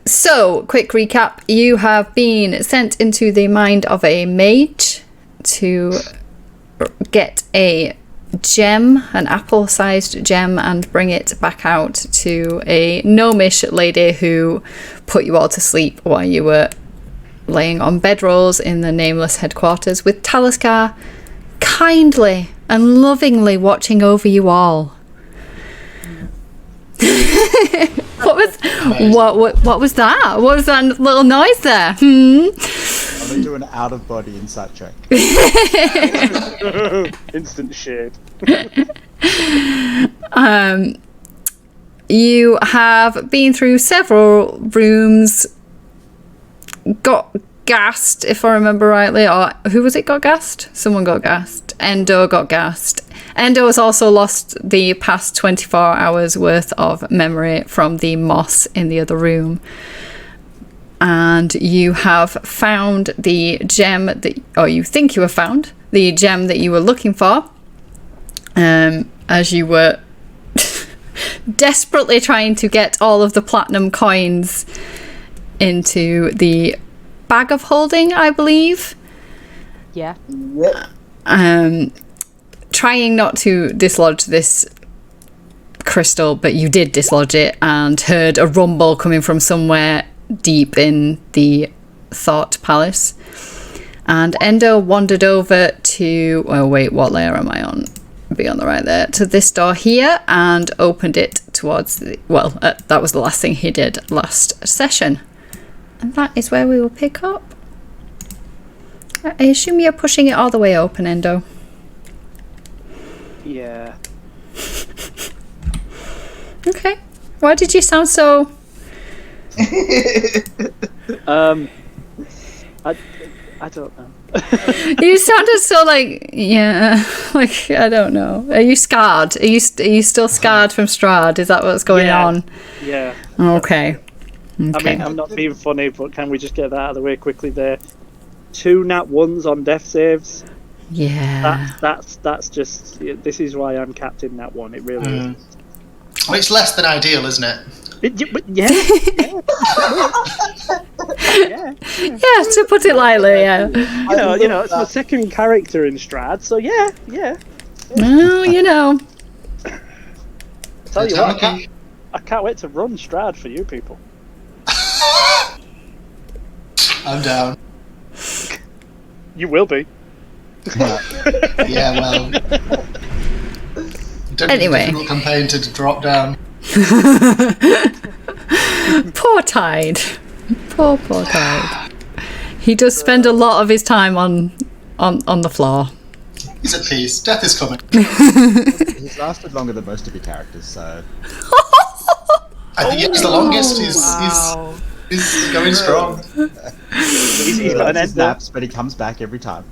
So, quick recap. You have been sent into the mind of a mage to get a gem, an apple-sized gem, and bring it back out to a gnomish lady who put you all to sleep while you were laying on bedrolls in the Nameless headquarters, with Taliskar kindly and lovingly watching over you all. What was that? What was that little noise there? I'm gonna do an out of body insight check. Instant shade. You have been through several rooms, got gassed, if I remember rightly, or who was it got gassed? Someone got gassed. Endo got gassed. Endo has also lost the past 24 hours worth of memory from the moss in the other room. And you have found the gem that, or you think you have found the gem that you were looking for, as you were desperately trying to get all of the platinum coins into the bag of holding, I believe. Yeah. Trying not to dislodge this crystal, but you did dislodge it and heard a rumble coming from somewhere deep in the Thought Palace. And Endo wandered over to... Oh, wait, what layer am I on? Be on the right there. To this door here, and opened it towards the... Well, that was the last thing he did last session. And that is where we will pick up. I assume you're pushing it all the way open, Endo. Yeah. Okay. Why did you sound so... I don't know. You sounded so like, yeah, like, I don't know. Are you scarred? Are you still scarred from Strahd? Is that what's going on? Yeah. Okay. I mean, I'm not being funny, but can we just get that out of the way quickly there? 2 nat 1s on death saves. Yeah. That's just... This is why I'm Captain Nat 1. It really is. Well, it's less than ideal, isn't it? Yeah. Yeah, to put it lightly, yeah. You know, it's my second character in Strahd, so yeah. Well, you know. Tell you what, I can't wait to run Strahd for you people. I'm down. You will be. Yeah, well... Anyway. Difficult campaign to drop down. Poor Tide. Poor Tide. He does spend a lot of his time on the floor. He's at peace. Death is coming. He's lasted longer than most of your characters, so... I think he's the longest. He's going strong. He's got an end naps, but he comes back every time.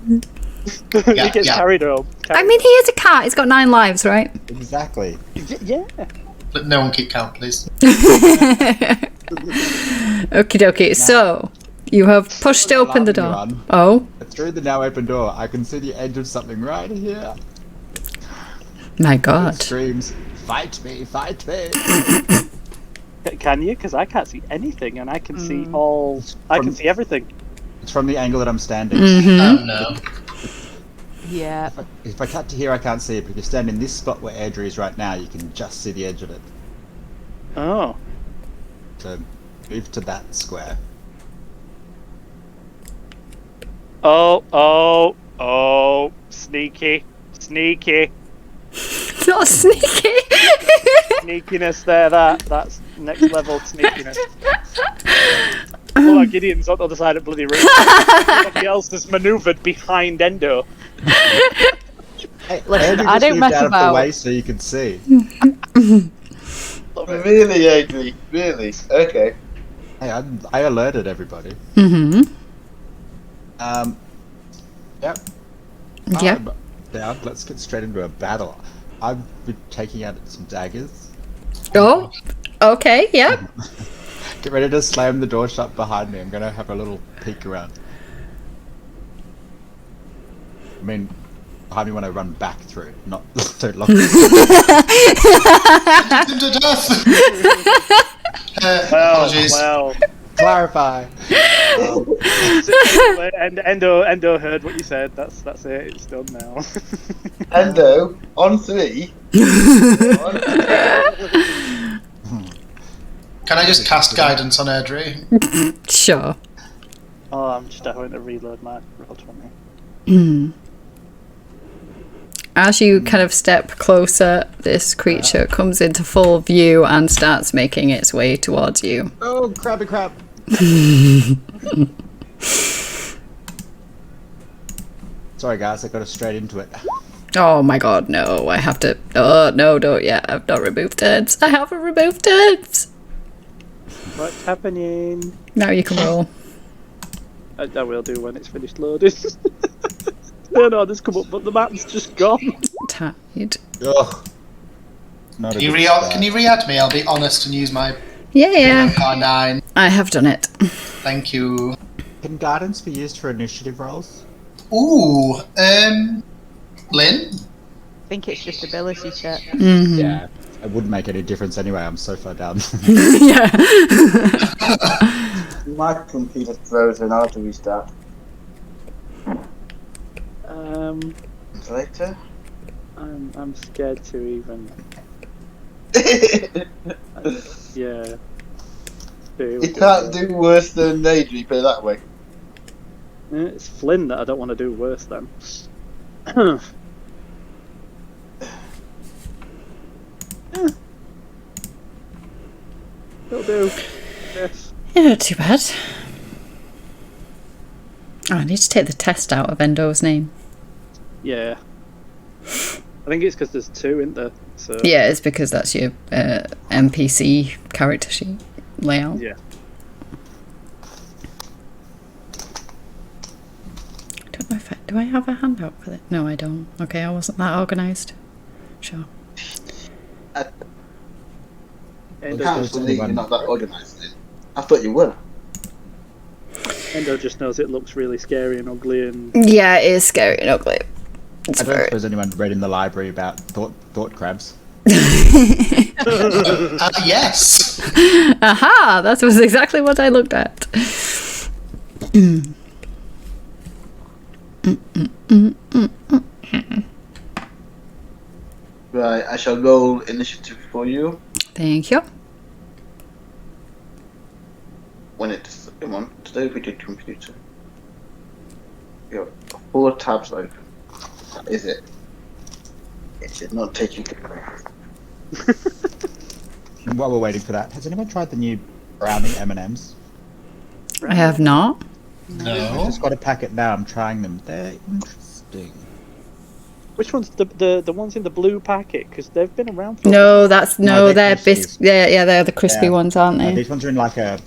He gets carried home. I mean, he is a cat. He's got 9 lives, right? Exactly. Yeah. But no one keep count, please. Okie dokie. So, you have pushed open the door. Oh? Through the now open door, I can see the edge of something right here. My God. It screams, "Fight me, fight me!" Can you? Because I can't see anything, and I can see all... I can see everything. It's from the angle that I'm standing. Oh no. Yeah. If I cut to here, I can't see it, but if you stand in this spot where Airdrie is right now, you can just see the edge of it. Oh. So, move to that square. Oh, sneaky. Not sneaky. Sneakiness there, that's next level sneakiness. Oh, Gideon's on the other side of bloody room. Somebody else has manoeuvred behind Endo. Hey, listen, Airdrie I don't just mess moved out about. of the way so you can see. Really, Airdrie? Really? Okay. Hey, I alerted everybody. Mm-hmm. Yep. Yep. Down. Let's get straight into a battle. I've been taking out some daggers. Oh, okay, yeah. Get ready to slam the door shut behind me. I'm gonna have a little peek around. I mean, behind me when I run back through, not don't lock it. To death. Well, Apologies. Well, Clarify. and Endo heard what you said. That's it. It's done now. Endo, on 3. Can I just cast guidance on Erdry? Sure. Oh, I'm just having to reload my Roll20. As you kind of step closer, this creature comes into full view and starts making its way towards you. Oh, crabby crab. Sorry, guys, I got us straight into it. Oh my god, no, I have to. Oh, no, don't yet. I've not removed turns. I haven't removed turns. What's happening? Now you can roll. I will do when it's finished loading. No, this come up, but the map's just gone. Tide. Ugh. Not Can a you good re-add me? I'll be honest and use my Yeah. R9. I have done it. Thank you. Can guidance be used for initiative rolls? Ooh, Lynn? I think it's just ability check. Yeah. It wouldn't make any difference anyway, I'm so far down. Yeah. My computer's frozen, I'll have to restart. Later? I'm scared to even. Yeah. You can't do worse than Adri, put it that way. It's Flynn that I don't want to do worse than. It'll do. Yes. Yeah, not too bad. Oh, I need to take the test out of Endo's name. Yeah. I think it's because there's 2 in there. So. Yeah, it's because that's your NPC character sheet layout. Yeah. Don't know if do I have a handout for it? No, I don't. Okay, I wasn't that organised. Sure. I can't believe you're not that organised then. I thought you were. Endo just knows it looks really scary and ugly and. Yeah, it is scary and ugly. It's I don't very... suppose anyone read in the library about thought crabs. Yes. Aha! That was exactly what I looked at. Right, I shall roll initiative for you. Thank you. When it's come on, today we did computer. You have 4 tabs open. Is it? It should not take you to While we're waiting for that, has anyone tried the new brownie M&Ms? I have not. I've No. just got a packet now, I'm trying them. They're interesting. Which one's the ones in the blue packet? Because they've been around for. No, that's No, they're they're Crispies. yeah, they're the crispy Yeah. ones, aren't they? These ones are in like a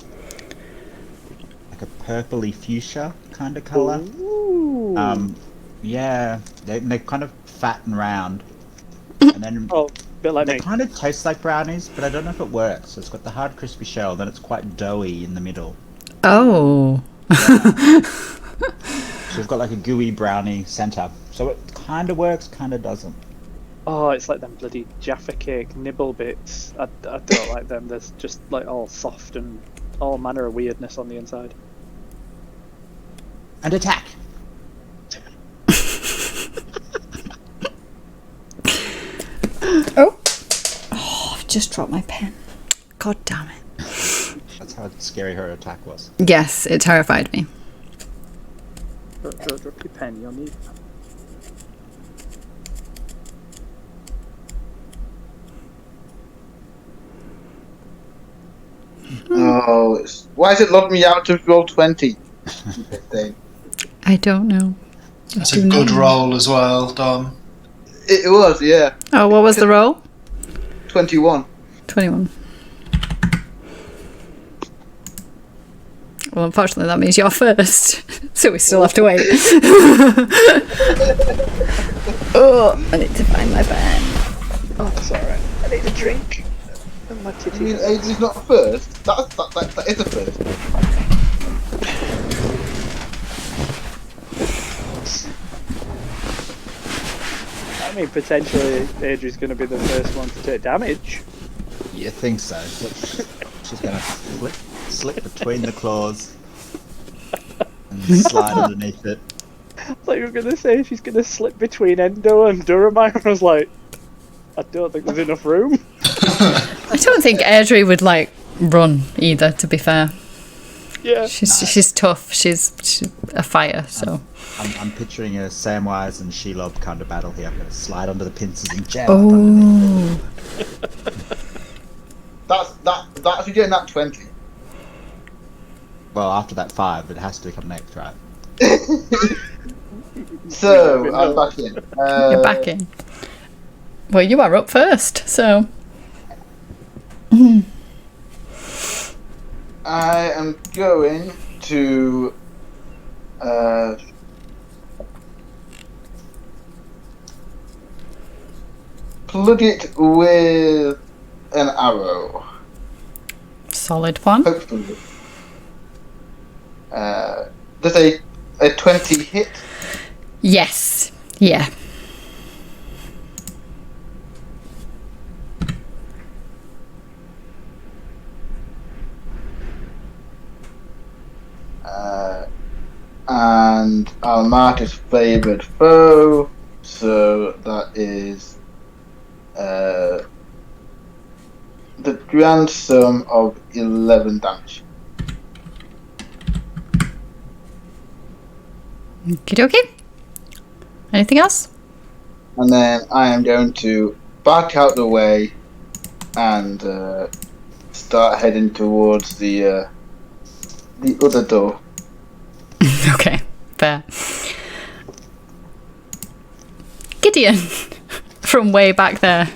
purpley fuchsia kind of colour. Ooh. Yeah, they're kind of fat and round. And then Oh, bit like they me. kind of taste like brownies, but I don't know if it works. So it's got the hard crispy shell, then it's quite doughy in the middle. Oh. So we've got like a gooey brownie centre. So it kind of works, kind of doesn't. Oh, it's like them bloody Jaffa cake nibble bits. I don't like them. They're just like all soft and all manner of weirdness on the inside. And attack! Oh, I've just dropped my pen. God damn it. That's how scary her attack was. Yes, it terrified me. Drop your pen, you'll need. Oh, why has it logged me out of roll 20? I don't know. That's a good roll as well, Dom. It was, yeah. Oh, what was the roll? 21. 21. Well, unfortunately, that means you're first. So we still have to wait. Oh, I need to find my pen. Oh, it's alright. I need a drink. And my You titty. mean Adri's not first? That is a first. I mean, potentially, Adri's going to be the first one to take damage. You think so? She's gonna flip. slip between the claws and slide underneath it. I thought you were going to say she's going to slip between Endo and Duramine. I was like, I don't think there's enough room. I don't think Airdrie would like run either. To be fair, Yeah. she's tough. She's a fighter. So I'm picturing a Samwise and Shelob kind of battle here. I'm going to slide under the pincers and jam up underneath it. That's if you're getting that 20. Well, after that 5, it has to become next, right? So, I'm back in. you're back in. Well, you are up first. So I am going to plug it with an arrow. solid one. Hopefully. Does a 20 hit? Yes. Yeah. And I'll mark as favoured foe, so that is the grand sum of 11 damage. Okie dokie. Anything else? And then I am going to back out the way and start heading towards the other door. Okay, fair. Gideon, from way back there.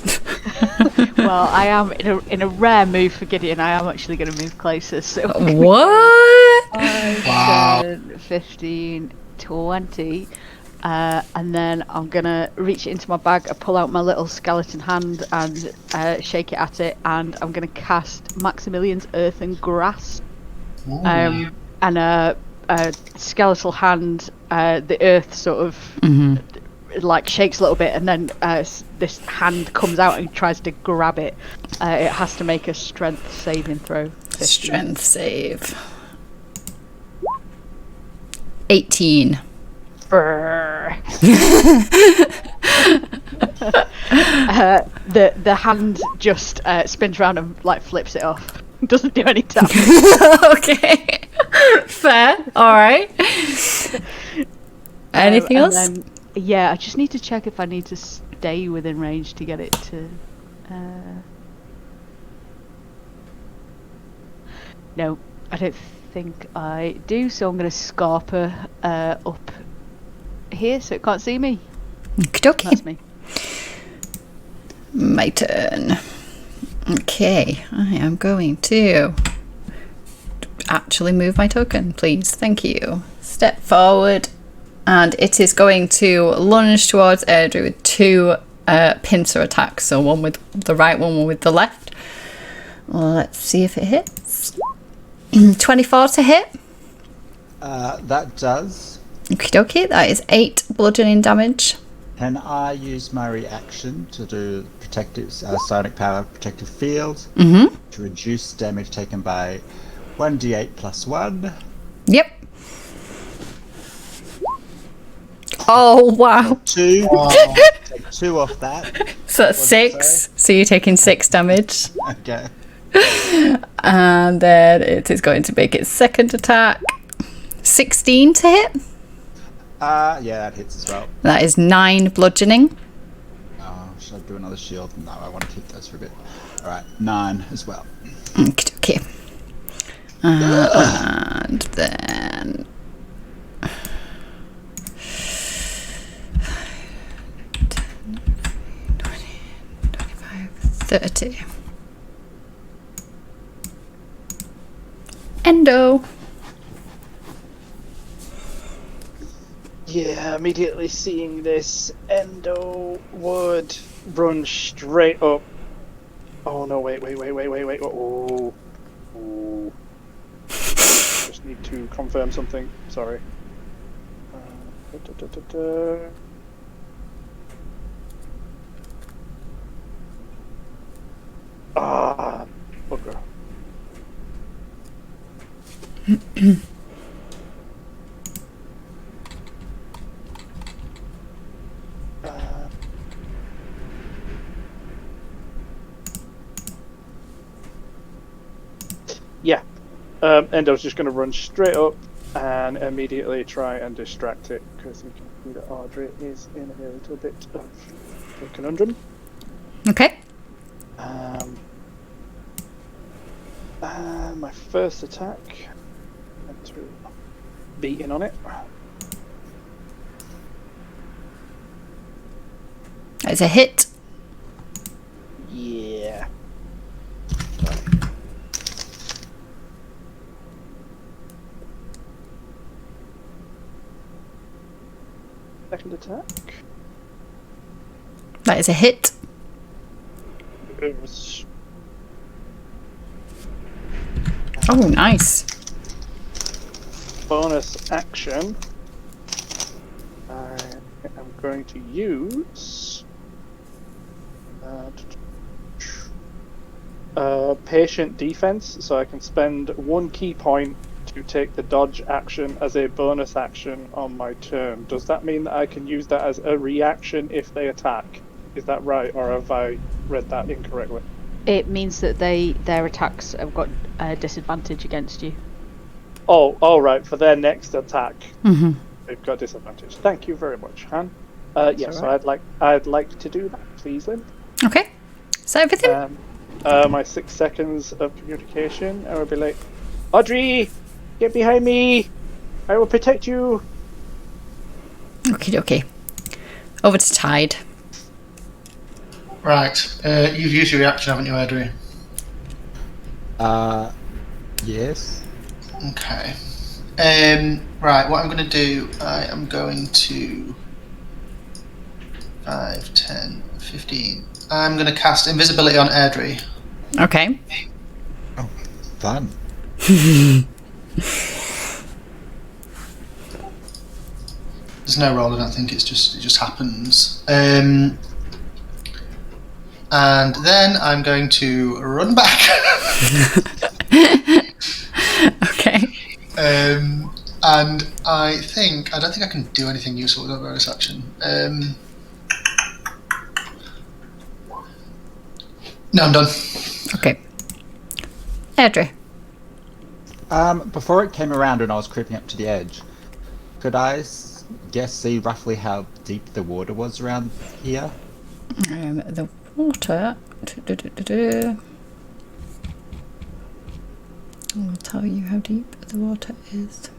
Well, I am in a rare move for Gideon. I am actually going to move closer. So What? 10, 15, 20. And then I'm going to reach it into my bag, pull out my little skeleton hand and shake it at it. And I'm going to cast Maximilian's Earth and Grass. And a skeletal hand, the earth sort of like shakes a little bit, and then this hand comes out and tries to grab it. It has to make a strength saving throw. 15. Strength save. 18. The hand just spins around and like flips it off. Doesn't do any damage. Okay. Fair. Alright. Anything else? Then, yeah, I just need to check if I need to stay within range to get it to... No, I don't think I do, so I'm going to scarp her up here so it can't see me. Okey-dokey. That's me. My turn. Okay, I am going to actually move my token, please. Thank you. Step forward, and it is going to lunge towards Airdrie with 2 pincer attacks. So one with the right, one with the left. Let's see if it hits. 24 to hit. That does. Okie dokie, that is 8 bludgeoning damage. Can I use my reaction to do protective psionic power protective field to reduce damage taken by 1d8 plus 1? Yep. Oh, wow. 2. Take 2 off that. So that's 6. So you're taking 6 damage. Okay. And then it is going to make its second attack. 16 to hit. Yeah, that hits as well. That is 9 bludgeoning. Oh, should I do another shield? No, I want to keep those for a bit. Alright, 9 as well. Okay. And then 10, 20, 25, 30. Endo. Yeah, immediately seeing this, Endo would run straight up. Oh no, wait. Oh. Just need to confirm something. Sorry. Ah, bugger. Yeah. And I was just going to run straight up and immediately try and distract it, because you can see that Audrey is in a little bit of a conundrum. Okay. My first attack, and to beating on it. That's a hit. Yeah. Second attack. That is a hit. It was Oh, nice. bonus action. I am going to use patient defense, so I can spend 1 key point to take the dodge action as a bonus action on my turn. Does that mean that I can use that as a reaction if they attack? Is that right, or have I read that incorrectly? It means that their attacks have got a disadvantage against you. Oh, all right. For their next attack, Mm-hmm. they've got disadvantage. Thank you very much, Han. Yeah, so I'd like to do that, please, Lynn. Okay. Is that everything? My 6 seconds of communication, I will be like, Audrey, get behind me. I will protect you. Okay. Over to Tide. Right. You've used your reaction, haven't you, Audrey? Yes. Okay. Right, what I'm going to do, I am going to 5, 10, 15. I'm going to cast invisibility on Airdrie. Okay. Oh, fun. There's no roll, I don't think. It just happens. And then I'm going to run back. Okay. And I don't think I can do anything useful with a bonus action. No, I'm done. Okay. Airdrie. Before it came around and I was creeping up to the edge, could I see roughly how deep the water was around here? The water. I'll tell you how deep the water is.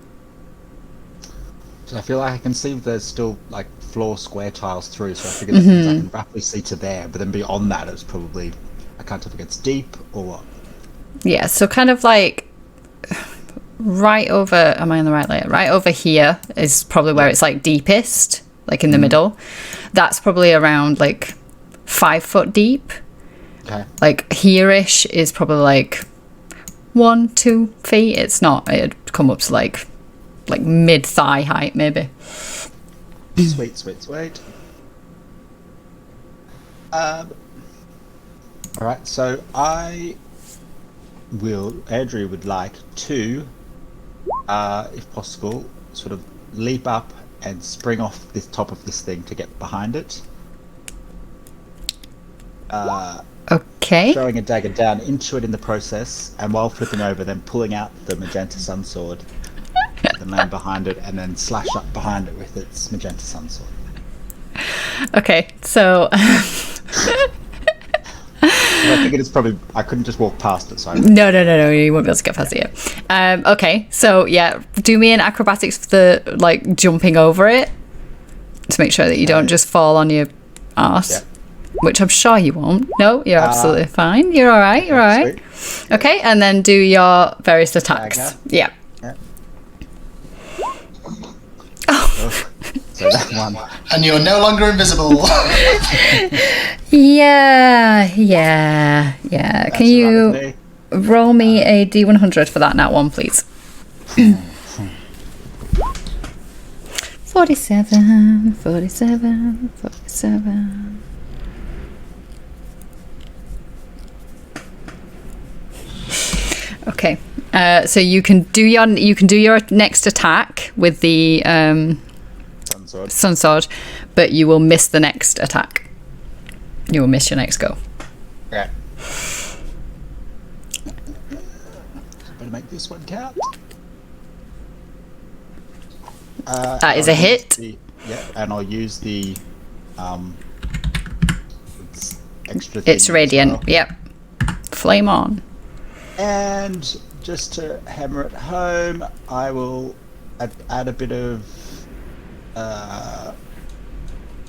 So I feel like I can see there's still like floor square tiles through, so I figure that means I can roughly see to there, but then beyond that it's probably, I can't tell if it gets deep or what. Yeah, so kind of like right over, am I in the right layer? Right over here is probably where it's like deepest, like in the middle. That's probably around like 5 foot deep. Okay. Like here-ish is probably like 1-2 feet. It's not, it'd come up to like mid-thigh height maybe. Sweet. Alright, so Airdrie would like to, if possible, sort of leap up and spring off the top of this thing to get behind it. Okay. Throwing a dagger down into it in the process, and while flipping over, then pulling out the magenta sunsword, the man behind it, and then slash up behind it with its magenta sunsword. Okay, so I figured it's probably, I couldn't just walk past it, so no, you won't be able to get past it yet. Okay, so yeah, do me an acrobatics for the like jumping over it to make sure that you don't just fall on your arse. Yeah. Which I'm sure you won't. No, you're absolutely fine. You're all right. You're all right. Sweet. Okay, and then do your various attacks. Dagger. Yeah. Oh. So that one. And you're no longer invisible. Yeah. That's Can you all right with me. roll me a D100 for that nat one, please? 47. Okay. So you can do your next attack with the Sun Sword, but you will miss the next attack. You will miss your next go. Okay. Better make this one count. That is a hit. And I'll use the extra thing It's as radiant. well. Yep. Flame on. And just to hammer it home, I will add a bit of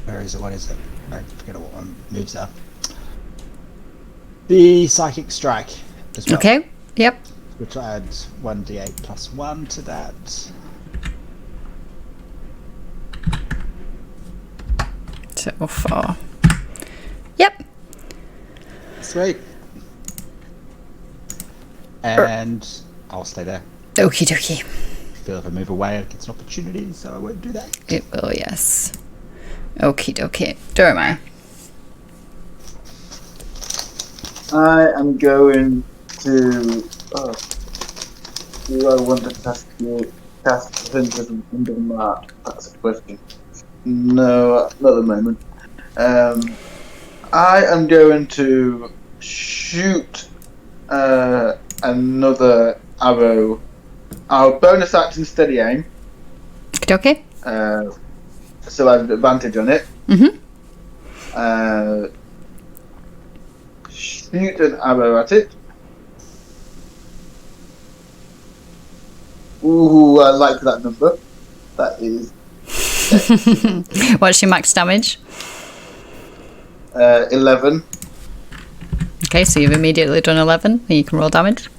where is it? What is it? I forget what one moves are. The Psychic Strike as well. Okay. Yep. Which adds 1d8 plus 1 to that. So 4. Yep. Sweet. And I'll stay there. Okie dokie. Feel if I move away, it gets an opportunity, so I won't do that. It will, yes. Okie dokie. Durma. I am going to. Do I want to cast Vintage under Mark? That's a question. No, not at the moment. I am going to shoot another arrow. I'll bonus action steady aim. Okay. So I have advantage on it. Mm-hmm. Shoot an arrow at it. Ooh, I like that number. That is What's your max damage? 11. Okay, so you've immediately done 11, and you can roll damage.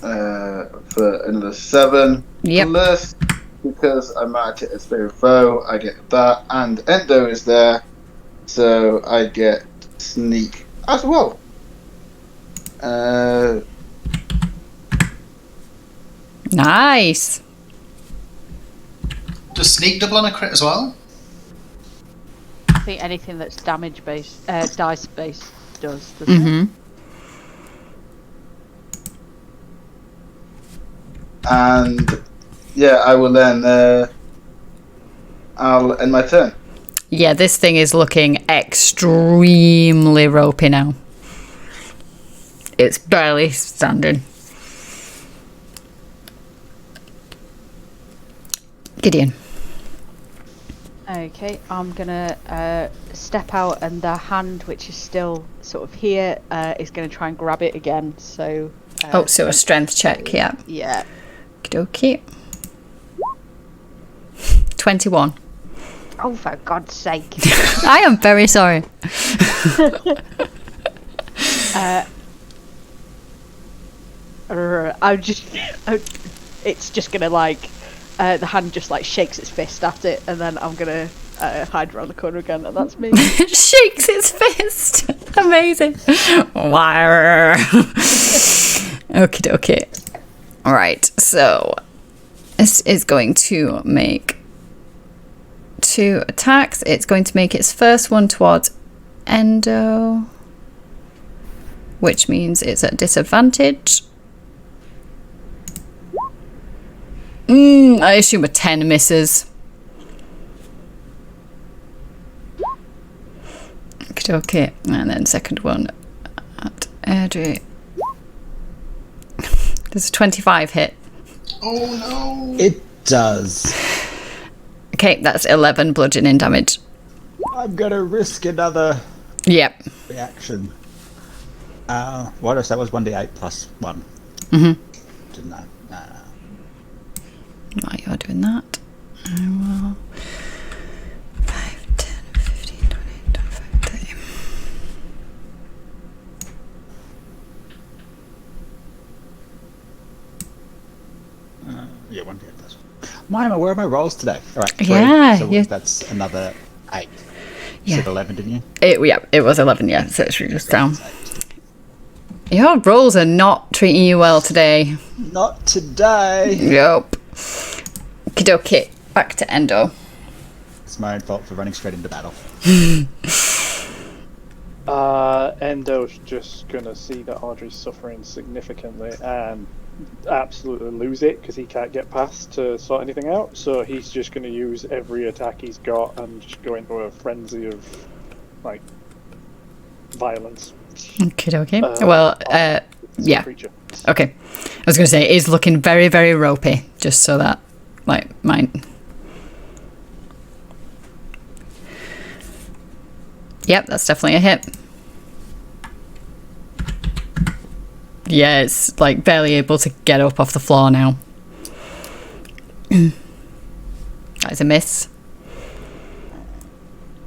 For another 7. Yep. Plus, because I marked it as favorite foe, I get that, and Endo is there, so I get sneak as well. Nice. Does sneak double on a crit as well? I think anything that's damage based, dice based does, doesn't it? Mm-hmm. And yeah, I will then. I'll end my turn. Yeah, this thing is looking extremely ropey now. It's barely standing. Gideon. Okay, I'm gonna step out, and the hand, which is still sort of here, is gonna try and grab it again. So. So a strength check, yeah. Yeah. Okie dokie. 21. Oh, for God's sake! I am very sorry. It's just gonna like, the hand just like shakes its fist at it, and then I'm gonna hide around the corner again, and that's me. Shakes its fist. Amazing. Wire. Okie dokie. Alright, so this is going to make 2 attacks. It's going to make its first one towards Endo, which means it's at disadvantage. I assume a 10 misses. Okay, and then second one at Airdrie. There's a 25 hit. Oh no! It does. Okay, that's 11 bludgeoning damage. I'm gonna risk another Yep. reaction. What else? That was 1d8 plus 1. Mm-hmm. Didn't I? No. While you're doing that, I will 5, 10, 15, 20, 25, 30. Yeah, 1d8 plus 1. Where are my rolls today? Alright, 3. Yeah, So yeah. that's another 8. You Yeah. said 11, didn't you? It was 11, yeah, so it's really just down. Your rolls are not treating you well today. Not today. Yep. Okie back to Endo. It's my own fault for running straight into battle. Endo's just gonna see that Audrey's suffering significantly and absolutely lose it because he can't get past to sort anything out. So he's just gonna use every attack he's got and just go into a frenzy of like violence. Okay. Well, yeah. Creature. Okay. I was going to say it is looking very, very ropey, just so that, like, mine. Yep, that's definitely a hit. Yeah, it's, like, barely able to get up off the floor now. That is a miss.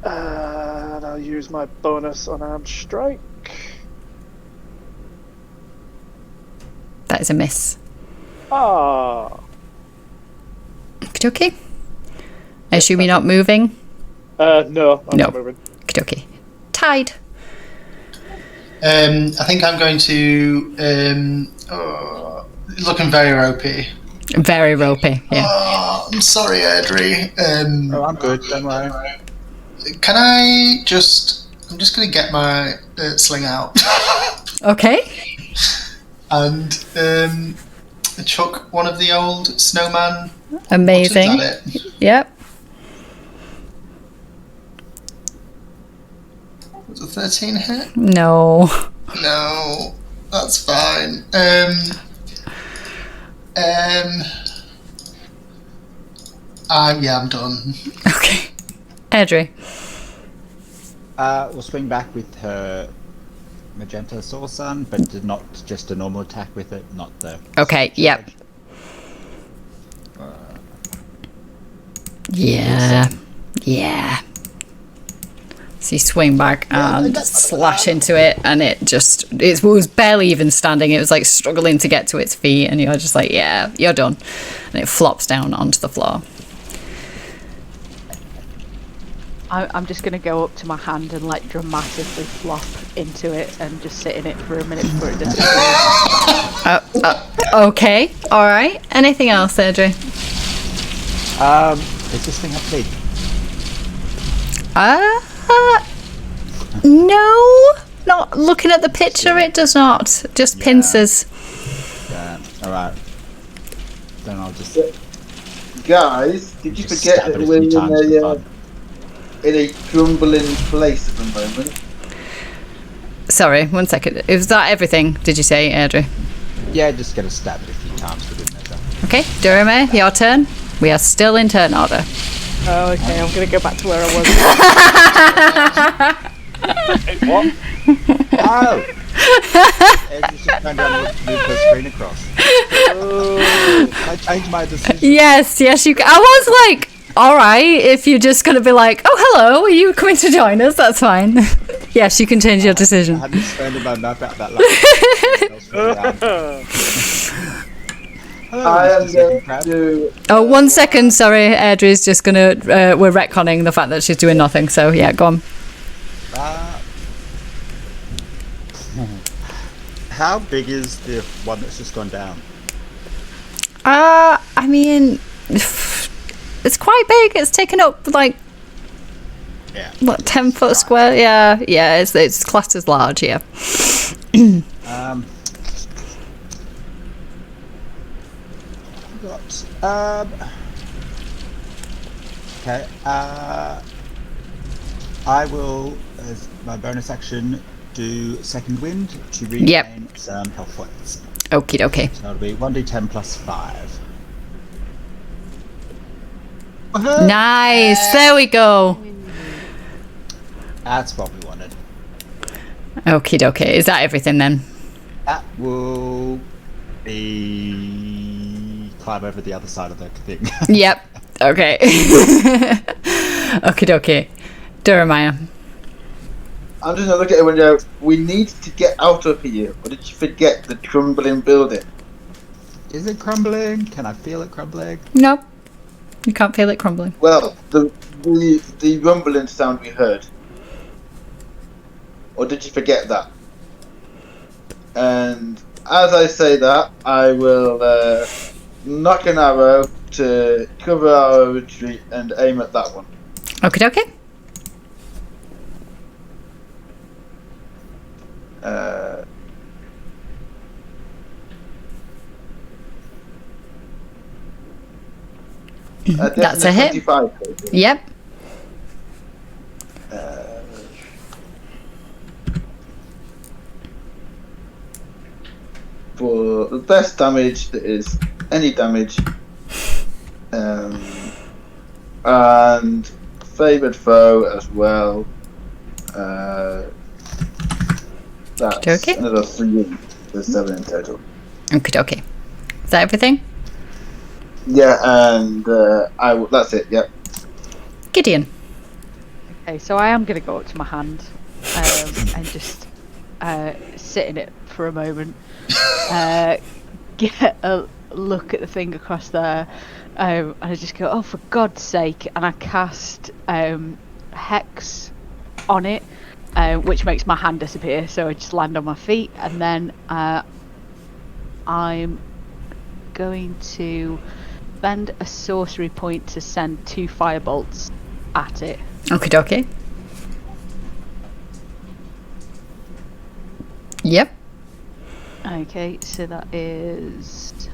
And I'll use my bonus unarmed strike. That is a miss. Ah. Okay. I assume you're not moving? No, I'm not moving. Okay. Tied. I think I'm going to looking very ropey. Very ropey, yeah. Oh, I'm sorry, Audrey. Oh, I'm good. Don't worry. Can I just? I'm just going to get my sling out. Okay. And chuck one of the old snowman. Amazing. Buttons at it. Yep. Was a 13 hit? No. No, that's fine. I'm done. Okay. Audrey. We'll swing back with her magenta soul sun, but not just a normal attack with it, not the. Okay. Yep. Yeah. So you swing back and slash into it, and it was barely even standing. It was like struggling to get to its feet, and you're just like, yeah, you're done. And it flops down onto the floor. I'm just going to go up to my hand and like dramatically flop into it and just sit in it for a minute before it disappears. Okay. All right. Anything else, Audrey? Is this thing up big? No. Not looking at the picture, it does not. Just pincers. Yeah. All right. Then I'll just. Guys, did you Just forget stab that it a we're few times for fun. in a crumbling place at the moment? Sorry, 1 second. Is that everything, did you say, Audrey? Yeah, just gonna stab it a few times for good measure. Okay, Durame, your turn. We are still in turn order. Oh, okay, I'm going to go back to where I was. Hey, what? Oh! It's just turned down and moved the screen across. I changed my decision. Yes, you can. I was like, all right, if you're just going to be like, oh, hello, are you coming to join us? That's fine. Yes, you can change your decision. I hadn't expanded my map out that long. Hello, I am Mr. going Crab. to. Oh, 1 second, sorry. Audrey's just going to, we're retconning the fact that she's doing nothing. So, yeah, go on. How big is the one that's just gone down? I mean, it's quite big. It's taken up like, Yeah. what, 10-foot square? Yeah, it's classed as large, yeah. Okay. I will, as my bonus action, do second wind to regain some health points. Okie dokie. So it'll be 1d10 plus 5. Nice. There we go. That's what we wanted. Okie dokie. Is that everything then? That will be climb over the other side of the thing. Yep. Okay. Okie dokie. Duramiah. I'm just gonna look at the window. We need to get out of here. Or did you forget the crumbling building? Is it crumbling? Can I feel it crumbling? Nope. You can't feel it crumbling. Well, the rumbling sound we heard. Or did you forget that? And as I say that, I will knock an arrow to cover our retreat and aim at that one. Okie dokie. That's a hit. 25. Yep. For the best damage, that is any damage, and favoured foe as well. That's Okay. another 3. There's 7 in total. Okay. Is that everything? Yeah, and that's it. Yep. Gideon. Okay, so I am going to go up to my hand and just sit in it for a moment. Get a look at the thing across there, and I just go, oh, for God's sake, and I cast Hex on it, which makes my hand disappear, so I just land on my feet, and then I'm going to spend a sorcery point to send 2 firebolts at it. Okay. Yep. Okay, so that is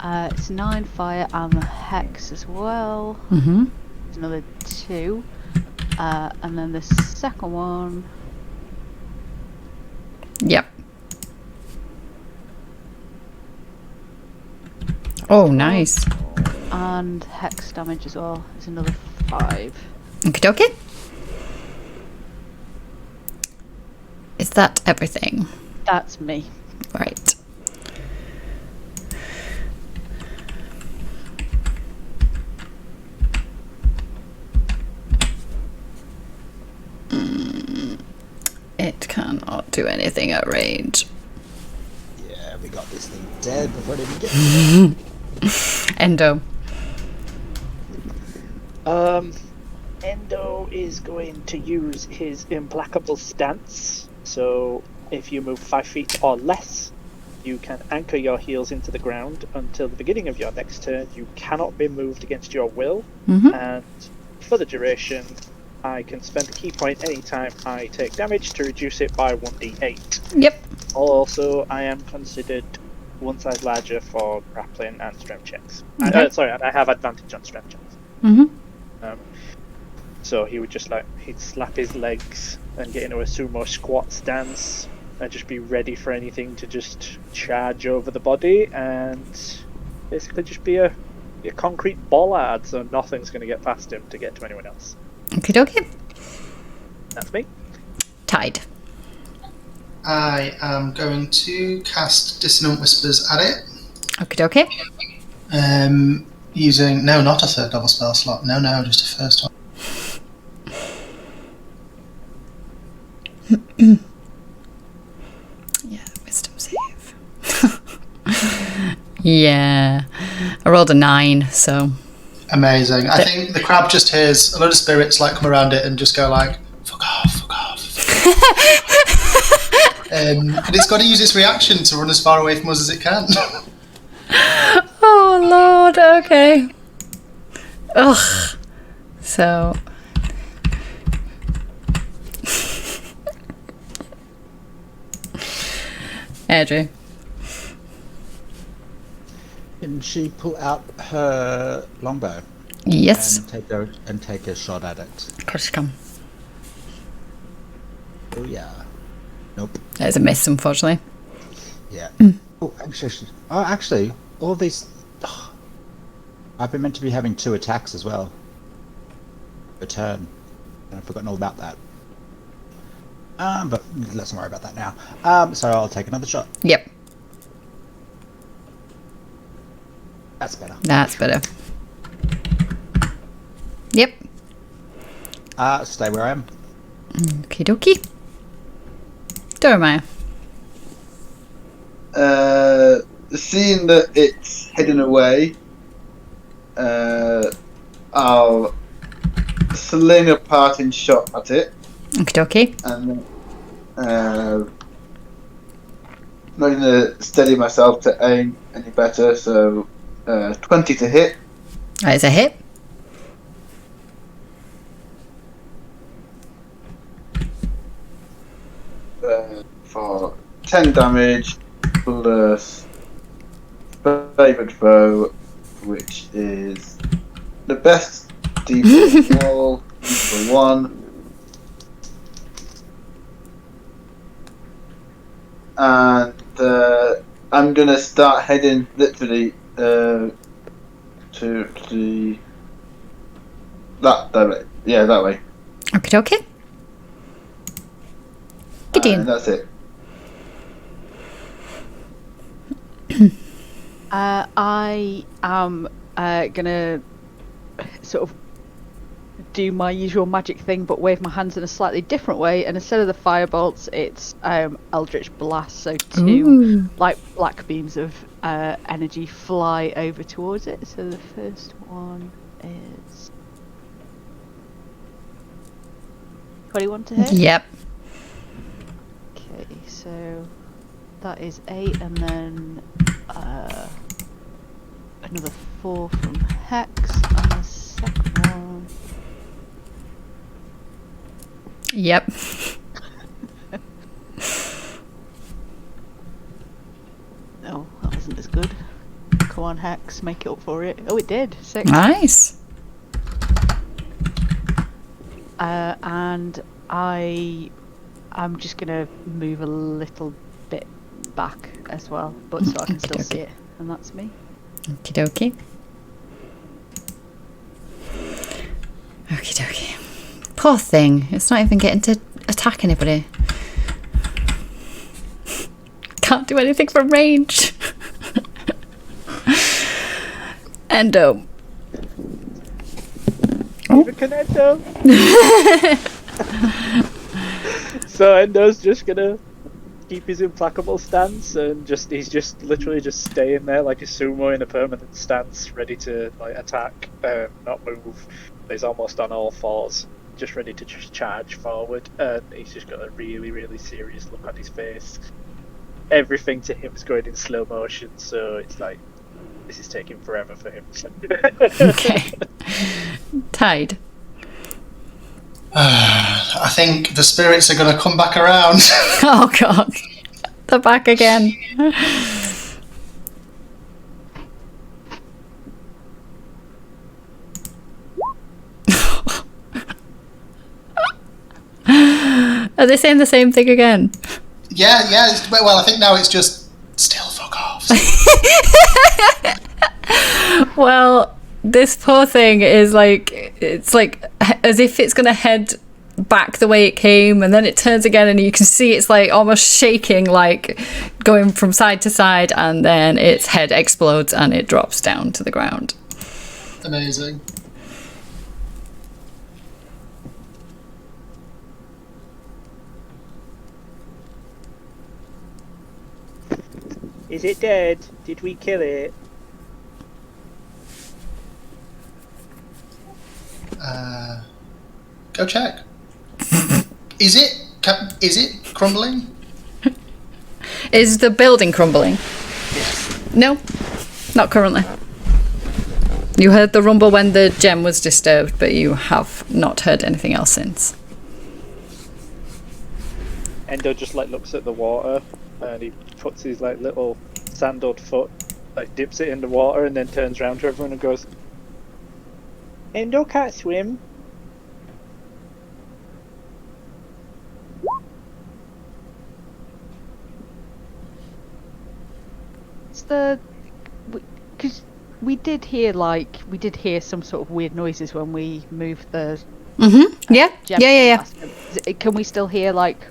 it's 9 fire and the hex as well. Mm-hmm. It's another 2, and then the second one. Yep. Oh, nice. And hex damage as well. It's another 5. Okay. Is that everything? That's me. Right. It cannot do anything at range. Yeah, we got this thing dead before it even gets there. Endo. Endo is going to use his implacable stance. So if you move 5 feet or less, you can anchor your heels into the ground until the beginning of your next turn. You cannot be moved against your will. Mm-hmm. And for the duration, I can spend a key point anytime I take damage to reduce it by 1d8. Yep. Also, I am considered 1 size larger for grappling and strength checks. Okay. I have advantage on strength checks. Mm-hmm. So he would just he'd slap his legs and get into a sumo squat stance and just be ready for anything to just charge over the body and basically just be a concrete bollard, so nothing's going to get past him to get to anyone else. Okay. That's me. Tide. I am going to cast Dissonant Whispers at it. Okay. Using not a 3rd level spell slot. No, just a first one. Yeah, wisdom save. Yeah. I rolled a 9, so. Amazing. I think the crab just hears a lot of spirits come around it and just go fuck off. And it's got to use its reaction to run as far away from us as it can. Oh, Lord, okay. Ugh. So. Andrew. Can she pull out her longbow Yes. and take a shot at it? Of course you can. Oh yeah. Nope. There's a miss, unfortunately. Yeah. Oh, actually, all these. I've been meant to be having 2 attacks as well. A turn, and I've forgotten all about that. But let's not worry about that now. So I'll take another shot. Yep. That's better. That's better. Yep. Stay where I am. Okie dokie. Dormire. Seeing that it's heading away, I'll sling a parting shot at it. Okie dokie. And not going to steady myself to aim any better, so 20 to hit. That is a hit. for 10 damage plus favoured foe, which is the best D4 roll, number 1. And I'm gonna start heading literally to the that way. Yeah, that way. Okay, okay. Gideon. And that's it. I am gonna sort of do my usual magic thing, but wave my hands in a slightly different way. And instead of the firebolts, it's Eldritch Blast. So 2 like black beams of energy fly over towards it. So the first one is 21 to hit. Yep. Okay, so that is 8, and then another 4 from Hex, and the second one. Yep. Oh, that wasn't as good. Come on, Hex, make it up for it. Oh, it did. 6. Nice. And I'm just gonna move a little bit back as well, but so I can still see it, and that's me. Okie dokie. Okie dokie. Poor thing. It's not even getting to attack anybody. Can't do anything from range. Endo. Even can Endo. So Endo's just gonna keep his implacable stance and he's just literally just staying there like a sumo in a permanent stance, ready to like attack, not move. He's almost on all fours, just ready to just charge forward, and he's just got a really, really serious look on his face. Everything to him is going in slow motion, so it's like this is taking forever for him. Okay. Tide. I think the spirits are going to come back around. Oh god. They're back again. Are they saying the same thing again? Yeah. Well, I think now it's just still fuck off. Well, this poor thing is like, it's like as if it's gonna head back the way it came, and then it turns again, and you can see it's like almost shaking, like going from side to side, and then its head explodes and it drops down to the ground. Amazing. Is it dead? Did we kill it? Go check. Is it crumbling? Is the building crumbling? Yes. No, not currently. You heard the rumble when the gem was disturbed, but you have not heard anything else since. Endo just like looks at the water, and he puts his like little sandaled foot, like dips it in the water, and then turns around to everyone and goes, "Endo can't swim." It's the because we did hear some sort of weird noises when we moved the Yeah. gem. Yeah. Can we still hear like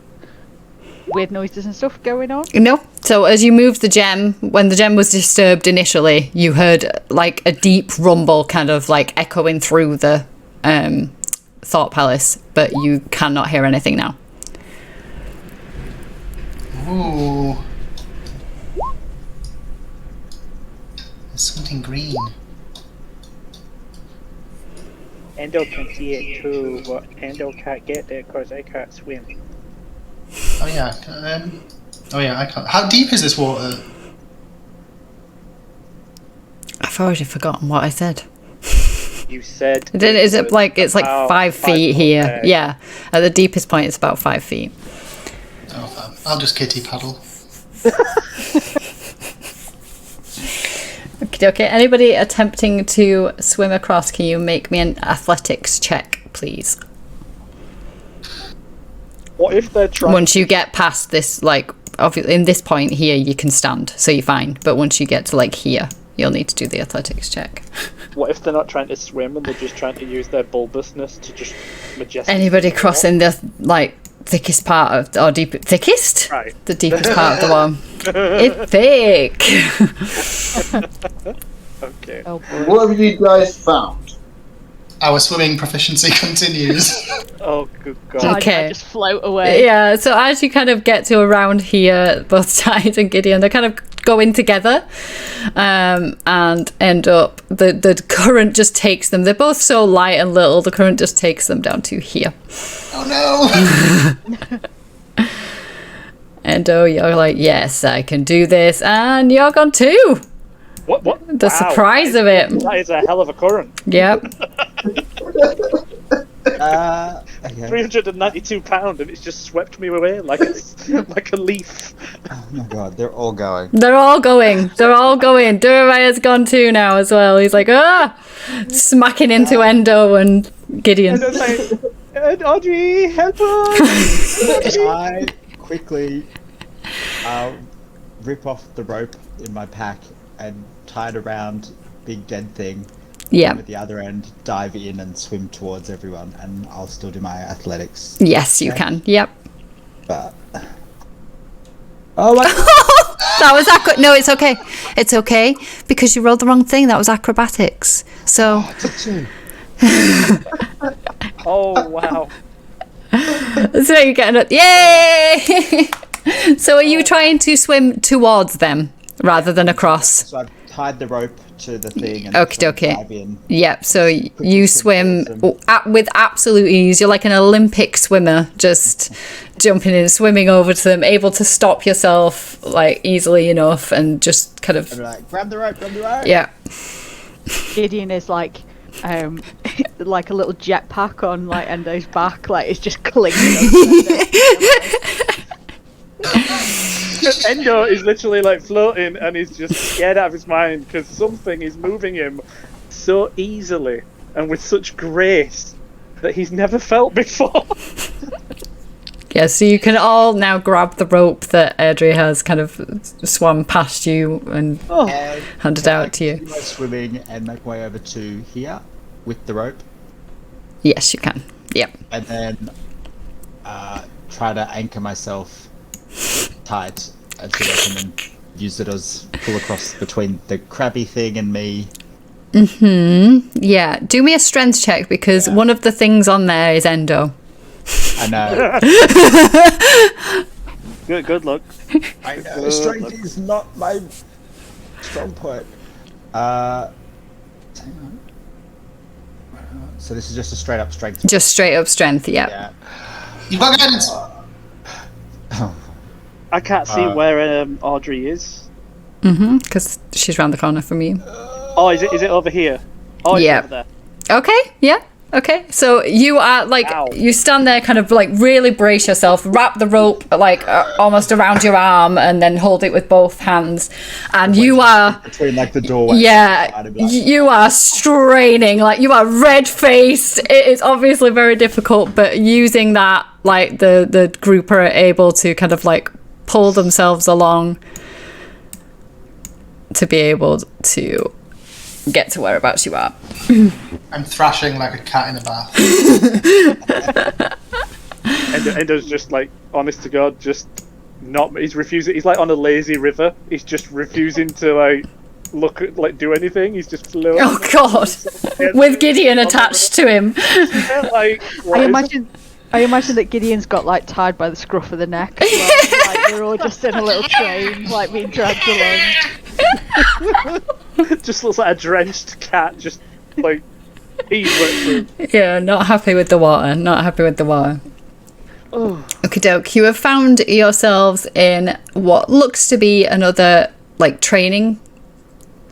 weird noises and stuff going on? No. So as you moved the gem, when the gem was disturbed initially, you heard like a deep rumble kind of like echoing through the Thought Palace, but you cannot hear anything now. Ooh. There's something green. Endo can see it too, but Endo can't get there because I can't swim. Oh yeah. I can't. How deep is this water? I've already forgotten what I said. You said. Is it like it's like about 5 feet here? there. Yeah. At the deepest point, it's about 5 feet. Oh, fine. I'll just kitty paddle. Okay. Anybody attempting to swim across, can you make me an athletics check, please? What if they're trying? Once you get past this, like, obviously, in this point here, you can stand, so you're fine. But once you get to, like, here, you'll need to do the athletics check. What if they're not trying to swim and they're just trying to use their bulbousness to just majestically... Anybody crossing the, like, thickest part of, or thickest? Right. The deepest part of the water. It's thick. Okay. Oh boy. What have you guys found? Our swimming proficiency continues. Oh, good God. Okay. I just float away. Yeah, so as you kind of get to around here, both Tide and Gideon, they kind of go in together and end up, the current just takes them. They're both so light and little, the current just takes them down to here. Oh no! And you're like, yes, I can do this, and you're gone too. What? The surprise of it. That is a hell of a current. Yep. Okay. 392 pound, and it's just swept me away like a leaf. Oh my god, they're all going. They're all going. Duravaya's gone too now as well. He's like, smacking into Endo and Gideon. And then like, Audrey, help us! I quickly rip off the rope in my pack and tie it around big dead thing. Yeah. At the other end, dive in and swim towards everyone, and I'll still do my athletics. Yes, you can. Yep. But oh my! That was no, it's okay. It's okay because you rolled the wrong thing. That was acrobatics. So. Did you? Oh wow! So you're getting it. Yay! So are you trying to swim towards them rather than across? So I've tied the rope to the thing and Okie dokie. dive in. Yep, so you swim towards them. with absolute ease. You're like an Olympic swimmer, just jumping in, swimming over to them, able to stop yourself like easily enough and just kind of... And be like, grab the rope. Yeah. Gideon is like like a little jetpack on like Endo's back, like it's just clinging. Endo is literally like floating and he's just scared out of his mind because something is moving him so easily and with such grace that he's never felt before. Yeah, so you can all now grab the rope that Airdrie has kind of swum past you and handed out to you. Continue my swimming and make my way over to here with the rope, Yes, you can. Yep. and then try to anchor myself tight until I can then use it as pull across between the crabby thing and me. Yeah, do me a strength check because one of the things on there is Endo. I know. Good luck. I know. Strength is not my strong point. Hang on. So this is just a straight up strength. Just straight up strength, yep. Yeah. You've got guidance! I can't see where Audrey is. Because she's round the corner from you. Oh, is it over here? Oh, it's Yeah. over there. Okay, yeah. Okay, so you are like, Ow. you stand there, kind of like really brace yourself, wrap the rope like almost around your arm, and then hold it with both hands. And you are, Between like the doorway. yeah, you are straining, like you are red faced. It is obviously very difficult, but using that, like the group are able to kind of like pull themselves along to be able to get to whereabouts you are. I'm thrashing like a cat in a bath. Endo's just like, honest to God, just not. He's refusing. He's like on a lazy river. He's just refusing to like look at, like do anything. He's just floating. Oh God, with Gideon attached to him. Yeah, like, I imagine that Gideon's got like tied by the scruff of the neck as well. Like we're all just in a little train, like being dragged along. just looks like a drenched cat, just like he's wet through. Yeah, not happy with the water. Okie doke. You have found yourselves in what looks to be another like training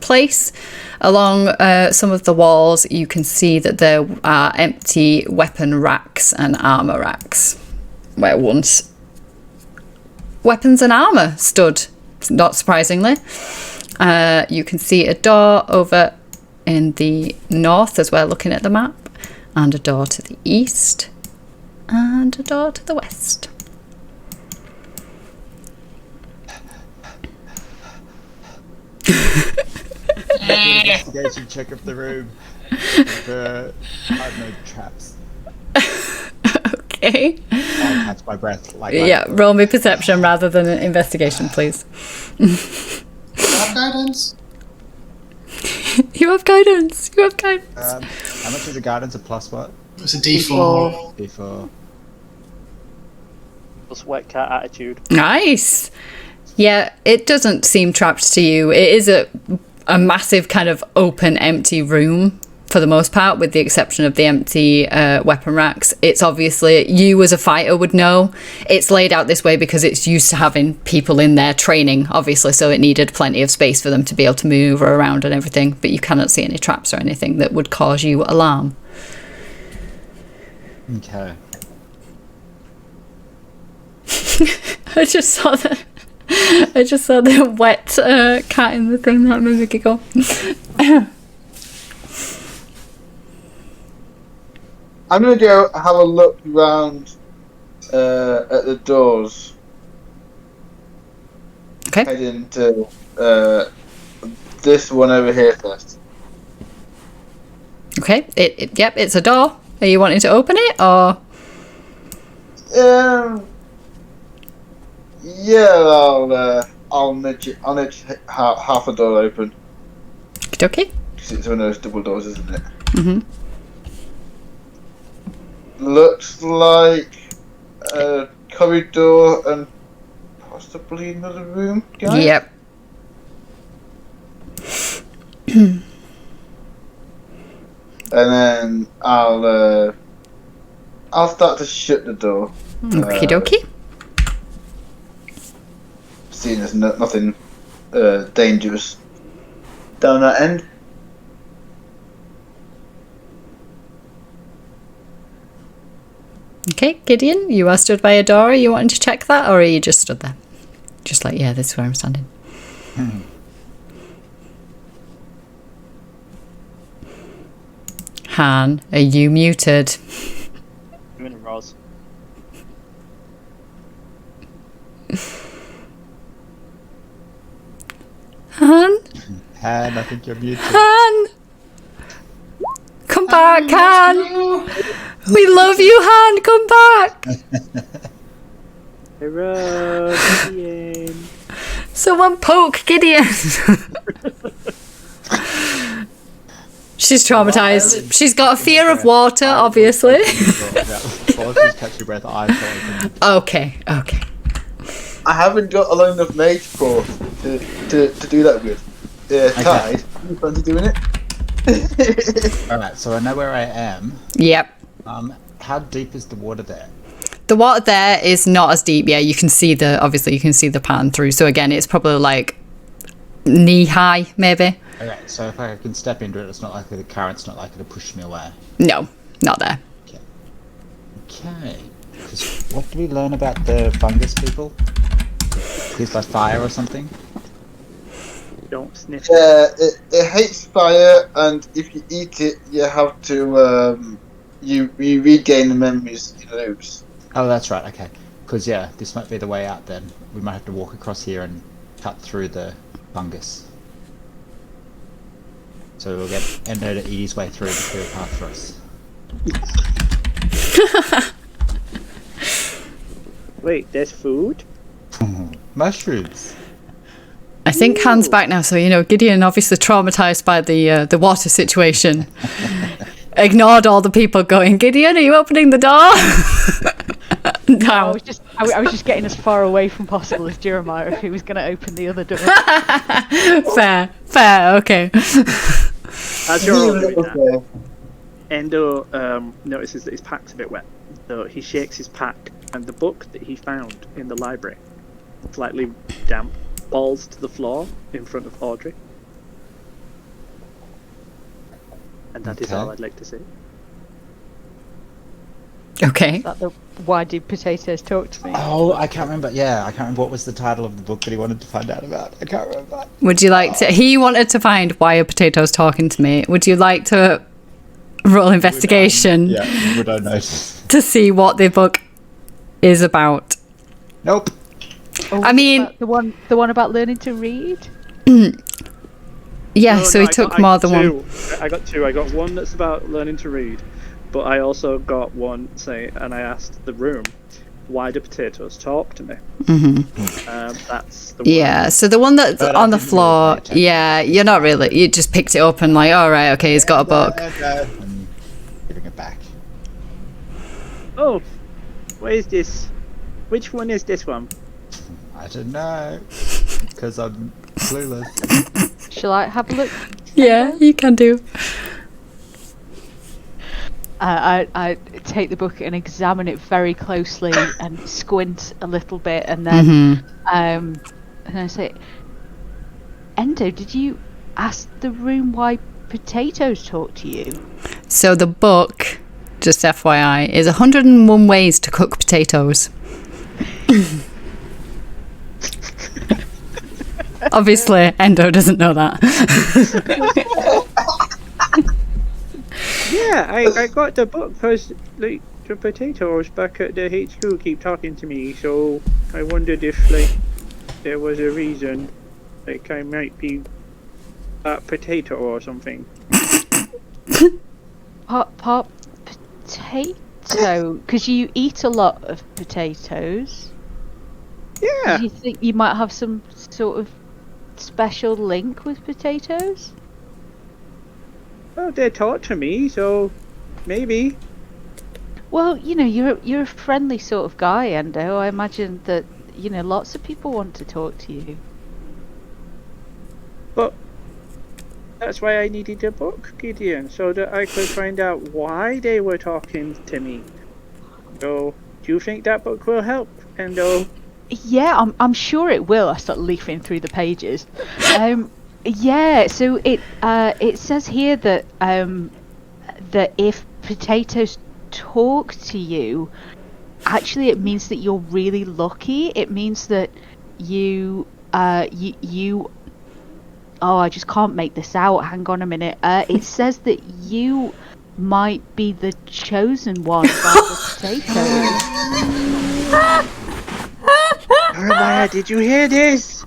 place. Along some of the walls, you can see that there are empty weapon racks and armor racks, where once weapons and armour stood, not surprisingly. You can see a door over in the north as we're looking at the map, and a door to the east, and a door to the west. Investigation check of the room for, I don't know, traps. Okay. I'll catch my breath. Yeah, roll me perception rather than an investigation, please. Have guidance. You have guidance. You have guidance. How much is the guidance? A plus what? It's a D4. D4. Plus wet cat attitude. Nice. Yeah, it doesn't seem trapped to you. It is a massive kind of open, empty room for the most part, with the exception of the empty weapon racks. It's obviously, you as a fighter would know, it's laid out this way because it's used to having people in there training, obviously, so it needed plenty of space for them to be able to move around and everything, but you cannot see any traps or anything that would cause you alarm. Okay. I just saw the wet cat in the thing. That made me giggle. I'm gonna go have a look around at the doors. Okay. Head into this one over here first. Okay. Yep, it's a door. Are you wanting to open it, or? Yeah, I'll nudge half a door open. Okay. Because it's one of those double doors, isn't it? Mm-hmm. Looks like a corridor and possibly another room, guys. Yep. And then I'll start to shut the door. Okie dokie. Seeing there's nothing dangerous down that end. Okay, Gideon, you are stood by a door. Are you wanting to check that, or are you just stood there? Just like, yeah, this is where I'm standing. Han, are you muted? I'm in Roz. Han? Han, I think you're muted. Han! Come back, Han! We love you, Han! Come back! Hurrah, Gideon. Someone poke Gideon! She's traumatized. She's got a fear of water, obviously. While she's catching your breath, I thought Okay. I haven't got a long enough mage core to do that with. Tide, you fancy doing it? Alright, so I know where I am. Yep. How deep is the water there? The water there is not as deep. Yeah, you can see obviously you can see the pattern through. So again, it's probably like knee high, maybe. Okay, so if I can step into it, it's not likely the current's not likely to push me away. No, not there. Okay. What did we learn about the fungus people? Please by fire or something? Don't sniff. It hates fire, and if you eat it, you have to you regain the memories you lose. Oh, that's right. Okay. Because yeah, this might be the way out. Then we might have to walk across here and cut through the fungus. So we'll get Endo to eat his way through the clear path for us. Wait, there's food? Mushrooms. I think Han's back now, so Gideon, obviously traumatized by the water situation, ignored all the people going, Gideon, are you opening the door? No. I was just getting as far away from possible as Jeremiah if he was going to open the other door. Fair, okay. As you're all doing that, Endo notices that his pack's a bit wet, so he shakes his pack, and the book that he found in the library, slightly damp, falls to the floor in front of Audrey. And that is all I'd like to say. Okay. Is that the why do potatoes talk to me? Oh, I can't remember. Yeah, I can't remember what was the title of the book that he wanted to find out about. I can't remember. Would you like to? He wanted to find why are potatoes talking to me. Would you like to roll investigation Yeah, would I know? to see what the book is about? Nope. Oh, I mean- the one about learning to read. Yeah, No, so no, he took more than one. I got two. I got one that's about learning to read, but I also got one and I asked the room, why do potatoes talk to me? That's the one. Yeah, so the one that's But I on the didn't really floor, pay attention. yeah, you're not really. You just picked it up and like, all right, okay, he's got a book. And giving it back. Oh, what is this? Which one is this one? I don't know. Because I'm clueless. Shall I have a look? Yeah, you can do. I take the book and examine it very closely and squint a little bit, and then and I say, Endo, did you ask the room why potatoes talk to you? So the book, just FYI, is 101 ways to cook potatoes. Obviously, Endo doesn't know that. Yeah, I got the book because like the potatoes back at the HQ keep talking to me, so I wondered if like there was a reason, like I might be a potato or something. Pot potato, because you eat a lot of potatoes. Yeah. Do you think you might have some sort of special link with potatoes? Well, they talk to me, so maybe. Well, you know, you're a friendly sort of guy, Endo. I imagine that, you know, lots of people want to talk to you. But that's why I needed a book, Gideon, so that I could find out why they were talking to me. So, do you think that book will help, Endo? Yeah, I'm sure it will. I start leafing through the pages. Yeah, so it says here that that if potatoes talk to you, actually it means that you're really lucky. It means that you oh, I just can't make this out. Hang on a minute. It says that you might be the chosen one by the potatoes. Jeremiah, did you hear this?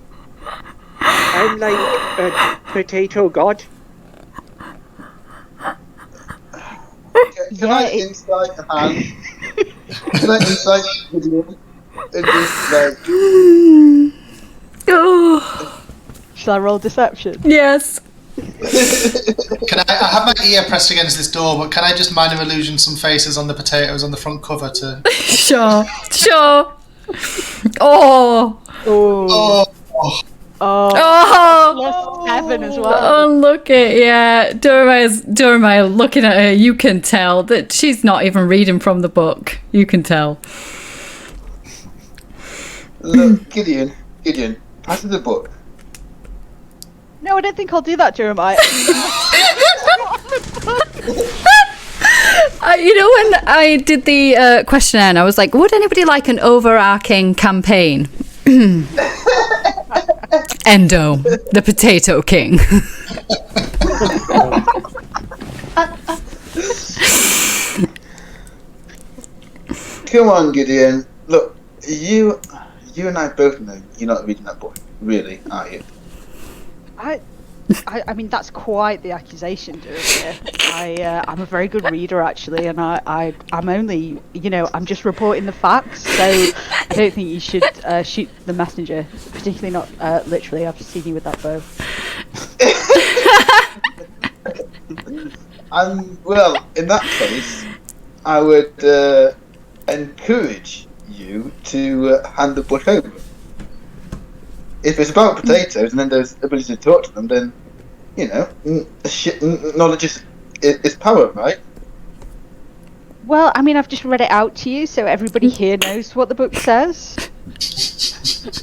I'm like a potato god. Can I insight a hand? Can I insight Gideon? And just like, Oh, Shall I roll deception? yes. Can I have my ear pressed against this door, but can I just minor illusion some faces on the potatoes on the front cover to... Sure. Oh. Oh, Oh. Plus 7 as well. Oh, look at, yeah. Jeremiah looking at her, you can tell that she's not even reading from the book. You can tell. look, Gideon, pass me the book. No, I don't think I'll do that, Jeremiah. You know, when I did the questionnaire, and I was like, would anybody like an overarching campaign? Endo, the Potato King. Come on, Gideon. Look, you and I both know you're not reading that book, really, are you? I mean, that's quite the accusation, Jeremiah. I'm a very good reader, actually, and I'm only, you know, I'm just reporting the facts, so I don't think you should shoot the messenger, particularly not literally. I've seen you with that bow. Well, in that case, I would encourage you to hand the book over. If it's about potatoes and then there's ability to talk to them, then, you know, knowledge is power, right? Well, I mean, I've just read it out to you, so everybody here knows what the book says.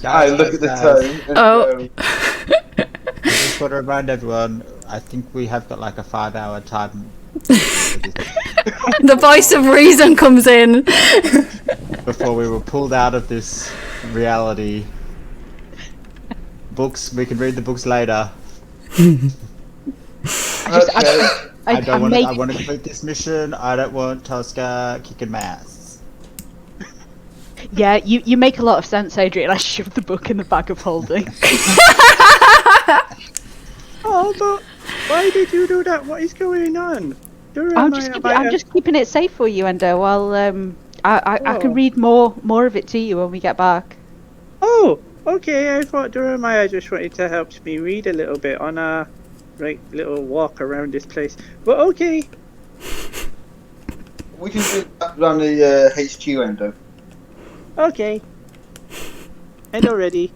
I look at the tone and Oh. go, I just want to remind everyone, I think we have got like a 5-hour time. The voice of reason comes in. Before we were pulled out of this reality. Books, we can read the books later. I want to complete this mission. I don't want Tosca kicking my ass. Yeah, you make a lot of sense, Adrian. I shoved the book in the bag of holding. Oh, but why did you do that? What is going on? I'm just keeping it safe for you, Endo. While I can read more of it to you when we get back. Oh, okay. I thought Jeremiah just wanted to help me read a little bit on a little walk around this place. But okay. We can do that around the HQ, Endo. Okay. Endo ready.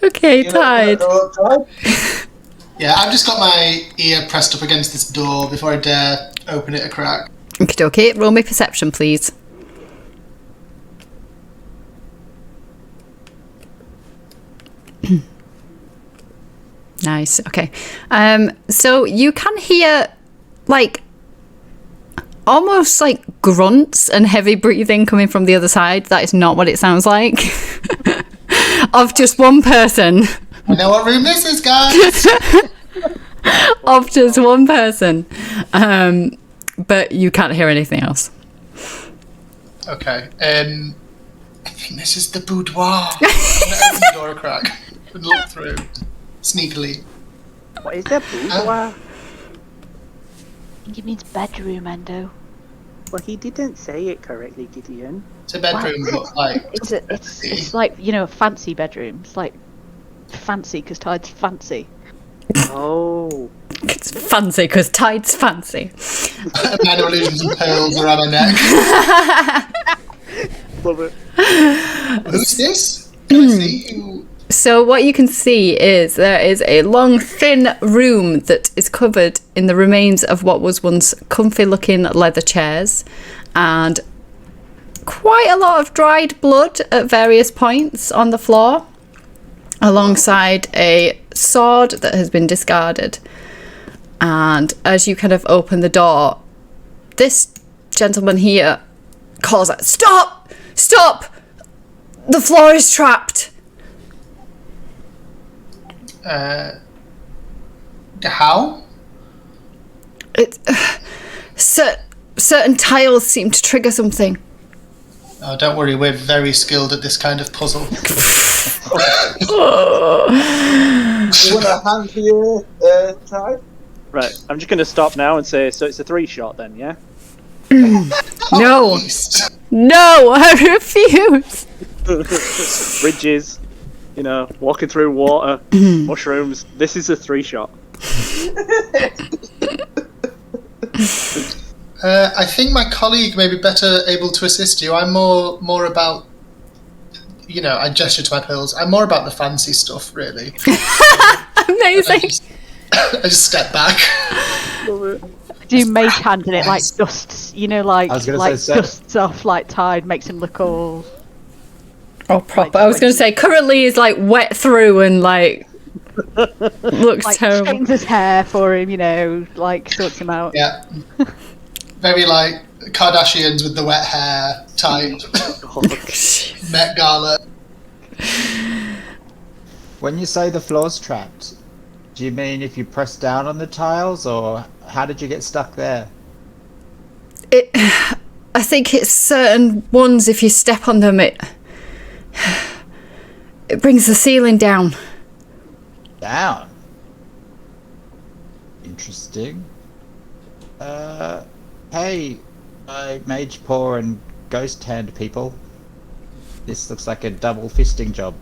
Okay, Tide. Yeah, I've just got my ear pressed up against this door before I dare open it a crack. Okay, roll me perception, please. Nice. Okay. So you can hear like almost like grunts and heavy breathing coming from the other side. That is not what it sounds like. Of just one person. I know what room this is, guys. Of just one person. But you can't hear anything else. Okay. I think this is the boudoir. I'm gonna open the door a crack and look through sneakily. What is that boudoir? I think it means bedroom, Endo. Well, he didn't say it correctly, Gideon. It's a bedroom, but like It's like, you know, a fancy bedroom. It's like fancy because Tide's fancy. Oh. It's fancy because Tide's fancy. minor illusions and pearls around my neck. Love it. Who's this? Can I see who? So what you can see is there is a long, thin room that is covered in the remains of what was once comfy-looking leather chairs, and quite a lot of dried blood at various points on the floor, alongside a sword that has been discarded. And as you kind of open the door, this gentleman here calls out, "Stop! Stop! The floor is trapped!" How? It, certain tiles seem to trigger something. Oh, don't worry, we're very skilled at this kind of puzzle. You want a hand for your Tide? Right, I'm just going to stop now and say, so it's a 3-shot then, yeah? No. No, I refuse. Bridges, you know, walking through water, mushrooms. This is a 3-shot. I think my colleague may be better able to assist you. I'm more about, you know, I gesture to my pills. I'm more about the fancy stuff, really. Amazing. I just step back. Do mage hand and it like dusts, you know, like I was gonna like say, dusts off like Tide, makes him look all. Oh, proper. I was going to say, currently is like wet through and like looks Like terrible. straightens his hair for him, you know, like sorts him out. Yeah. Very like Kardashians with the wet hair type. Met Gala. When you say the floor's trapped, do you mean if you press down on the tiles, or how did you get stuck there? I think it's certain ones, if you step on them, it brings the ceiling down. Down. Interesting. Hey, mage paw and ghost hand people. This looks like a double fisting job.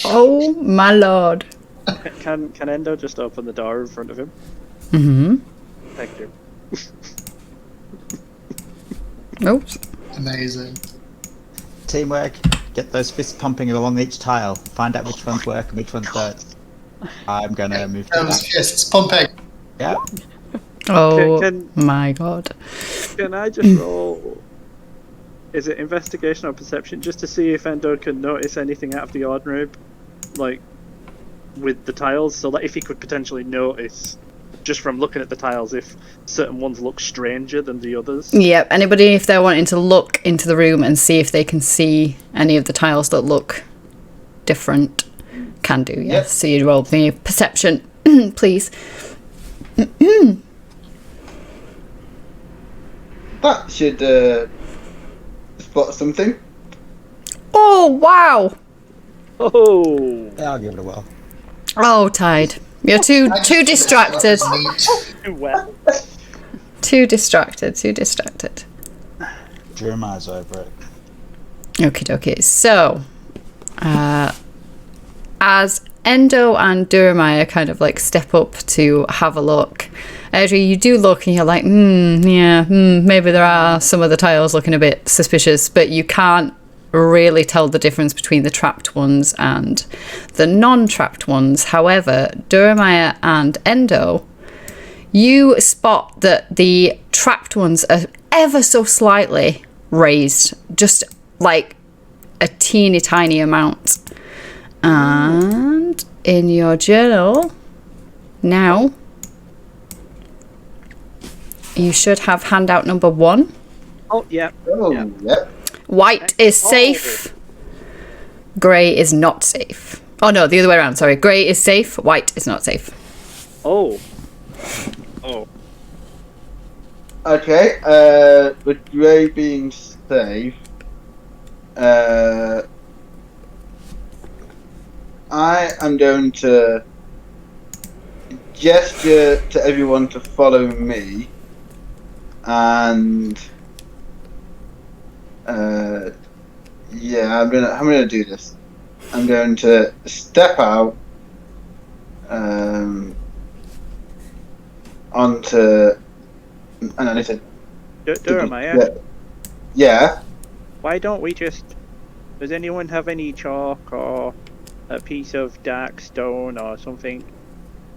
Oh my lord. Can Endo just open the door in front of him? Mm-hmm. Thank you. Oops. Amazing. Teamwork. Get those fists pumping along each tile. Find out which ones work and which ones don't. I'm gonna move to Those that. fists pumping. Yeah. Oh Can- my god. Can I just roll? Is it investigation or perception, just to see if Endo can notice anything out of the ordinary, like with the tiles, so that if he could potentially notice just from looking at the tiles if certain ones look stranger than the others. Yep. Anybody, if they're wanting to look into the room and see if they can see any of the tiles that look different, can do. Yes. Yep. So you roll me perception, please. That should spot something. Oh wow! Oh, Yeah, I'll give it a whirl. Oh, Tide, you're too distracted. well. Too distracted. Jeremiah's over it. Okie dokie. So, as Endo and Durmaya kind of like step up to have a look, Audrey, you do look and you're like, maybe there are some of the tiles looking a bit suspicious, but you can't really tell the difference between the trapped ones and the non-trapped ones. However, Durmaya and Endo, you spot that the trapped ones are ever so slightly raised, just like a teeny tiny amount. And in your journal now, you should have handout number 1. Oh, yeah. Oh, Yeah. yep. White is safe. Grey is not safe. Oh no, the other way around. Sorry. Grey is safe. White is not safe. Oh. Okay, with Ray being safe, I am going to gesture to everyone to follow me, and yeah, I'm gonna do this. I'm going to step out onto. And I said, Durmaya, yeah. why don't we just... Does anyone have any chalk or a piece of dark stone or something?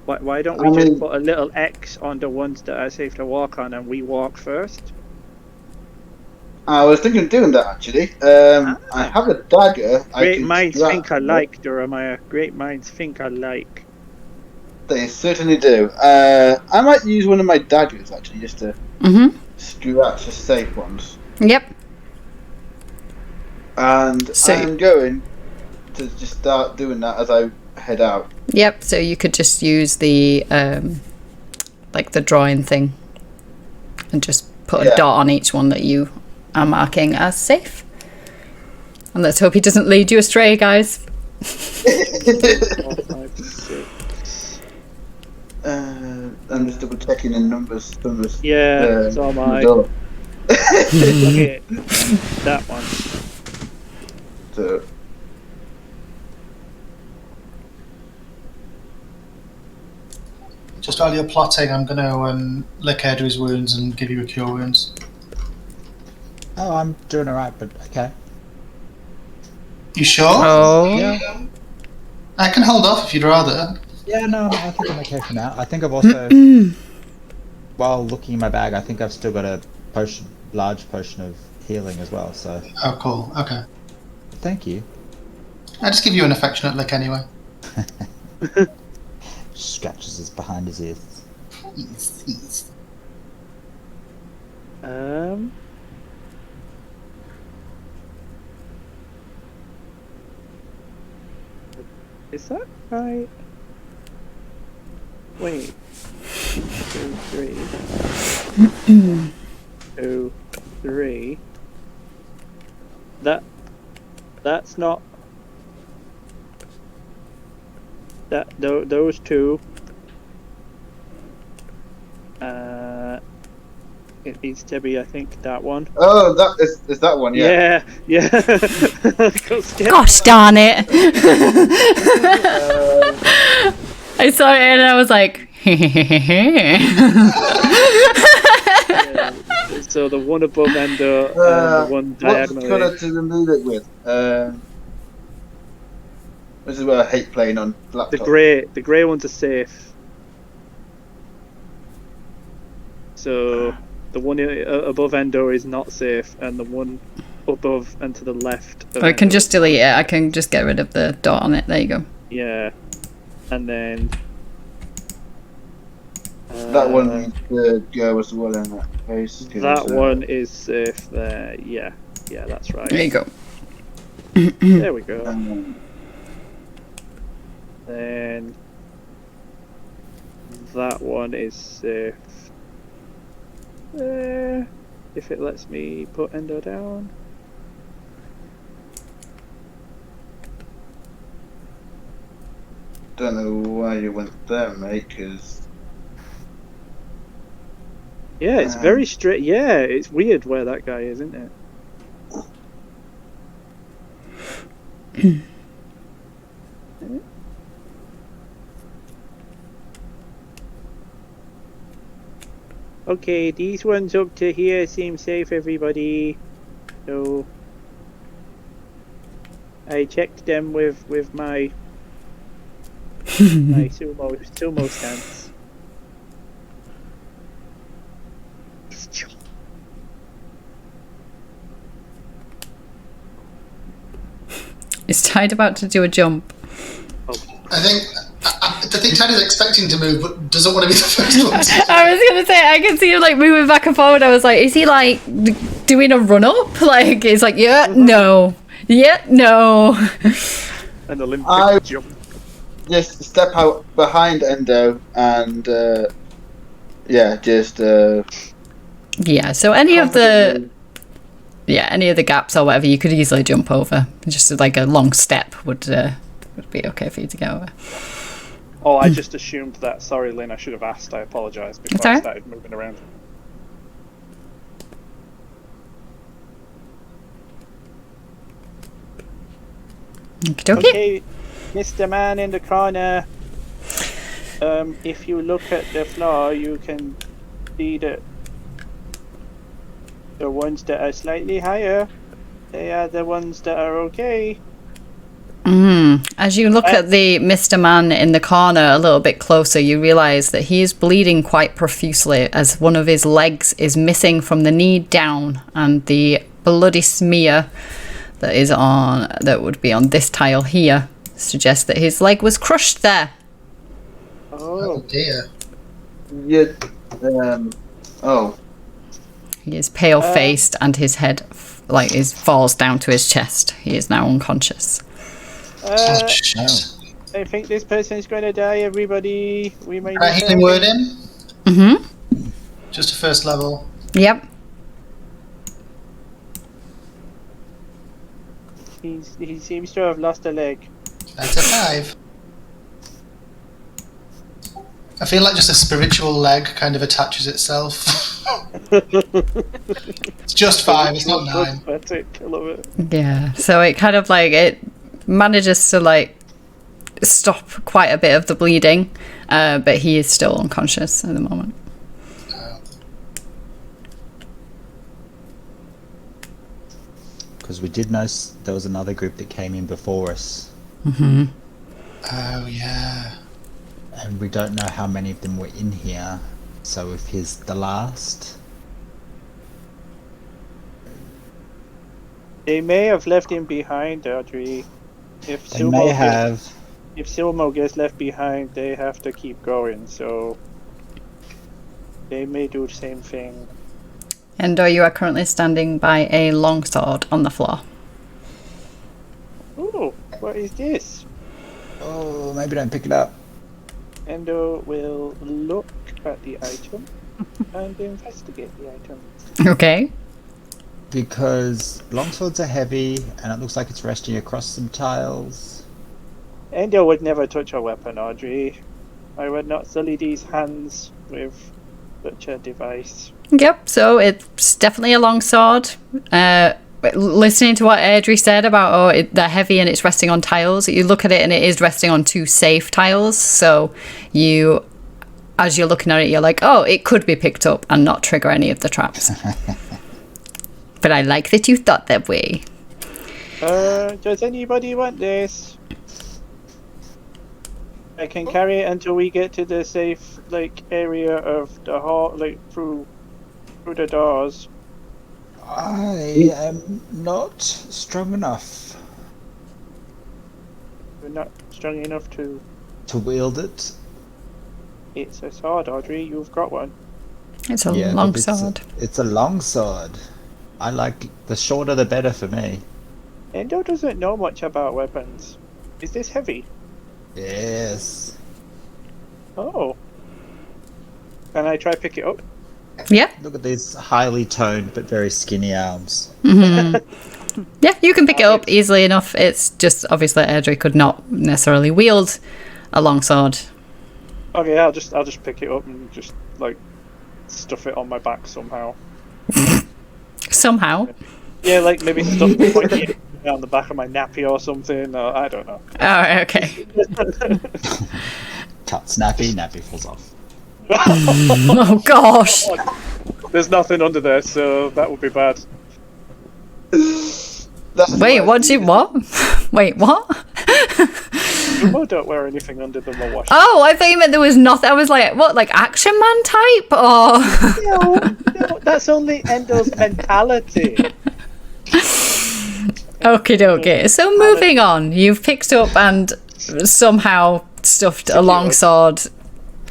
Why don't we just put a little X on the ones that are safe to walk on and we walk first? I was thinking of doing that actually. I have a dagger. Great minds think alike, Durmaya. Great minds think alike. They certainly do. I might use one of my daggers actually, just to scratch the safe ones. Yep. And So- I'm going to just start doing that as I head out. Yep. So you could just use the like the drawing thing and just put a Yeah. dot on each one that you are marking as safe. And let's hope he doesn't lead you astray, guys. 4, 5, 6. I'm just double checking the numbers. Yeah, so am I. the door. Okay, that one. So, Just while you're plotting, I'm going to lick Edry's wounds and give you a cure wounds. Oh, I'm doing alright, but okay. You sure? Oh. Yeah. I can hold off if you'd rather. Yeah, no, I think I'm okay for now. I think I've also, while looking in my bag, I think I've still got a large potion of healing as well, so Oh, cool. Okay. thank you. I'll just give you an affectionate lick anyway. Scratches us behind his ears. Is that right? Wait. 2, 3. 2, 3. That's not. Those two. It needs to be, I think, that one. oh, that is that one, yeah. Yeah. Got scared. Gosh darn it. I saw it and I was like, So the one above Endo and the one What diagonally. colour to remove it with? This is what I hate playing on laptop. The grey ones are safe. So the one above Endo is not safe, and the one above and to the left. Of I can Endo- just delete it. I can just get rid of the dot on it. There you go. Yeah, and then That one needs to go as well in that case. 'cause, That one is safe there. Yeah, that's right. There you go. There we go. um, Then that one is safe. If it lets me put Endo down. don't know why you went there, mate, because Yeah, it's very straight. Yeah, it's weird where that guy is, isn't it? Okay, these ones up to here seem safe, everybody. So I checked them with my my sumo stance. Is Tide about to do a jump? I think Tidy's expecting to move, but doesn't want to be the first one. I was gonna say, I can see him like moving back and forward. I was like, is he like doing a run up? Like, it's like, yeah, no. Yeah, no. An Olympic jump. just step out behind Endo and just Yeah, so any of the gaps or whatever you could easily jump over. Just like a long step would be okay for you to get over. Oh, I just assumed that. Sorry, Lynn, I should have asked. I apologise before I started moving around. Okay, Mr. Man in the corner. If you look at the floor, you can see that the ones that are slightly higher, they are the ones that are okay. As you look at the Mr. Man in the corner a little bit closer, you realise that he is bleeding quite profusely as one of his legs is missing from the knee down, and the bloody smear that would be on this tile here suggests that his leg was crushed there. Oh dear. yeah, He is pale faced and his head falls down to his chest. He is now unconscious. Oh, shit. I think this person is going to die, everybody. We may Can I healing word in? Mm-hmm. Just a first level. Yep. He seems to have lost a leg. That's a 5. I feel like just a spiritual leg kind of attaches itself. It's just 5, it's not 9. Pathetic, I love it. Yeah. So it kind of it manages to stop quite a bit of the bleeding, but he is still unconscious at the moment. Because we did notice there was another group that came in before us. Mm-hmm. Oh yeah. And we don't know how many of them were in here. So if he's the last... They may have left him behind, Audrey. If They may have... If Silmo gets left behind, they have to keep going, so they may do the same thing. Endo, you are currently standing by a longsword on the floor. Ooh, what is this? Oh, maybe don't pick it up. Endo will look at the item and investigate the item. Okay. Because longswords are heavy, and it looks like it's resting across some tiles. Endo would never touch a weapon, Audrey. I would not sully these hands with such a device. Yep, so it's definitely a longsword. Listening to what Audrey said about, they're heavy and it's resting on tiles, you look at it and it is resting on 2 safe tiles, so as you're looking at it, you're like, oh, it could be picked up and not trigger any of the traps. But I like that you thought that way. Does anybody want this? I can carry it until we get to the safe, area of the hall, through the doors. I am not strong enough We're not strong enough to... to wield it. It's a sword, Audrey. You've got one. It's a Yeah, long but sword. It's a long sword. I like the shorter the better for me. Endo doesn't know much about weapons. Is this heavy? Yes. Oh. Can I try pick it up? Yeah. Look at these highly toned but very skinny arms. Yeah, you can pick it up easily enough. It's just obviously Airdrie could not necessarily wield a long sword. Okay, I'll just pick it up and just like stuff it on my back somehow. Somehow. Yeah, like maybe stuff it like, on the back of my nappy or something. Or, I don't know. Alright, okay. Cut snappy, nappy falls off. Oh gosh. There's nothing under there, so that would be bad. Wait, what? Wait, what? Jumbo don't wear anything under them or wash. Oh, I thought you meant there was nothing. I was like, what, like Action Man type? Or No, that's only Endo's mentality. Okie dokie. So moving on, you've picked up and somehow stuffed a long sword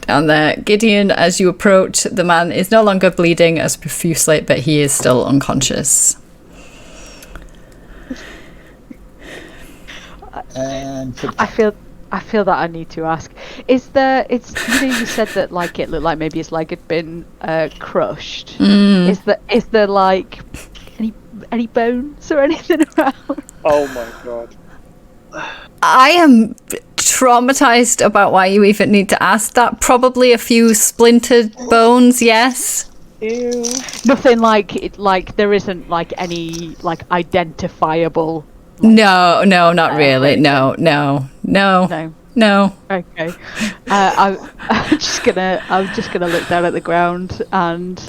down there. Gideon, as you approach, the man is no longer bleeding as profusely, but he is still unconscious. And I feel that I need to ask. It's you said that like it looked like maybe his leg had been crushed. Is there like any bones or anything around? Oh my god. I am traumatized about why you even need to ask that. Probably a few splintered bones, yes. Ew. Nothing like there isn't like any like identifiable. No, not really. No. No. Okay. I'm just gonna look down at the ground and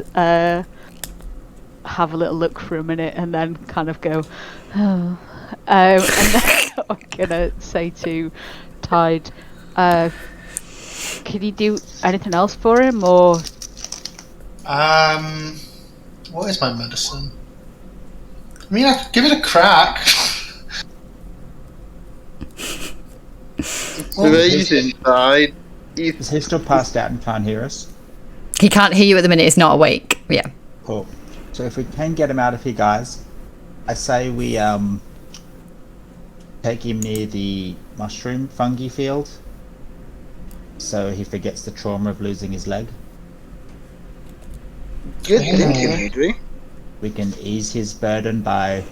have a little look for a minute and then kind of go, oh. And then I'm gonna say to Tide, can you do anything else for him or? What is my medicine? I mean, I could give it a crack. He's inside. Is he still passed out and can't hear us? He can't hear you at the minute. He's not awake. Yeah. Cool. So if we can get him out of here, guys, I say we take him near the mushroom fungi field, so he forgets the trauma of losing his leg. Good thinking, Adri. We can ease his burden by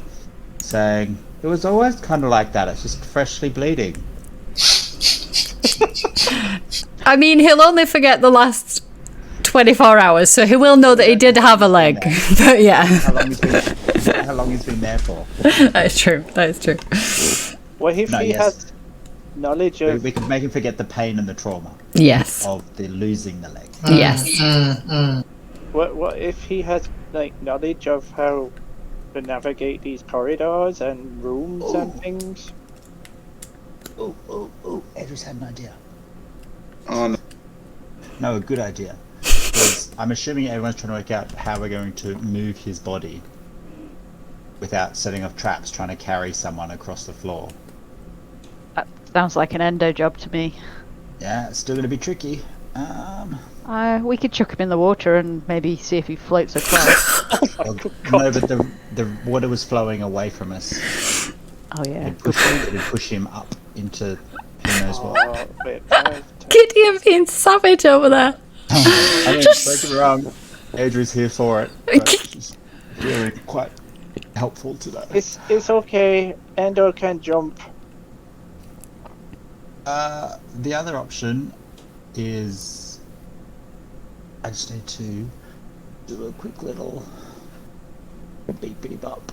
saying, it was always kind of like that, it's just freshly bleeding. I mean, he'll only forget the last 24 hours, so he will know that he did have a leg. But yeah. How long he's been there for? That is true. What if he yes. has knowledge of? We can make him forget the pain and the trauma Yes. of the losing the leg. Yes. What if he has like knowledge of how to navigate these corridors and rooms and things? Edri's had an idea. Oh no. No, a good idea. Because I'm assuming everyone's trying to work out how we're going to move his body without setting off traps trying to carry someone across the floor. That sounds like an endo job to me. Yeah, it's still going to be tricky. We could chuck him in the water and maybe see if he floats across. No, but the water was flowing away from us. Oh yeah. It would push him up into who knows what. Oh, wait, 5, 10. Gideon being savage over there. I mean, don't get me wrong, Adri's here for it. But it's really quite helpful today. It's okay. Endo can jump. The other option is I just need to do a quick little beep up.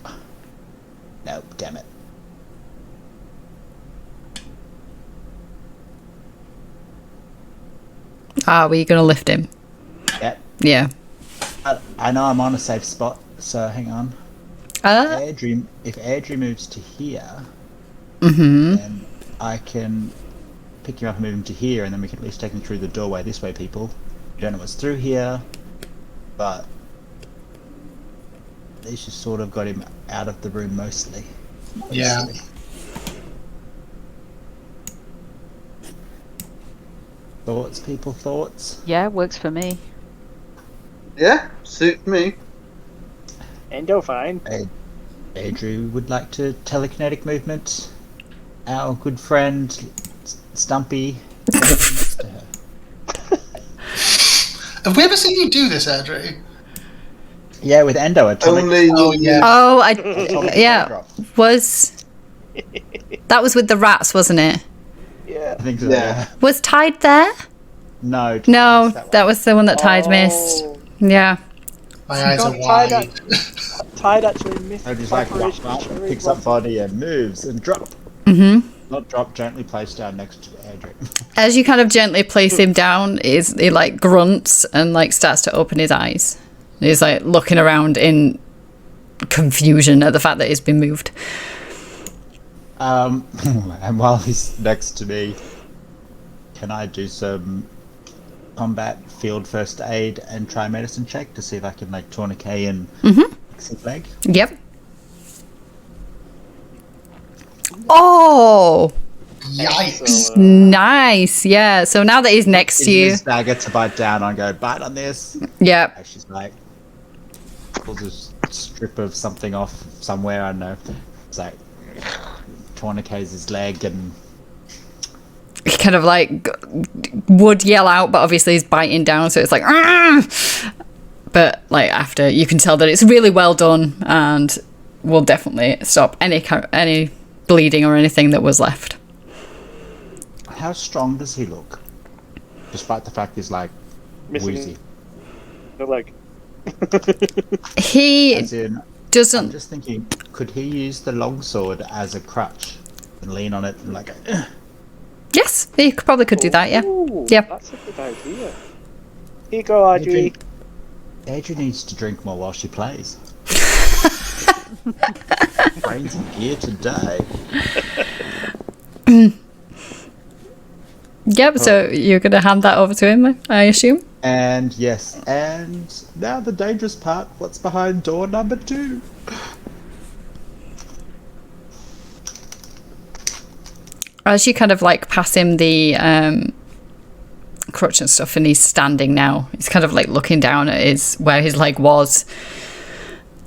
No, damn it. Were you going to lift him? Yep. Yeah. I know I'm on a safe spot, so hang on. If Airdrie moves to here, then I can pick him up and move him to here, and then we can at least take him through the doorway this way, people. We don't know what's through here, but at least you sort of got him out of the room mostly. Yeah. Thoughts, people, thoughts? Yeah, works for me. Yeah, suit me. Endo, fine. Adri would like to telekinetic movement. Our good friend, Stumpy. next to her. Have we ever seen you do this, Adri? Yeah, with Endo. Only Oh, yeah. Oh, Atomic yeah. drop. That was with the rats, wasn't it? Yeah. I think so, Yeah. yeah. Was Tide there? No. No, That that was the one that Tide missed. Oh. Yeah. My eyes are God, Tide, wide. Tide actually missed So just like Operation whop, Cherry picks up Blossom. body and moves and drop. Mm-hmm. Not drop, gently placed down next to Adri. As you kind of gently place him down, he like grunts and like starts to open his eyes. He's like looking around in confusion at the fact that he's been moved. And while he's next to me, can I do some combat field first aid and try medicine check to see if I can like tourniquet and fix his leg? Yep. Oh, Yikes. Excellent. nice. Yeah. So now that he's next to Using you, his dagger to bite down and go, bite on this. yeah. And she's like, pulls a strip of something off somewhere, I don't know. It's like, tourniquets his leg and He kind of like would yell out, but obviously he's biting down, so it's like, "Argh!" But like after, you can tell that it's really well done and will definitely stop any bleeding or anything that was left. how strong does he look? Despite the fact he's like Missing woozy. the leg. He As in, I'm doesn't. just thinking, could he use the longsword as a crutch and lean on it and like, Yes, he probably could do that. Yeah. Ooh, Yeah. That's a good idea. Here you go, Audrey. Adrian needs to drink more while she plays. Brains in gear today. Yep. So you're gonna hand that over to him, I assume. And yes, and now the dangerous part, what's behind door number 2? As you kind of like pass him the crutch and stuff, and he's standing now. He's kind of like looking down at where his leg was.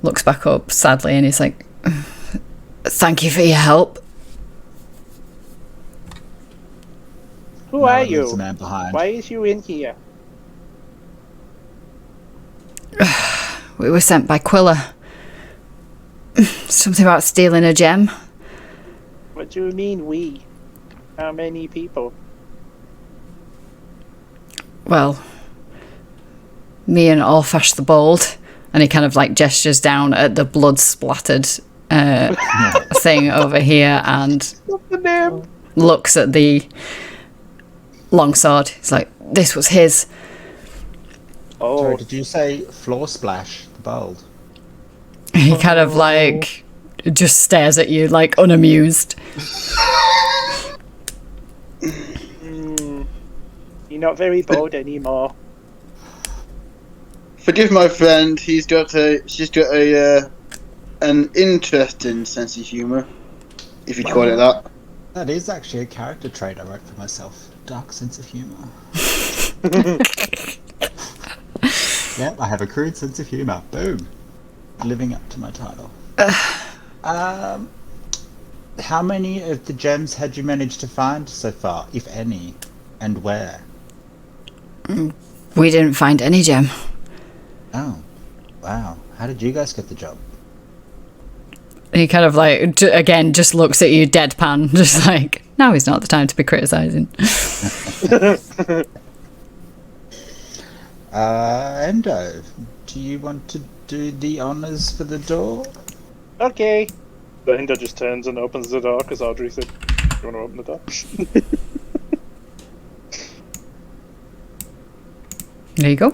Looks back up sadly, and he's like, "Thank you for your help." Who are There's you? a man behind. Why is you in here? We were sent by Quilla. Something about stealing a gem. What do you mean we? How many people? Well, me and Allfash the Bold, and he kind of like gestures down at the blood splattered thing over here and What's the name? looks at the longsword. He's like, "This was his." Oh, Sorry, did you say floor splash the bold? He kind of like just stares at you like unamused. you're not very bold anymore. Forgive my friend. She's got an interesting sense of humour, if you call it that. That is actually a character trait I wrote for myself. Dark sense of humour. Yep, I have a crude sense of humour. Boom. Living up to my title. How many of the gems had you managed to find so far, if any, and where? We didn't find any gem. Oh, wow. How did you guys get the job? He kind of like again just looks at you deadpan, just like, now is not the time to be criticizing. Endo, do you want to do the honors for the door? Okay. The Endo just turns and opens the door because Audrey said, "Do you want to open the door?" There you go.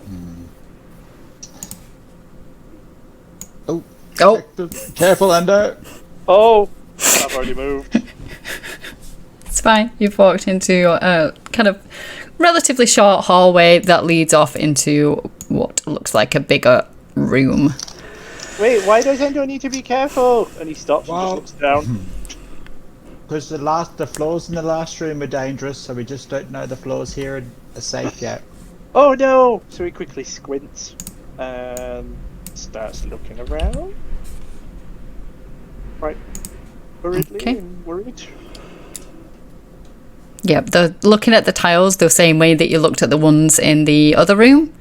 Oh. Oh, Careful, Endo. Oh, I've already moved. it's fine. You've walked into a kind of relatively short hallway that leads off into what looks like a bigger room. Wait, why does Endo need to be careful? And he stops Wow. and just looks down. Because the floors in the last room are dangerous, so we just don't know the floors here are safe yet. Oh no! So he quickly squints and starts looking around. Right. Hurriedly Okay. and worried. Yep, they're looking at the tiles the same way that you looked at the ones in the other room.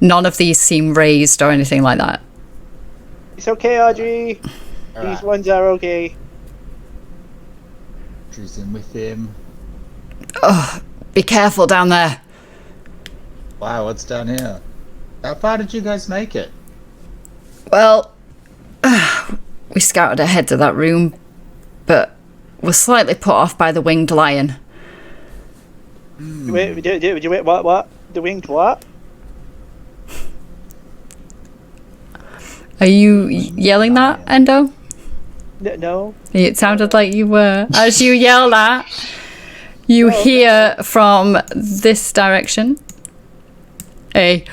None of these seem raised or anything like that. It's okay, Audrey. Alright. These ones are okay. Drew's in with him. Oh, be careful down there. Wow, what's down here? How far did you guys make it? Well, we scouted ahead to that room, but were slightly put off by the winged lion. Wait, what? The winged what? Are you yelling that, Endo? No. It sounded like you were. As you yell that, you hear from this direction a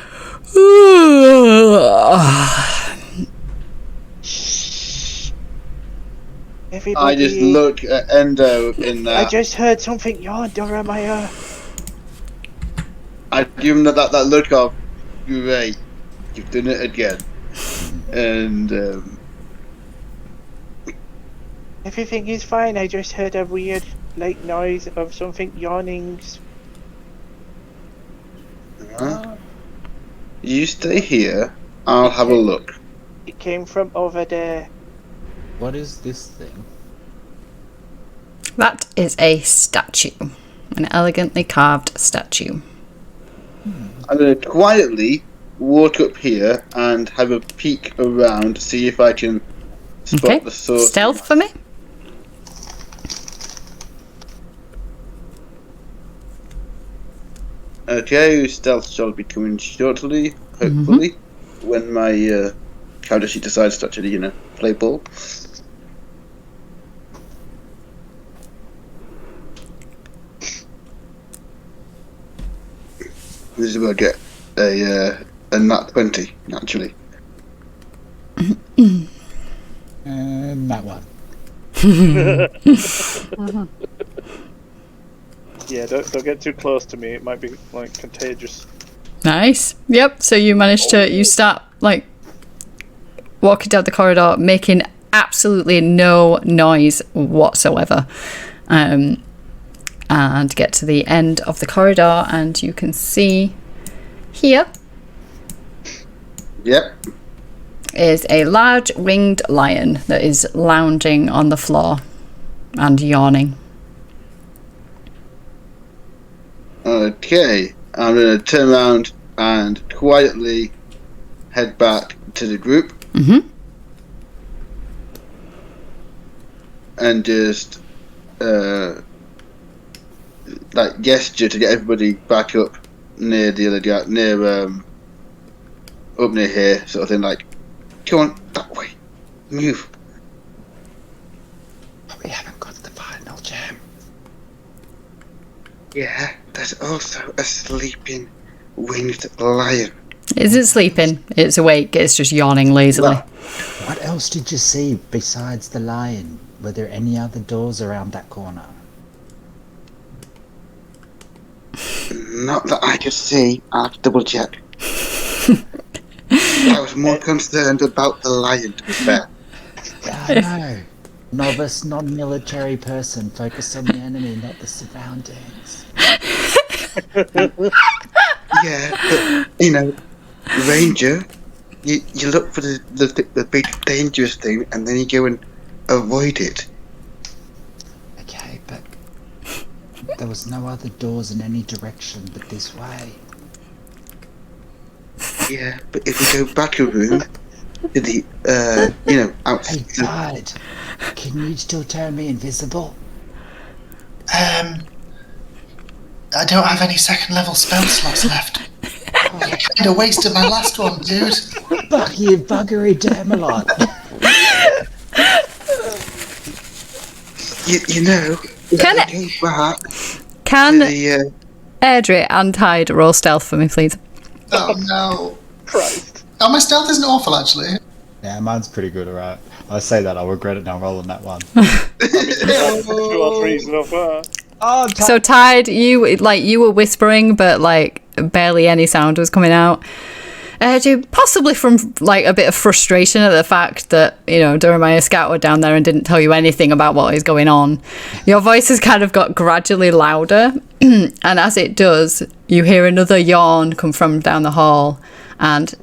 Everybody. I just look at Endo in I that. just heard something yawn, Doramaya. I give him that look of, great, you've done it again. And Everything is fine. I just heard a weird, noise of something yawning. you stay here, I'll have a look. It came from over there. What is this thing? That is a statue. An elegantly carved statue. I'm going to quietly walk up here and have a peek around to see if I can spot Okay. the source. Stealth for me. Okay, stealth shall be coming shortly, hopefully, when my character sheet decides to actually, play ball. This is where I get a nat 20, naturally. That one. Yeah, don't get too close to me. It might be contagious. Nice. Yep. So you managed to. You start walking down the corridor, making absolutely no noise whatsoever, and get to the end of the corridor, and you can see here Yep. is a large winged lion that is lounging on the floor and yawning. Okay, I'm going to turn around and quietly head back to the group. Mm-hmm. And just gesture to get everybody back up near the other guy, up near here, sort of thing. Like, come on, that way, move. But we haven't got the final gem. Yeah, there's also a sleeping winged lion. Is it sleeping? It's awake. It's just yawning lazily. What else did you see besides the lion? Were there any other doors around that corner? Not that I could see. I'll have to double check. I was more concerned about the lion, to be fair. I know. Novice, non-military person. Focus on the enemy, not the surroundings. Yeah, but ranger, you look for the big dangerous thing, and then you go and avoid it. Okay, but there was no other doors in any direction but this way. Yeah, but if we go back a room to the Hey, outside. guide, can you still turn me invisible? I don't have any second level spell slots left. I kind of wasted my last one, dude. Fuck you, buggery Dermalot. Can if we go back Can to the Airdrie and Hyde roll stealth for me, please? Oh no. Christ. Oh, my stealth isn't awful, actually. Yeah, mine's pretty good, alright. I say that, I'll regret it now rolling that one. 2 or 3 so far. Oh, So Tide, you were whispering, but like barely any sound was coming out. Possibly from like a bit of frustration at the fact that, you know, Duramiah scouted down there and didn't tell you anything about what is going on. Your voice has kind of got gradually louder, and as it does, you hear another yawn come from down the hall, and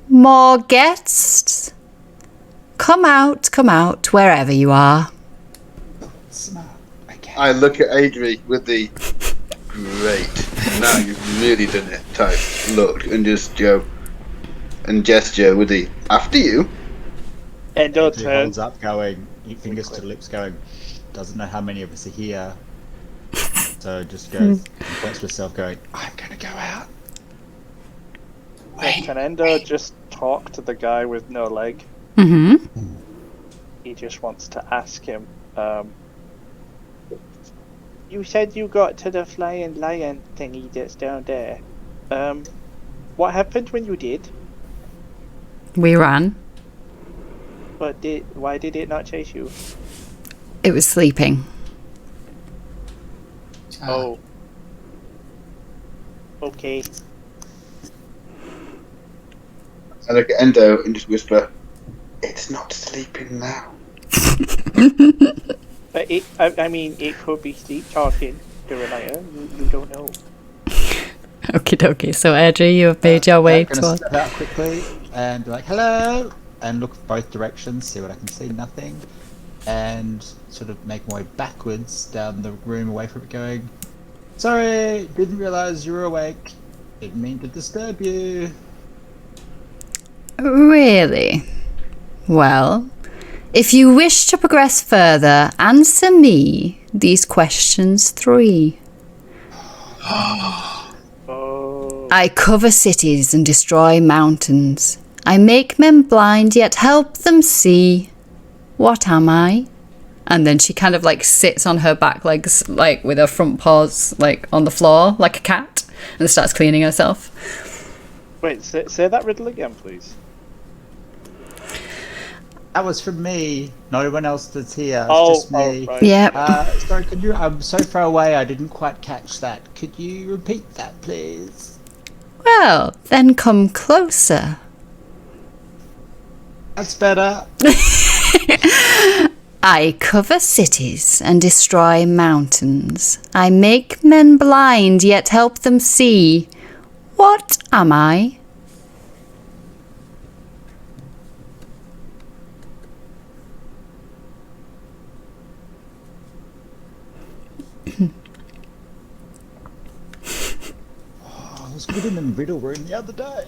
more guests. Come out, wherever you are. smart. Okay. I look at Adri with the great. Now you've really done it type look and just go and gesture with the after you. Endo He turns. holds up going, fingers to lips going, doesn't know how many of us are here. So just goes and points to himself going, I'm gonna go out. Wait, Can Endo just talk to the guy with no leg? Mm-hmm. He just wants to ask him. You said you got to the flying lion thingy that's down there. What happened when you did? We ran. But why did it not chase you? It was sleeping. Oh. Okay. I look at Endo and just whisper, it's not sleeping now. But I mean, it could be sleep talking to Renaya. You don't know. Okie dokie. So, Edgy, you have made your way I'm gonna towards. step out quickly and be like, hello! And look both directions, see what I can see, nothing. And sort of make my way backwards down the room away from it going, sorry, didn't realise you were awake. Didn't mean to disturb you. Really? Well, if you wish to progress further, answer me these questions 3. Oh. I cover cities and destroy mountains. I make men blind yet help them see. What am I? And then she kind of like sits on her back legs, like with her front paws like on the floor like a cat, and starts cleaning herself. Wait, say that riddle again, please. That was from me, not everyone else that's here, it's Oh, just me. right. Yeah. Sorry, could you, I'm so far away I didn't quite catch that. Could you repeat that, please? Well, then come closer. That's better. I cover cities and destroy mountains. I make men blind yet help them see. What am I? I was good in the riddle room the other day.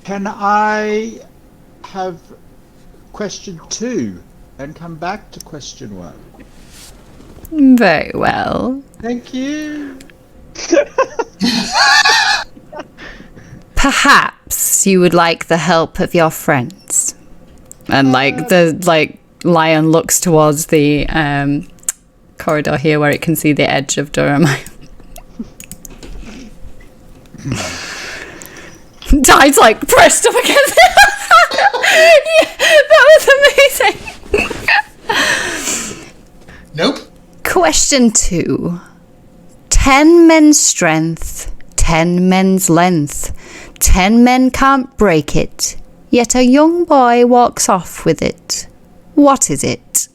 Can I have question 2 and come back to question 1? Very well. Thank you. Perhaps you would like the help of your friends. And like the lion looks towards the corridor here where it can see the edge of Duramiah. Tide's like pressed up against it. Yeah, that was amazing. Nope. Question 2. 10 men's strength, 10 men's length. 10 men can't break it, yet a young boy walks off with it. What is it?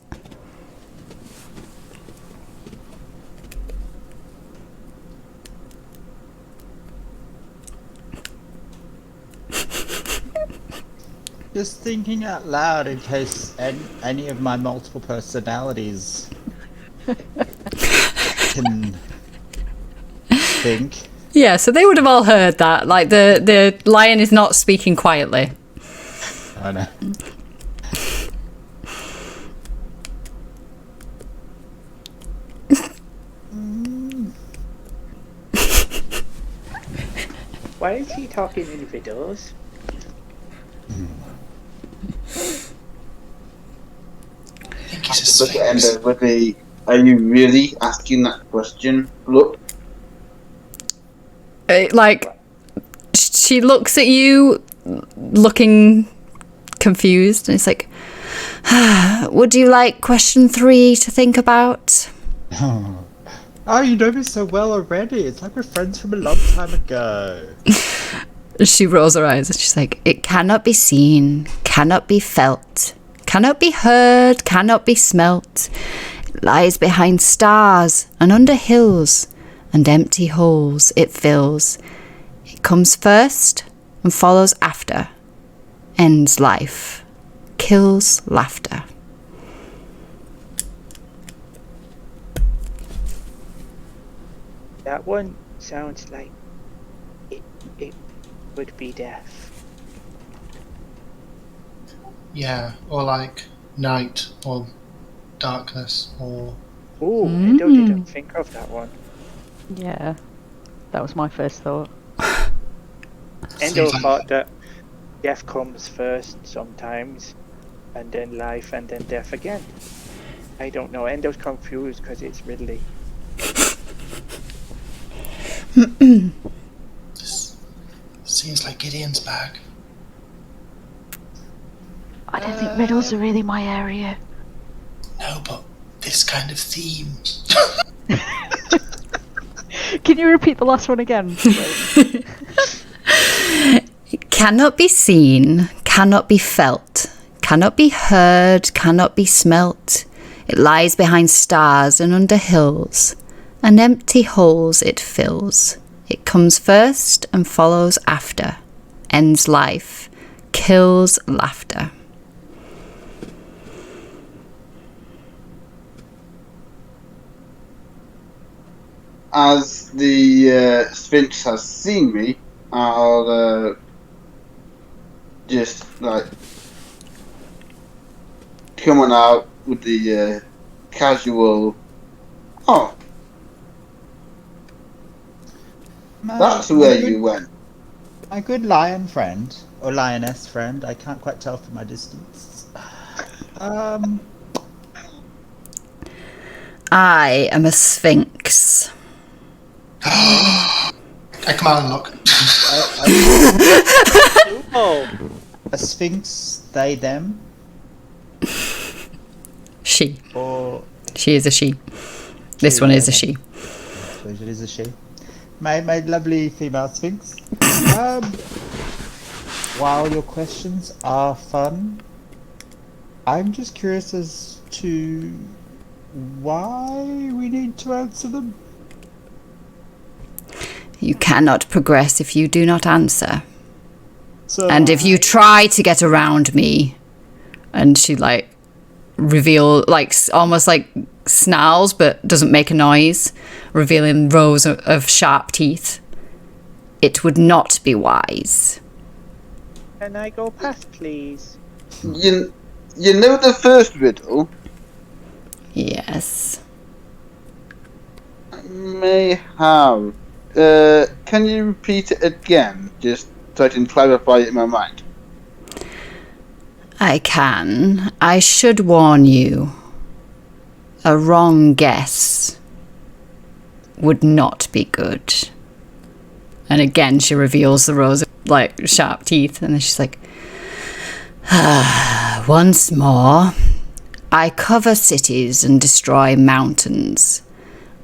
Just thinking out loud in case any of my multiple personalities can think. Yeah, so they would have all heard that. Like the lion is not speaking quietly. I know. Why is he talking in riddles? I think he's Look just at Endo with the, are you really asking that question? Look, She looks at you, looking confused, and it's like, would you like question 3 to think about? Oh, you know me so well already. It's like we're friends from a long time ago. She rolls her eyes and she's like, it cannot be seen, cannot be felt, cannot be heard, cannot be smelt. It lies behind stars and under hills, and empty holes it fills. It comes first and follows after, ends life, kills laughter. That one sounds like it would be death. Yeah, or like night or darkness or. Ooh, Endo didn't think of that one. Yeah, that was my first thought. Endo Seems like- thought that death comes first sometimes, and then life, and then death again. I don't know. Endo's confused because it's Ridley. Seems like Gideon's back. I don't think riddles are really my area. No, but this kind of theme. Can you repeat the last one again? Cannot be seen, cannot be felt, cannot be heard, cannot be smelt. It lies behind stars and under hills, and empty holes it fills. It comes first and follows after, ends life, kills laughter. As the Sphinx has seen me, I'll just like come on out with the casual. Oh, that's where you went. My good lion friend, or lioness friend, I can't quite tell from my distance. I am a sphinx. I come out and look. Oh, A sphinx, they, them, She. or She is a she. This one is a she. I suppose it is a she. My lovely female sphinx. While your questions are fun, I'm just curious as to why we need to answer them. You cannot progress if you do not answer. So And if you try to get around me, and she almost like snarls but doesn't make a noise, revealing rows of sharp teeth, it would not be wise. can I go past, please? You know the first riddle? Yes. I may have. Can you repeat it again, just so I can clarify it in my mind? I can. I should warn you. A wrong guess would not be good. And again, she reveals the rows of sharp teeth, and then she's like, once more, I cover cities and destroy mountains.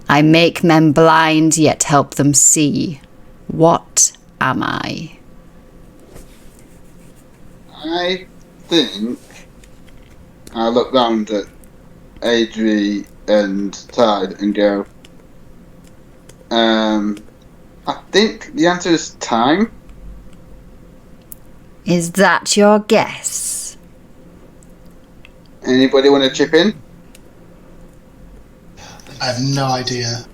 I make men blind, yet help them see. What am I? I think I look round at Adri and Tide and go, I think the answer is time. Is that your guess? Anybody want to chip in? I have no idea.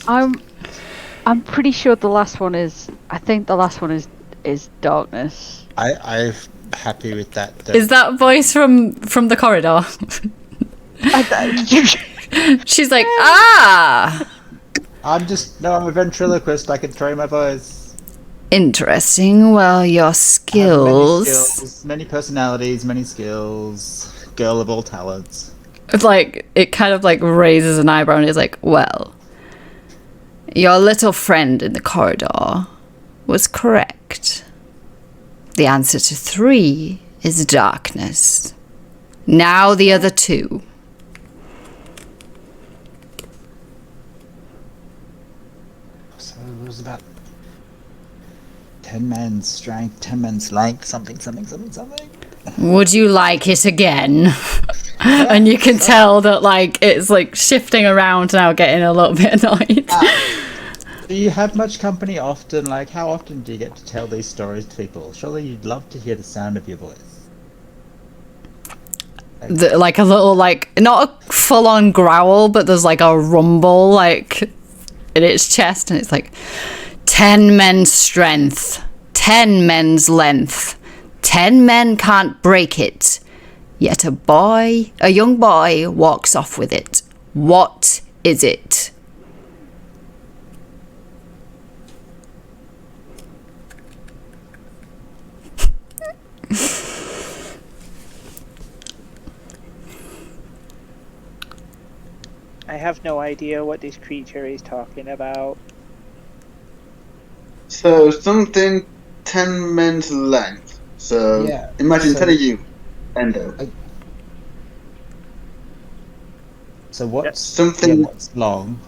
I'm pretty sure the last one is. I think the last one is darkness. I'm happy with that. Though. Is that voice from the corridor? She's like, ah! I'm a ventriloquist. I can throw my voice. Interesting. Well, your I have skills. many personalities, many skills. Girl of all talents. It's like, it kind of raises an eyebrow and is like, well, Your little friend in the corridor was correct. The answer to 3 is darkness. Now the other 2. So it was about 10 men's strength, 10 men's length, something. Would you like it again? And you can tell that like it's like shifting around now, getting a little bit annoyed. Do you have much company often? Like, how often do you get to tell these stories to people? Surely you'd love to hear the sound of your voice. Like a little, like, not a full-on growl, but there's like a rumble like in its chest, and it's like 10 men's strength, 10 men's length, 10 men can't break it, yet a young boy walks off with it. What is it? I have no idea what this creature is talking about. So something 10 men's length. So Yeah, imagine so- 10 of you, Endo. So what's Something- what's long,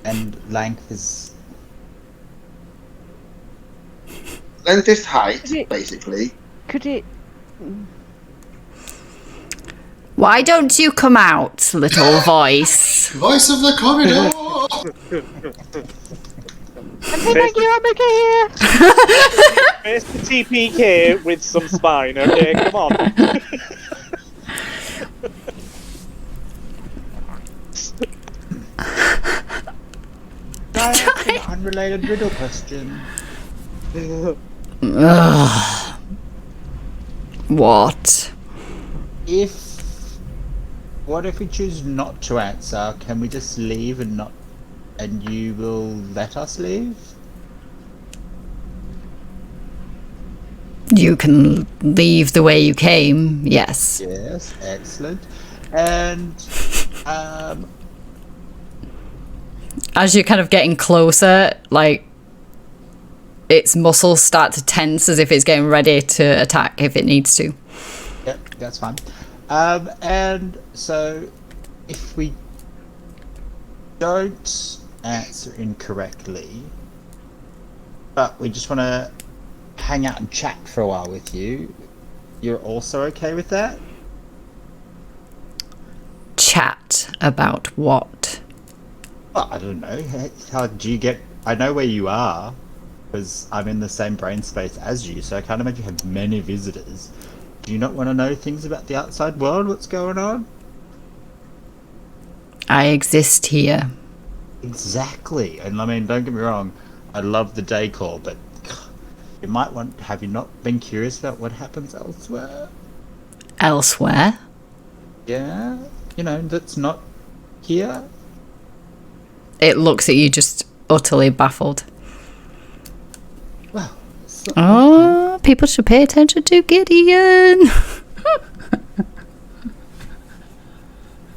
and length is Length is height, Is it- basically. Could it? Why don't you come out, little voice? Voice of the corridor! Thank you, I'm okay here. It's the TPK with some spine, okay? Come on. an unrelated riddle question. Ugh. What? What if we choose not to answer? Can we just leave and you will let us leave? You can leave the way you came, yes. Yes, excellent. And As you're kind of getting closer, like, its muscles start to tense as if it's getting ready to attack if it needs to. yep, that's fine. And so if we don't answer incorrectly, but we just want to hang out and chat for a while with you, you're also okay with that? Chat about what? Well, I don't know. How do you get... I know where you are, because I'm in the same brain space as you, so I can't imagine you have many visitors. Do you not want to know things about the outside world? What's going on? I exist here. Exactly. And I mean, don't get me wrong, I love the decor, but you might want... Have you not been curious about what happens elsewhere? Elsewhere? Yeah? You know, that's not here? It looks at you just utterly baffled. Well, it's not... Oh, people should pay attention to Gideon.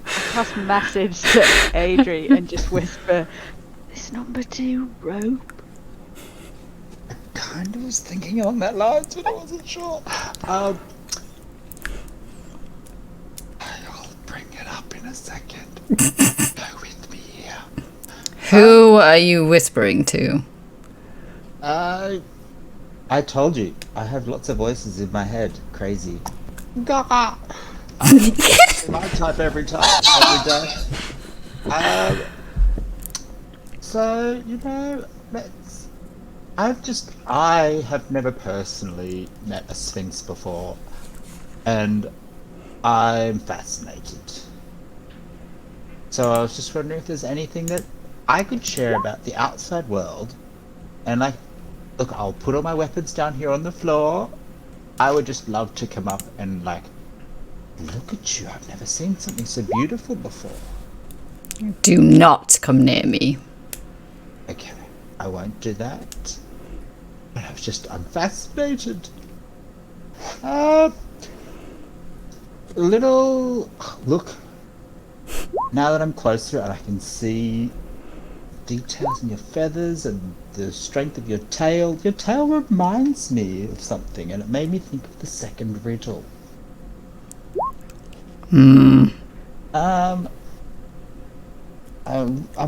Pass message to Adri and just whisper, "This number 2 rope." kind of was thinking along that lines, but I wasn't sure. I'll bring it up in a second. Go with me here. Who are you whispering to? I told you, I have lots of voices in my head. Crazy. Gah! My type every day. So, you know, I have never personally met a sphinx before, and I'm fascinated. So I was just wondering if there's anything that I could share about the outside world, and like, look, I'll put all my weapons down here on the floor. I would just love to come up and like, look at you, I've never seen something so beautiful before. Do not come near me. Okay, I won't do that. But I'm fascinated. Look, now that I'm closer and I can see details in your feathers and the strength of your tail. Your tail reminds me of something, and it made me think of the second riddle. I'm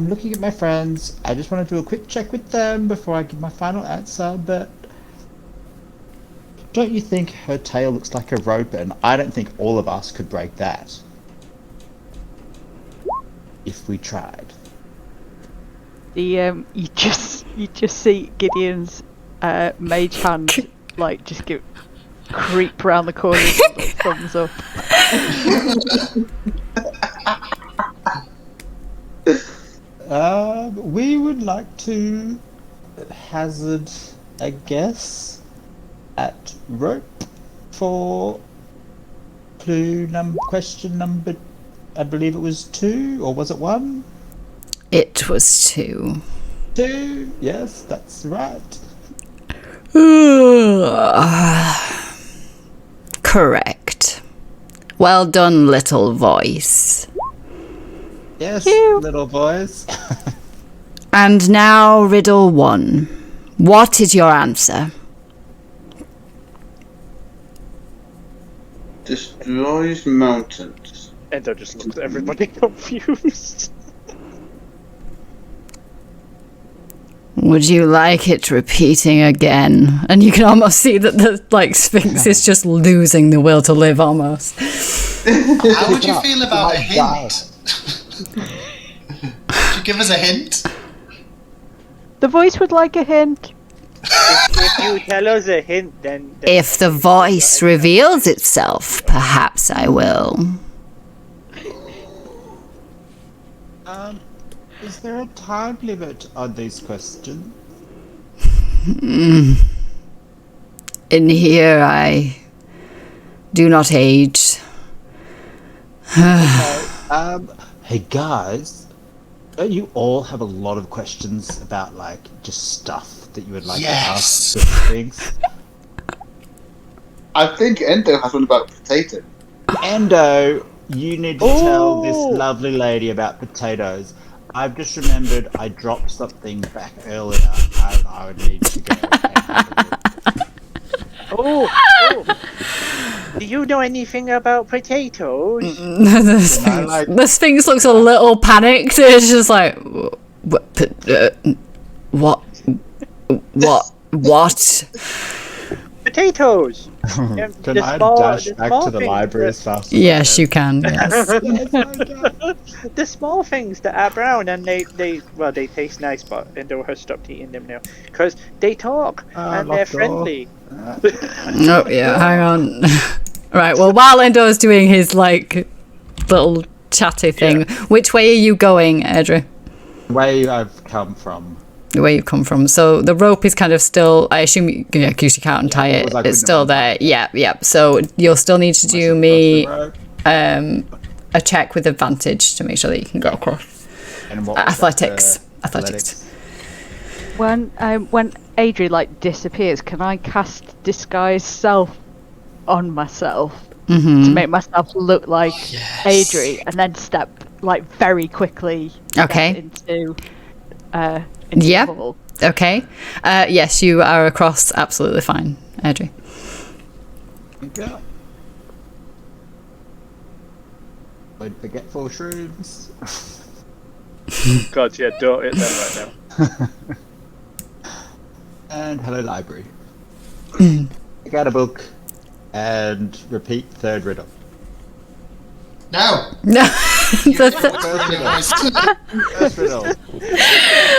looking at my friends. I just want to do a quick check with them before I give my final answer, but don't you think her tail looks like a rope? And I don't think all of us could break that if we tried. You just see Gideon's mage hand like just creep round the corner with a thumbs up. We would like to hazard a guess at rope for question number, I believe it was 2, or was it 1? It was 2. 2, yes, that's right. Correct. Well done, little voice. Yes, Phew. little boys. And now riddle 1. What is your answer? Destroys mountains. Endo just looks at everybody confused. Would you like it repeating again? And you can almost see that the Sphinx is just losing the will to live almost. How would you feel about a hint? Could you give us a hint? The voice would like a hint. If you tell us a hint, then If the voice reveals itself, perhaps I will. Is there a time limit on these questions? In here, I do not age. Hey guys, don't you all have a lot of questions about just stuff that you would like to ask the Sphinx? I think Endo has one about potato. Endo, you need to tell this lovely lady about potatoes. I've just remembered I dropped something back earlier and I would need to go and have a look. Do you know anything about potatoes? The Sphinx looks a little panicked. It's just like, what? Potatoes. Can I dash back to the library as fast as Yes, you can. Yes. The small things that are brown and they taste nice, but Endo has stopped eating them now because they talk and they're friendly. Oh yeah, hang on. Right. Well, while Endo's doing his little chatty thing, which way are you going, Edra? Where I've come from. The way you come from. So the rope is kind of still. I assume because you can't untie it. It's still there. Yeah. So you'll still need to do me a check with advantage to make sure that you can go across. And what Athletics. that, Athletics. When Adri disappears, can I cast disguise self on myself to make myself look like Adri, and then step very quickly into the hall? Okay. Yes, you are across absolutely fine, Adri. Yeah. With forgetful shrooms. God, yeah, don't hit them right now. And hello, library. Pick out a book and repeat third riddle. No. No. First riddle.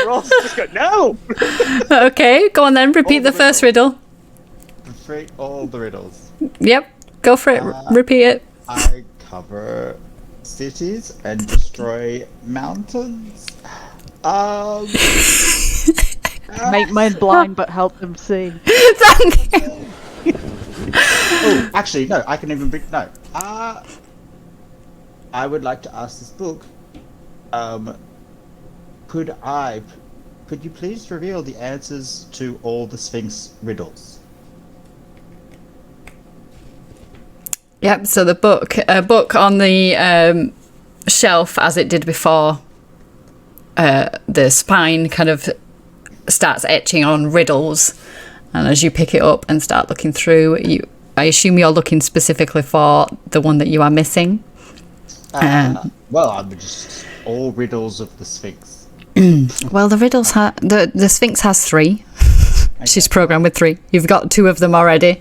Ross just go no. Okay, go on then. Repeat the first riddle. Repeat all the riddles. Yep, go for it. Repeat it. I cover cities and destroy mountains. Make men blind but help them see. Thank you. Oh, actually, no. I can even bring no. I would like to ask this book. Could you please reveal the answers to all the Sphinx riddles? Yep. So the book on the shelf, as it did before. the spine kind of starts etching on riddles, and as you pick it up and start looking through, I assume you're looking specifically for the one that you are missing. Well, I'm just all riddles of the Sphinx. Well, the riddles the Sphinx has 3. She's programmed with 3. You've got 2 of them already,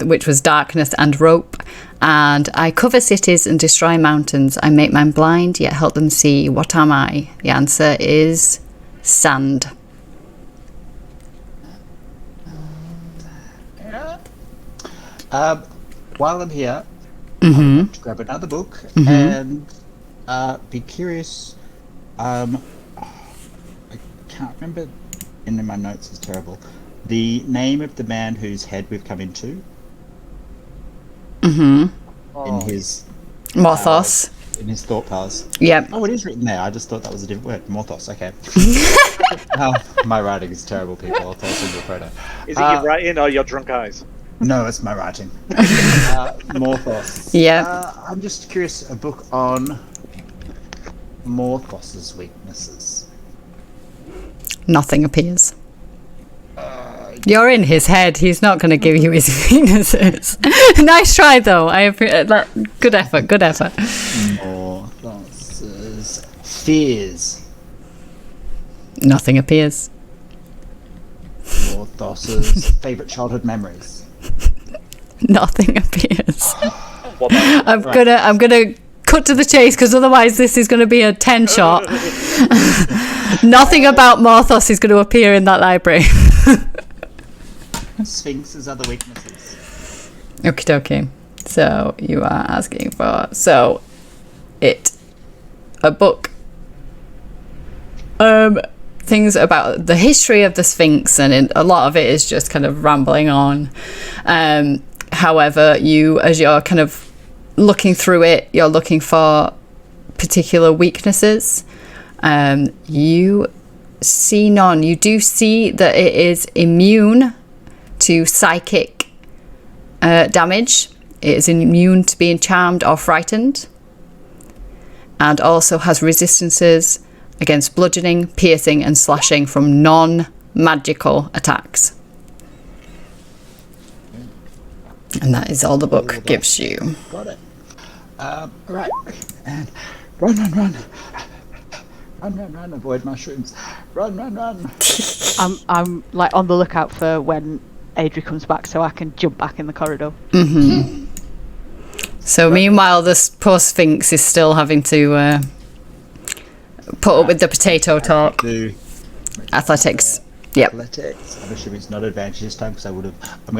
which was darkness and rope. And I cover cities and destroy mountains. I make men blind, yet help them see. What am I? The answer is sand. While I'm here, I'm going to grab another book and be curious. I can't remember. In my notes is terrible. The name of the man whose head we've come into. In his Morthos. In his thought palace. Yep. Oh, it is written there. I just thought that was a different word. Morthos. Okay. My writing is terrible, people. I'll tell single photo. Is it your writing or your drunk eyes? No, it's my writing. Morthos. Yeah. I'm just curious. A book on Morthos's weaknesses. Nothing appears. You're in his head. He's not going to give you his weaknesses. Nice try, though. I appreciate that. Good effort. Good effort. Morthos's fears. Nothing appears. Morthos's favorite childhood memories. Nothing appears. What about I'm gonna cut to the chase because otherwise this is going to be a 10 shot. Nothing about Morthos is going to appear in that library. Sphinx's other weaknesses. Okie dokie. So you are asking for a book. Things about the history of the Sphinx, and a lot of it is just kind of rambling on. However, as you're kind of looking through it, you're looking for particular weaknesses. You see none. You do see that it is immune to psychic damage. It is immune to being charmed or frightened, and also has resistances against bludgeoning, piercing, and slashing from non-magical attacks. And that is all the book gives you. Got it. Right. And run. Run, avoid mushrooms. Run. I'm like on the lookout for when Adri comes back so I can jump back in the corridor. So meanwhile, this poor Sphinx is still having to put up with the potato talk. Athletics. Yep. Athletics. I'm assuming it's not advantage this time because I'm going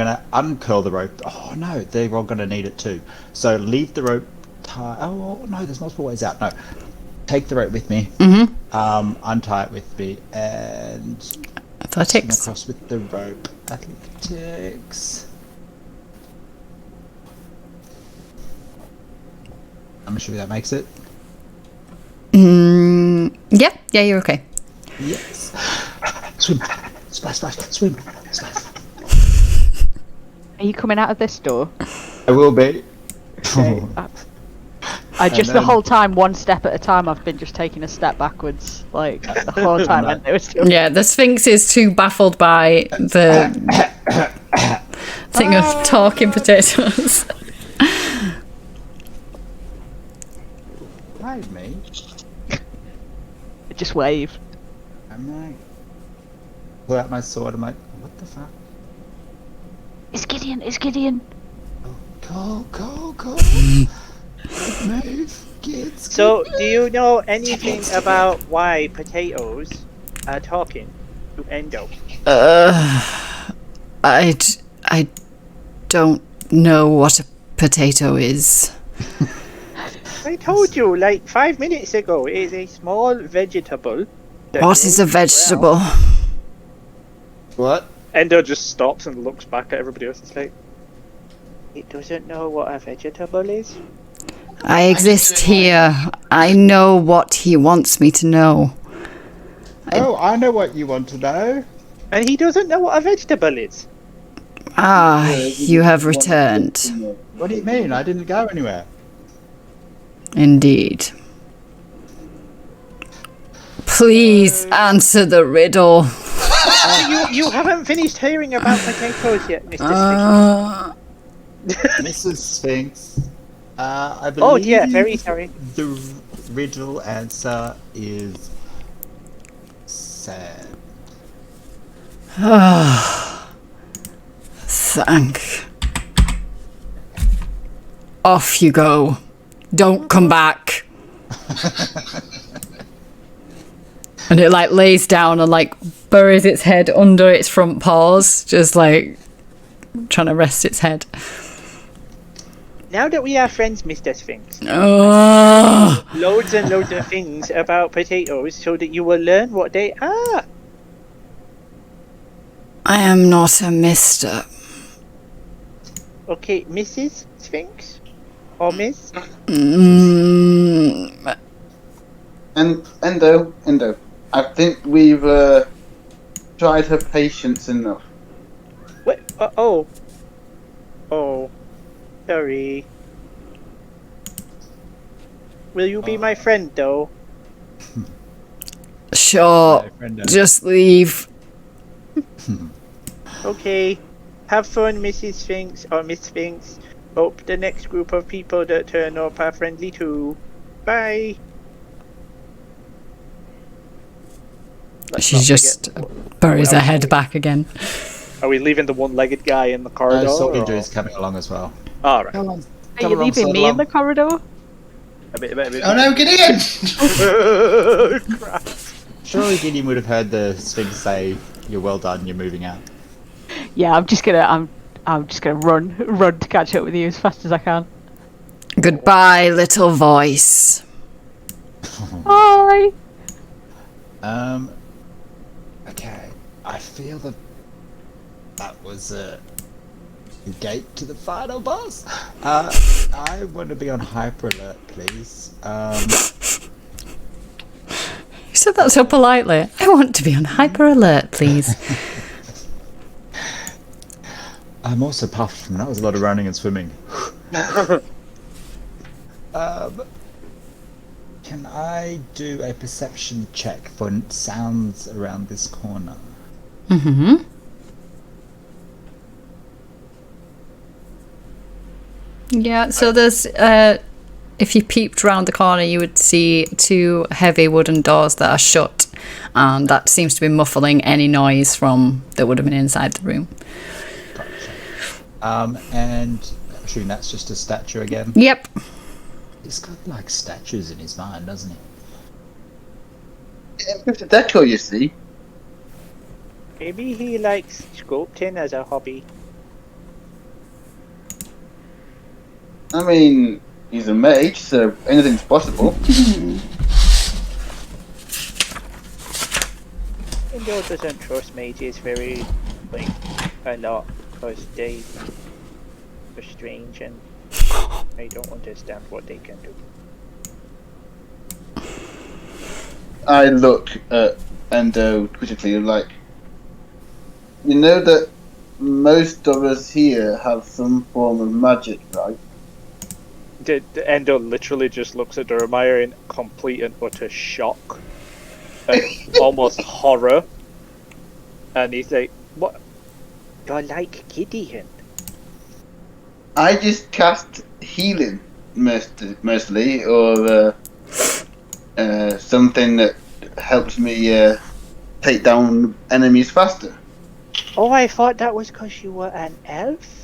to uncurl the rope. Oh no, they're all going to need it too. So leave the rope tie. Oh no, there's multiple ways out. No, take the rope with me. Untie it with me and athletics. Swing across with the rope. Athletics. I'm assuming that makes it. Yeah, you're okay. Yes. Swim. Splash, swim. Splash. Are you coming out of this door? I will be. Okay. The whole time, one step at a time, I've been just taking a step backwards, like the whole time. And it was still... Yeah, the Sphinx is too baffled by the thing of talking potatoes. Hide me. Just wave. I'm like, pull out my sword. I'm like, what the fuck? It's Gideon. Go. Move, kids. So, do you know anything about why potatoes are talking to Endo? I don't know what a potato is. I told you like 5 minutes ago. It is a small vegetable. What is a vegetable? What? Endo just stops and looks back at everybody else and like, it doesn't know what a vegetable is? I exist here. I know what he wants me to know. I know what you want to know. And he doesn't know what a vegetable is. Ah, you have returned. What do you mean? I didn't go anywhere. Indeed. Please answer the riddle. You haven't finished hearing about potatoes yet, Mr. Mrs. Sphinx, I believe Oh dear, very sorry. the riddle answer is sad. Thank. Off you go. Don't come back. And it like lays down and like buries its head under its front paws, just like trying to rest its head. Now that we are friends, Mr. Sphinx, Oh, loads and loads of things about potatoes so that you will learn what they are. I am not a mister. Okay, Mrs. Sphinx? Or Miss? And Endo, I think we've tried her patience enough. What? Oh, sorry. Will you be my friend, though? Sure, just leave. Okay. Have fun, Mrs. Sphinx or Miss Sphinx. Hope the next group of people that turn up are friendly too. Bye. She just buries her head back again. Are we leaving the one-legged guy in the corridor? Sorkinju is coming along as well. All right. Are you leaving me in the corridor? Oh no, Gideon! Crap. Surely Gideon would have heard the Sphinx say, "You're well done. You're moving out." Yeah, I'm just gonna run to catch up with you as fast as I can. Goodbye, little voice. Bye. Okay. I feel that was the gate to the final boss. I want to be on hyper alert, please. You said that so politely. I want to be on hyper alert, please. I'm also puffed, and that was a lot of running and swimming. Can I do a perception check for sounds around this corner? Mm-hmm. Yeah, so there's if you peeped round the corner you would see two heavy wooden doors that are shut, and that seems to be muffling any noise from that would have been inside the room. Gotcha. And I'm assuming that's just a statue again? Yep. He's got like statues in his mind, doesn't he? It's a deco, you see. Maybe he likes sculpting as a hobby. I mean, he's a mage, so anything's possible. Endo doesn't trust mages very, a lot, because they are strange and I don't understand what they can do. I look at Endo critically, like, you know that most of us here have some form of magic, right? The Endo literally just looks at Durmire in complete and utter shock. And almost horror. And he's like, what? You're like Gideon. I just cast healing, mostly, or something that helps me take down enemies faster. Oh, I thought that was because you were an elf.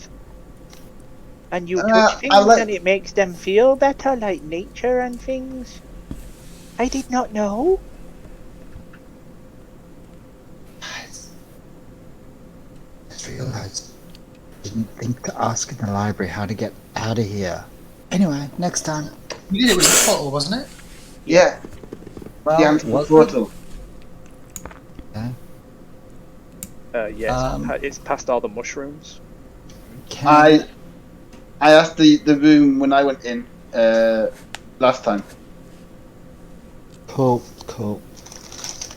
And you touch things and it makes them feel better, like nature and things. I did not know. Guys, I just realised I didn't think to ask in the library how to get out of here. Anyway, next time. You did it with the portal, wasn't it? Yeah. Well, The answer was portal. Yes, it's past all the mushrooms. Can I asked the room when I went in last time. Cool.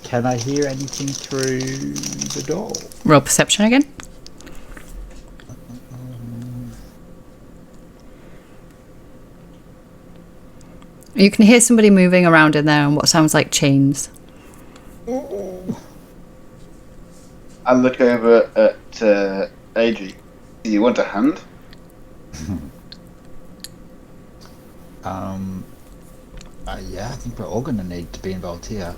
Can I hear anything through the door? Roll perception again. You can hear somebody moving around in there and what sounds like chains. I look over at Adri. Do you want a hand? Yeah, I think we're all going to need to be involved here.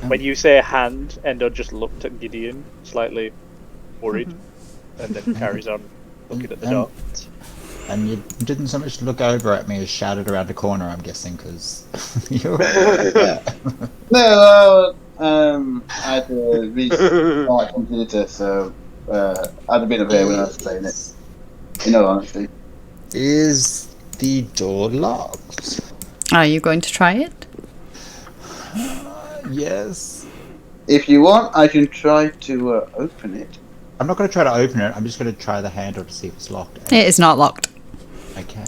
When you say hand, Endo just looked at Gideon, slightly worried, and then carries on looking at the door. And you didn't so much look over at me as shouted around the corner, I'm guessing, because you're... No, I had to reach my computer, so I'd have been aware when I was playing it. In all honesty. Is the door locked? Are you going to try it? Yes. If you want, I can try to open it. I'm not going to try to open it, I'm just going to try the handle to see if it's locked. It is not locked. Okay.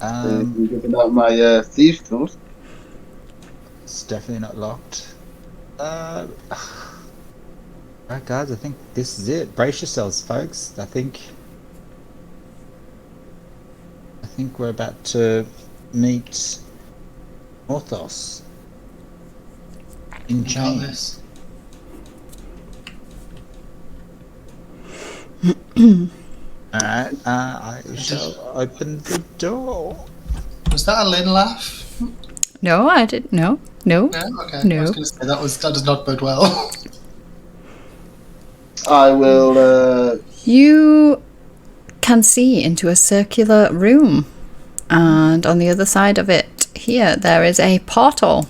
Getting out my thieves tools. It's definitely not locked. Alright guys, I think this is it. Brace yourselves, folks. I think we're about to meet Orthos in chains. Alright, I shall open the door. Was that a Lynn laugh? No, I didn't. No. No? Okay. No. I was going to say that does not bode well. I will. You can see into a circular room, and on the other side of it, here there is a portal.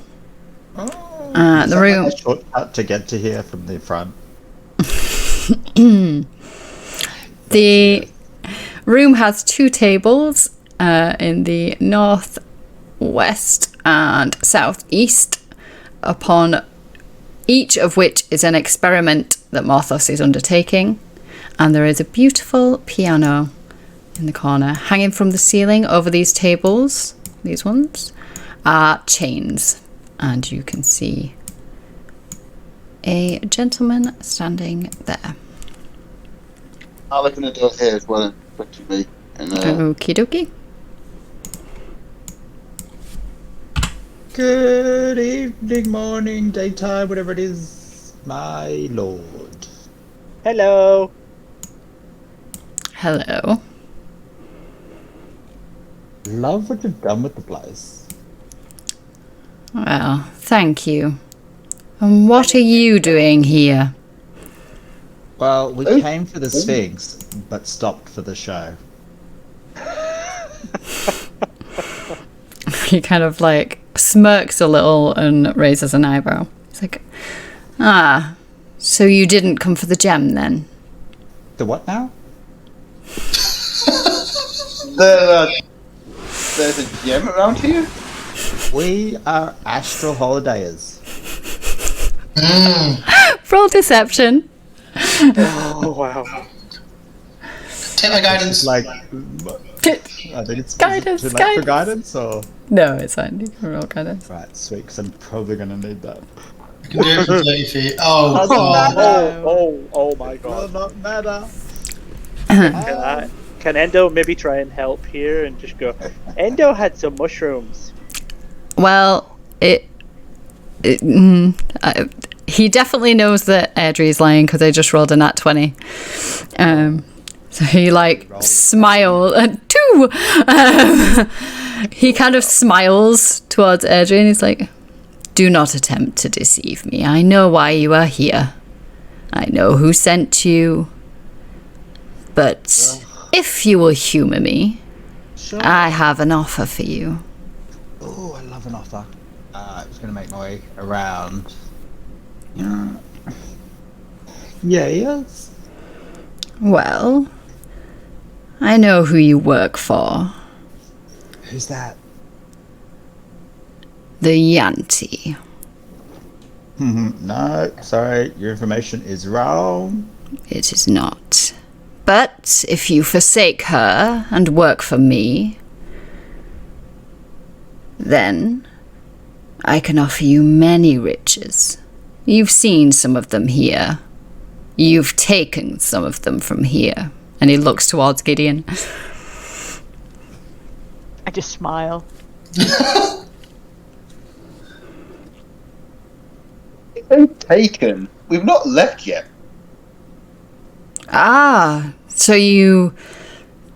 Oh, The room. Like a shortcut to get to here from the front. The room has 2 tables in the northwest and southeast, upon each of which is an experiment that Morthos is undertaking. And there is a beautiful piano in the corner. Hanging from the ceiling over these tables, these ones, are chains. And you can see a gentleman standing there. I'll open the door here as well and put to me. And, Okie dokie. Good evening, morning, daytime, whatever it is, my lord. Hello. Hello. Love what you've done with the place. Well, thank you. And what are you doing here? Well, we came for the Sphinx, but stopped for the show. He kind of like smirks a little and raises an eyebrow. He's like, so you didn't come for the gem then? The what now? There's a gem around here? We are astral holidayers. Roll deception. Oh, wow. Take my guidance. Like, I think it's Guidance, too late for guidance, or? No, it's fine. You can roll guidance. Right, sweet, because I'm probably going to need that. I can do it from 30 feet. Oh. Oh my Will god. not matter. Can Endo maybe try and help here and just go, Endo had some mushrooms. Well, he definitely knows that Airdrie is lying because I just rolled a nat 20. So he like smile two. He kind of smiles towards Airdrie and he's like, "Do not attempt to deceive me. I know why you are here. I know who sent you. But if you will humour me, Sure. I have an offer for you." Oh, I love an offer. I was going to make my way around. Yes. Well, I know who you work for. Who's that? The Yanti. No, sorry, your information is wrong. It is not. But if you forsake her and work for me, then I can offer you many riches. You've seen some of them here. You've taken some of them from here. And he looks towards Gideon. I just smile. They've taken. we've not left yet. Ah, so you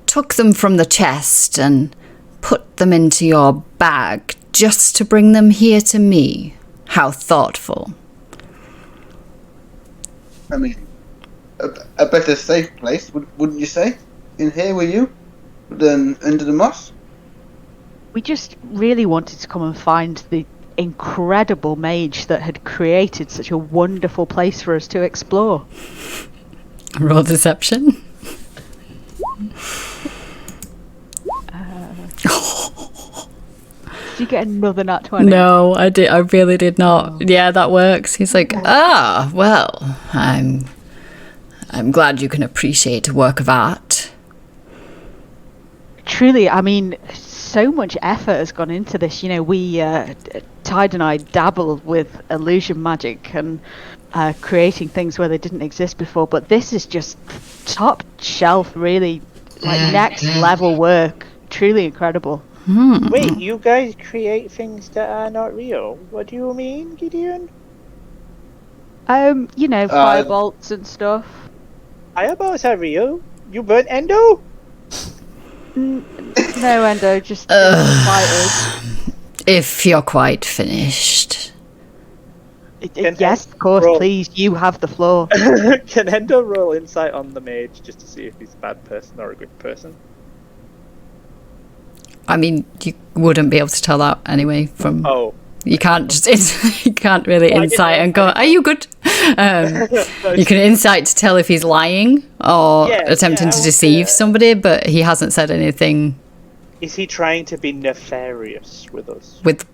took them from the chest and put them into your bag just to bring them here to me. How thoughtful. I mean, a better safe place, wouldn't you say? In here with you? Than under the moss? We just really wanted to come and find the incredible mage that had created such a wonderful place for us to explore. Roll deception. Did you get another nat 20? No, I really did not. Yeah, that works. He's like, well, I'm glad you can appreciate a work of art. Truly, I mean, so much effort has gone into this. You know, we, Tide and I dabble with illusion magic and creating things where they didn't exist before, but this is just top shelf, really, like next level work. Truly incredible. Wait, you guys create things that are not real? What do you mean, Gideon? You know, firebolts and stuff. Fireballs are real? You burnt Endo? No, Endo, just fighters. If you're quite finished. Yes, of course, please, you have the floor. Can Endo roll insight on the mage just to see if he's a bad person or a good person? I mean, you wouldn't be able to tell that anyway from... Oh. You can't just... you can't really insight and go, are you good? You can insight to tell if he's lying or attempting to deceive somebody, but he hasn't said anything. Is he trying to be nefarious with us? With...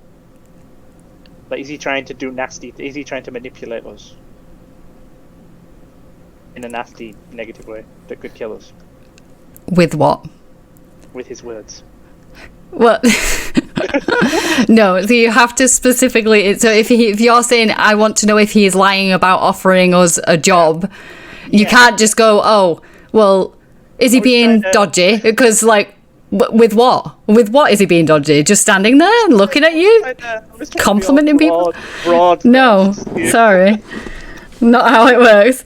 Like, is he trying to do nasty... Is he trying to manipulate us? In a nasty, negative way that could kill us? With what? With his words. Well, no, so you have to specifically... So if you're saying, I want to know if he is lying about offering us a job, you can't just go, oh, well, is he being dodgy? Because, like, with what? With what is he being dodgy? Just standing there and looking at you? Complimenting people? No, sorry. Not how it works.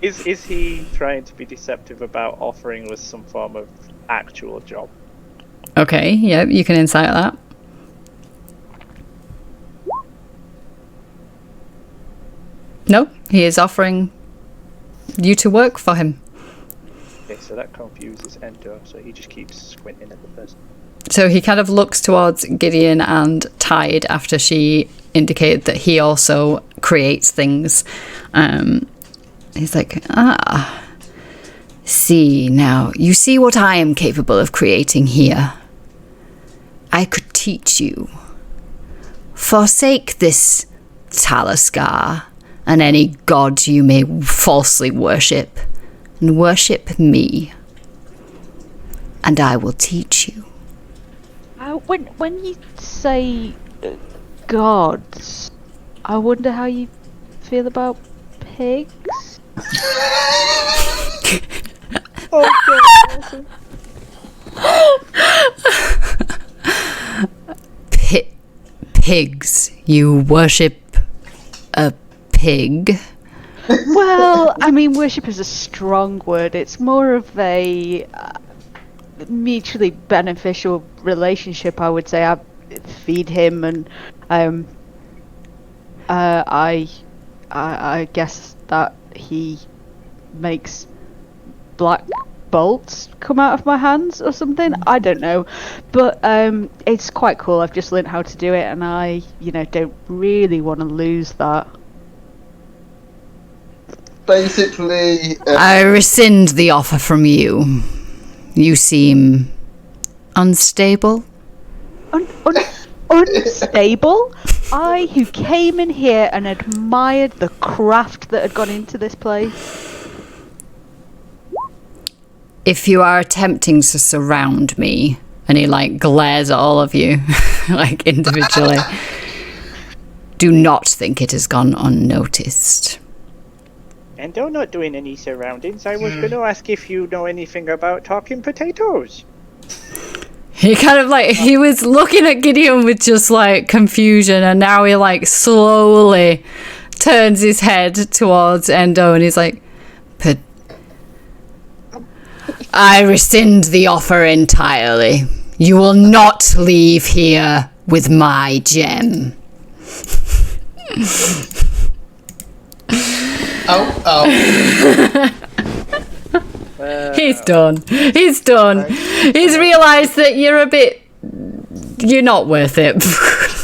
Is he trying to be deceptive about offering us some form of actual job? Okay, yeah, you can insight that. No, he is offering you to work for him. Okay, so that confuses Endo, so he just keeps squinting at the person. So he kind of looks towards Gideon and Tide after she indicated that he also creates things. He's like, see, now, you see what I am capable of creating here. I could teach you. Forsake this Taliskar and any god you may falsely worship, and worship me, and I will teach you. When you say gods, I wonder how you feel about pigs? Pigs. You worship a pig? Well, I mean, worship is a strong word. It's more of a mutually beneficial relationship, I would say. I feed him, and I guess that he makes black bolts come out of my hands or something. I don't know, but it's quite cool. I've just learned how to do it, and I, don't really want to lose that. Basically, I rescind the offer from you. You seem unstable. Unstable? I, who came in here and admired the craft that had gone into this place. If you are attempting to surround me, and he glares at all of you, individually, do not think it has gone unnoticed. And I'm not doing any surroundings. I was going to ask if you know anything about talking potatoes. He kind of he was looking at Gideon with just confusion, and now he slowly turns his head towards Endo and he's like, but I rescind the offer entirely. You will not leave here with my gem. He's done. He's done. He's realised that you're not worth it.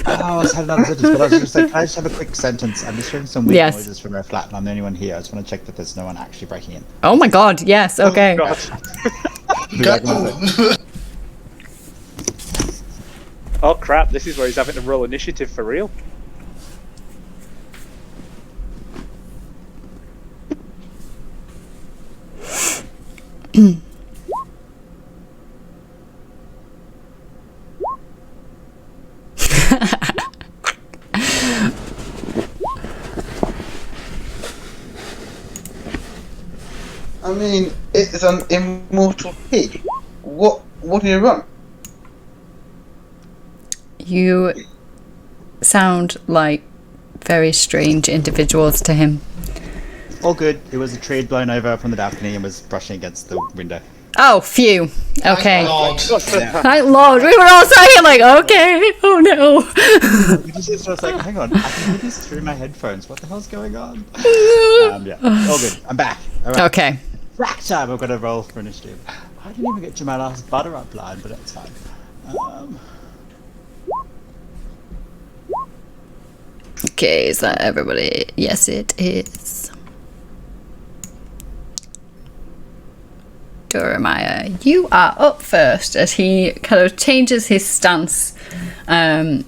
I was had another sentence, but I was just like, can I just have a quick sentence? I'm just hearing some weird noises from our flat, and I'm the only one here. I just want to check that there's no one actually breaking in. Oh my god, yes, okay. Oh crap, this is where he's having to roll initiative for real. I mean, it's an immortal pig. What do you run? You sound like very strange individuals to him. All good. It was a tree blown over from the balcony and was brushing against the window. Oh, phew. Okay. Thank Lord. We were all sitting here like, okay, oh no. I was like, hang on, I can hear this through my headphones. What the hell's going on? Yeah, all good. I'm back. All right. Okay. Rack time. I've got to roll for initiative. I didn't even get to my last butter up line, but that's fine. Okay, is that everybody? Yes, it is. Jeremiah, you are up first as he kind of changes his stance, and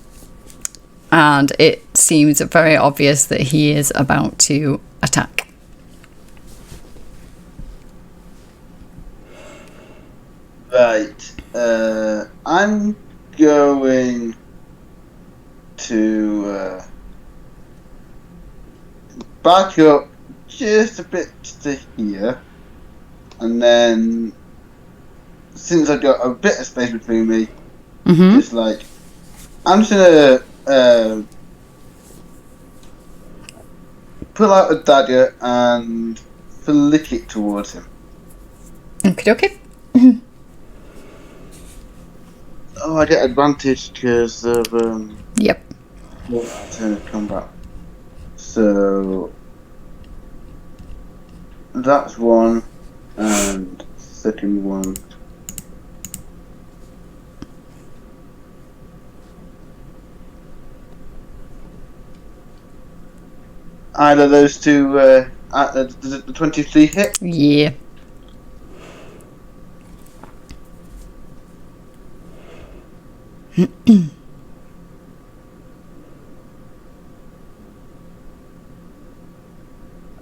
it seems very obvious that he is about to attack. Right. I'm going to back up just a bit to here, and then since I've got a bit of space between me, just like I'm just gonna pull out a dagger and flick it towards him. Okay. Oh, I get advantage because of Yep. turn of combat. So that's one, and second one. Either those two. Does it the 23 hit? Yeah.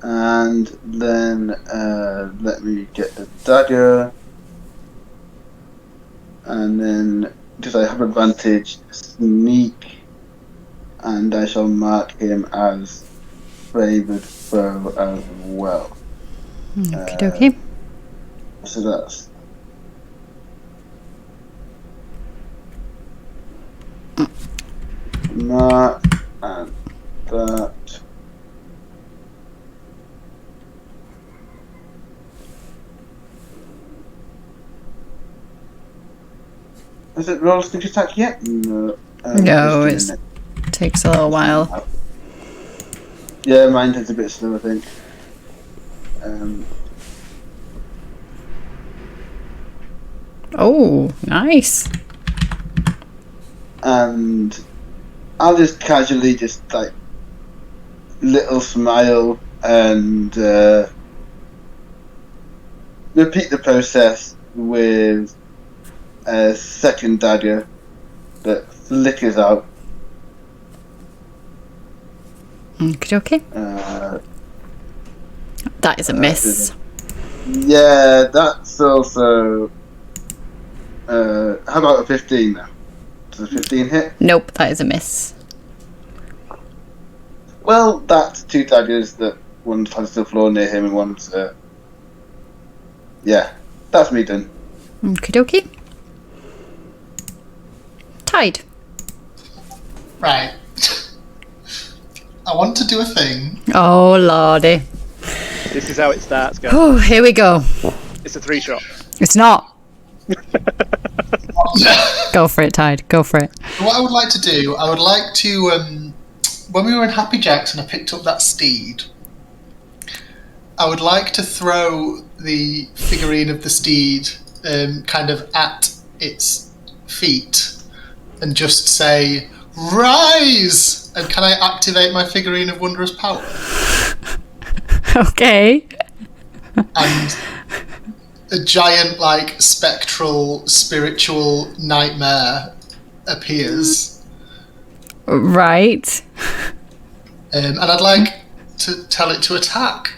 And then let me get the dagger, and then because I have advantage, sneak, and I shall mark him as favoured foe as well. Okay. So that's mark and that. Has it rolled sneak attack yet? No. No, it takes a little while. Yeah, mine takes a bit slow, I think. Oh, nice. And I'll just casually just like little smile and repeat the process with a second dagger that flickers out. Okay. That is a miss. Yeah, that's also. How about a 15 now? Does a 15 hit? Nope, that is a miss. Well, that's two daggers that one's has the floor near him and one's. Yeah, that's me done. Okay. Tied. Right. I want to do a thing. Oh lordy. This is how it starts, guys. Oh, here we go. It's a 3-shot. It's not. Go for it, Tide. Go for it. What I would like to do, I would like to, when we were in Happy Jacks and I picked up that steed, I would like to throw the figurine of the steed kind of at its feet and just say, "Rise!" And can I activate my figurine of wondrous power? Okay. And a giant, like, spectral, spiritual nightmare appears. Right. And I'd like to tell it to attack.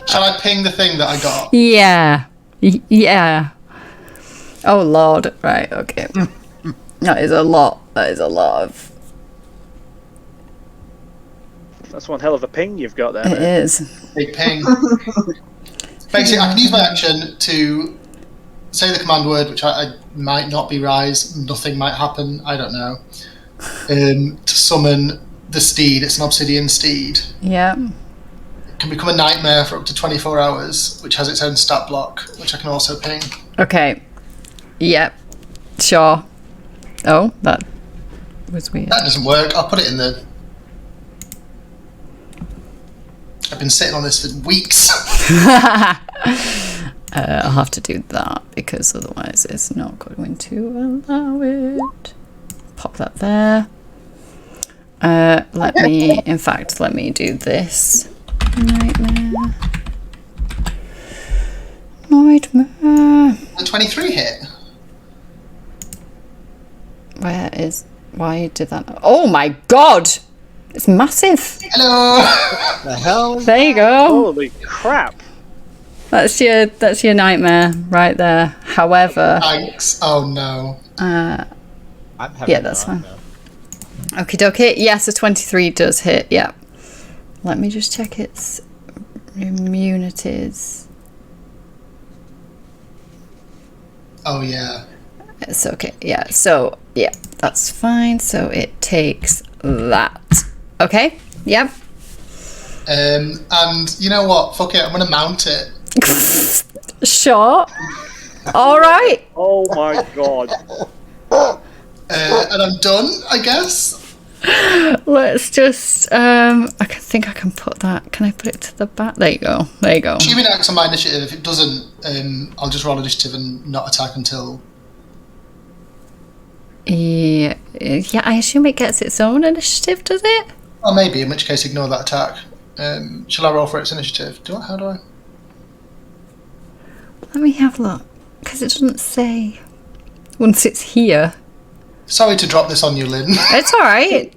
Shall I ping the thing that I got? Yeah. Yeah. Oh lord. Right, okay. That is a lot. That is a lot of... That's one hell of a ping you've got there. It mate. is. Big ping. Basically, I can use my action to say the command word, which I might not be rise, nothing might happen, I don't know. To summon the steed. It's an obsidian steed. Yeah. It can become a nightmare for up to 24 hours, which has its own stat block, which I can also ping. Okay. Yep. Sure. Oh, that was weird. That doesn't work. I'll put it in the... I've been sitting on this for weeks. I'll have to do that because otherwise it's not going to allow it. Pop that there. Let me do this. Nightmare. The 23 hit. Why did that? Oh my god! It's massive! Hello! The hell? There you go. Holy crap! That's your nightmare right there. However, Thanks. Oh no. I'm having yeah, that's fine. Okie dokie. Yes, a 23 does hit. Yeah. Let me just check its immunities. Oh yeah. It's okay. Yeah. So yeah, that's fine. So it takes that. Okay. Yep. And you know what? Fuck it. I'm gonna mount it. Sure. All right. Oh my god. And I'm done, I guess. Let's just. I think I can put that. Can I put it to the back? There you go. There you go. Assuming it acts on my initiative. If it doesn't, I'll just roll initiative and not attack until. Yeah. Yeah. I assume it gets its own initiative. Does it? Or maybe, in which case, ignore that attack. Shall I roll for its initiative? How do I? Let me have a look. Because it doesn't say. Once it's here. Sorry to drop this on you, Lynn. It's alright.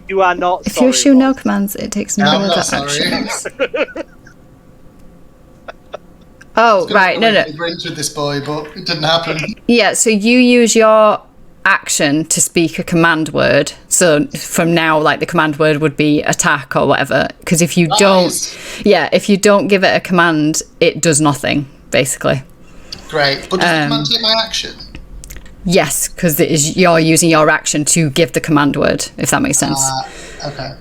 You are not If sorry. you issue no boss. commands, it takes no I'm other not sorry. actions. Oh, right. No. Drinks with this boy, but it didn't happen. Yeah, so you use your action to speak a command word. So from now, like, the command word would be attack or whatever. Because if you if you don't give it a command, it does nothing, basically. Great. But does the command take my action? Yes, because you're using your action to give the command word, if that makes sense. Okay.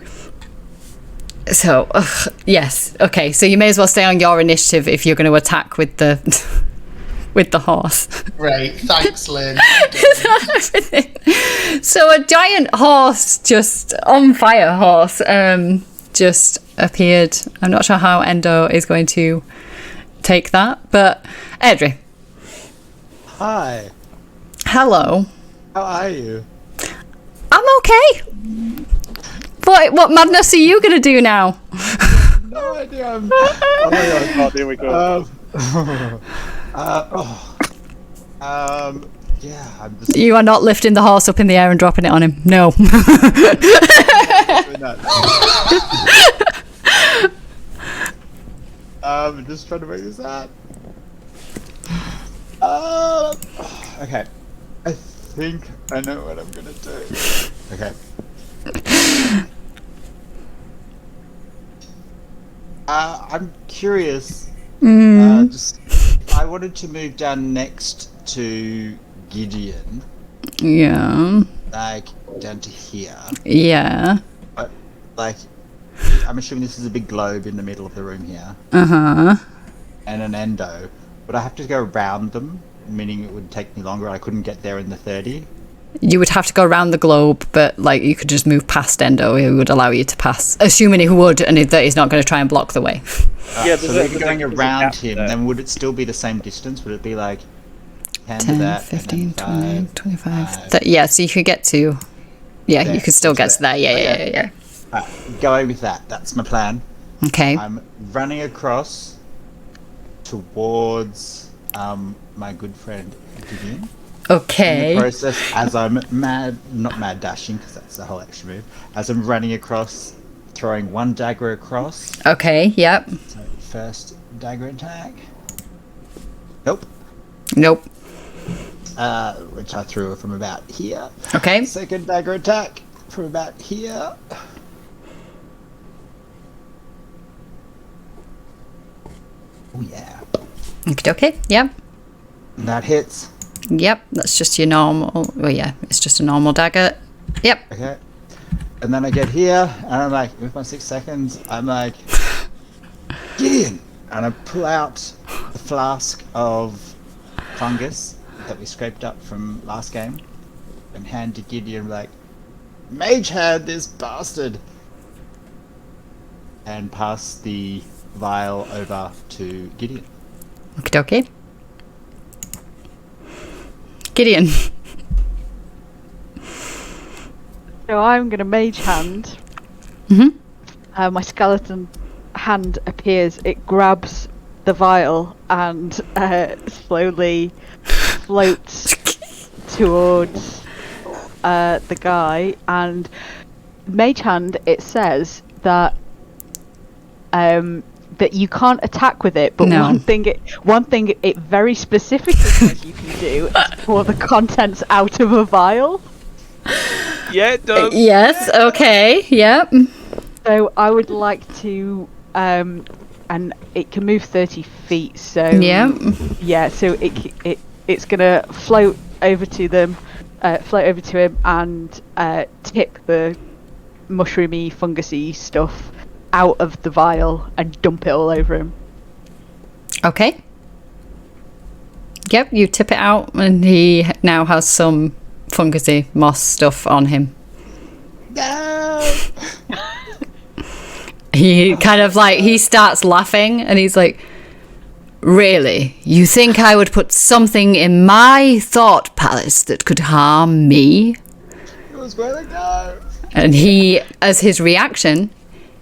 So, yes. Okay, so you may as well stay on your initiative if you're going to attack with the with the horse. Great. Thanks, Lynn. So a giant horse, just on fire horse, just appeared. I'm not sure how Endo is going to take that, but Edri. Hi. Hello. How are you? I'm okay. What madness are you going to do now? No idea. Oh my god, here we go. Yeah, I'm just You are not lifting the horse up in the air and dropping it on him. No. doing that. Just trying to make this out. Okay. I think I know what I'm gonna do. Okay. I'm curious. I wanted to move down next to Gideon. Yeah. like down to here. Yeah. But like, I'm assuming this is a big globe in the middle of the room here, Uh-huh. and an endo. Would I have to go around them, meaning it would take me longer? I couldn't get there in the 30. You would have to go around the globe, but like you could just move past Endo. He would allow you to pass, assuming he would, and that he's not going to try and block the way. Yeah, So if you're going around him, then would it still be the same distance? Would it be like 10 to 10, that, 15, 20, 5, 25. Yeah, so you could get to... Yeah, there, you could still get to that. Yeah. Going with that. That's my plan. Okay. I'm running across towards my good friend Gideon. Okay. In the process, as I'm not mad dashing, because that's the whole action move, as I'm running across, throwing one dagger across. Okay, yep. So first dagger attack. Nope. Nope. Which I threw from about here. Okay. Second dagger attack from about here. Oh yeah. Okay, yep. And that hits. Yep, that's just your normal... Well, yeah, it's just a normal dagger. Yep. Okay. And then I get here, and I'm like, with my 6 seconds, I'm like, Gideon! And I pull out the flask of fungus that we scraped up from last game, and hand to Gideon, like, Mage hand this bastard! And pass the vial over to Gideon. Okay. Gideon. So I'm going to mage hand. Mm-hmm. My skeleton hand appears. It grabs the vial and slowly floats towards the guy. And mage hand, it says that that you can't attack with it, but No. one thing it very specifically says you can do is pour the contents out of a vial. Yeah, it does. Yes, okay, yep. So I would like to, and it can move 30 feet. So Yeah. So it's gonna float over to them, float over to him, and tip the mushroomy, fungusy stuff out of the vial and dump it all over him. Okay. Yep, you tip it out, and he now has some fungusy moss stuff on him. No! He kind of like, he starts laughing, and he's like, really? You think I would put something in my thought palace that could harm me? It was where to go. And he, as his reaction,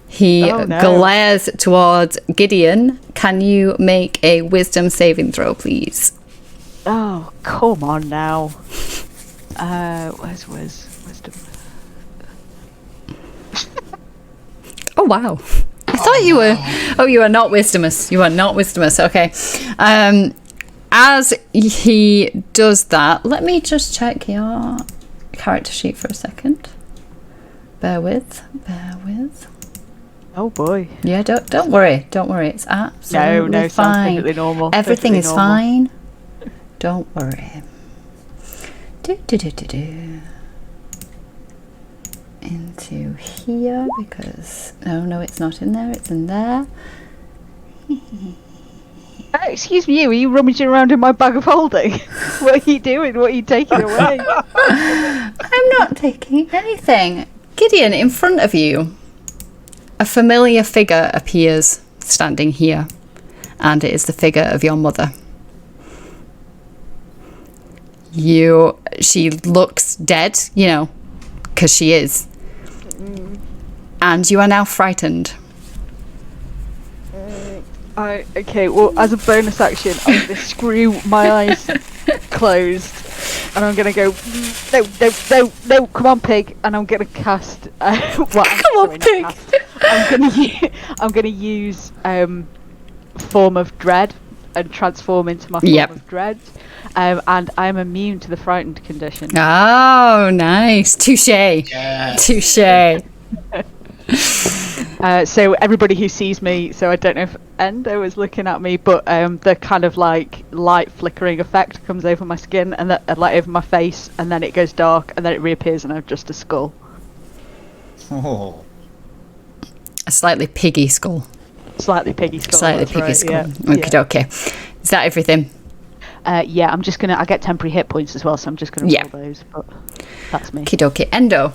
he Oh, no. glares towards Gideon. Can you make a wisdom saving throw, please? Oh, come on now. Where's wisdom? Oh, wow. I thought you were... Oh, you are not wisdomous. You are not wisdomous. Okay. As he does that, let me just check your character sheet for a second. Bear with. Oh boy. Yeah, don't worry. Don't worry. It's absolutely No, sounds fine. perfectly normal. Everything Perfectly is normal. fine. Don't worry. Into here, because no, it's not in there. It's in there. Excuse me, are you rummaging around in my bag of holding? What are you doing? What are you taking away? I'm not taking anything. Gideon, in front of you, a familiar figure appears standing here, and it is the figure of your mother. She looks dead, you know, because she is. And you are now frightened. Okay, well, as a bonus action, I'm going to screw my eyes closed, and I'm going to go, no, come on, pig, and I'm going to cast, I'm going to use Form of Dread and transform into my Form of Dread, and I'm immune to the frightened condition. Oh, nice. Touche. Yeah. Touche. So everybody who sees me, so I don't know if Endo is looking at me, but the kind of like light flickering effect comes over my skin and that like over my face, and then it goes dark, and then it reappears, and I'm just a skull. Oh. A slightly piggy skull. Slightly piggy skull. Slightly that's piggy right, skull. Yeah. Okay. Is that everything? Yeah, I'm just gonna. I get temporary hit points as well, so I'm just gonna roll those. But that's me. Okay. Endo.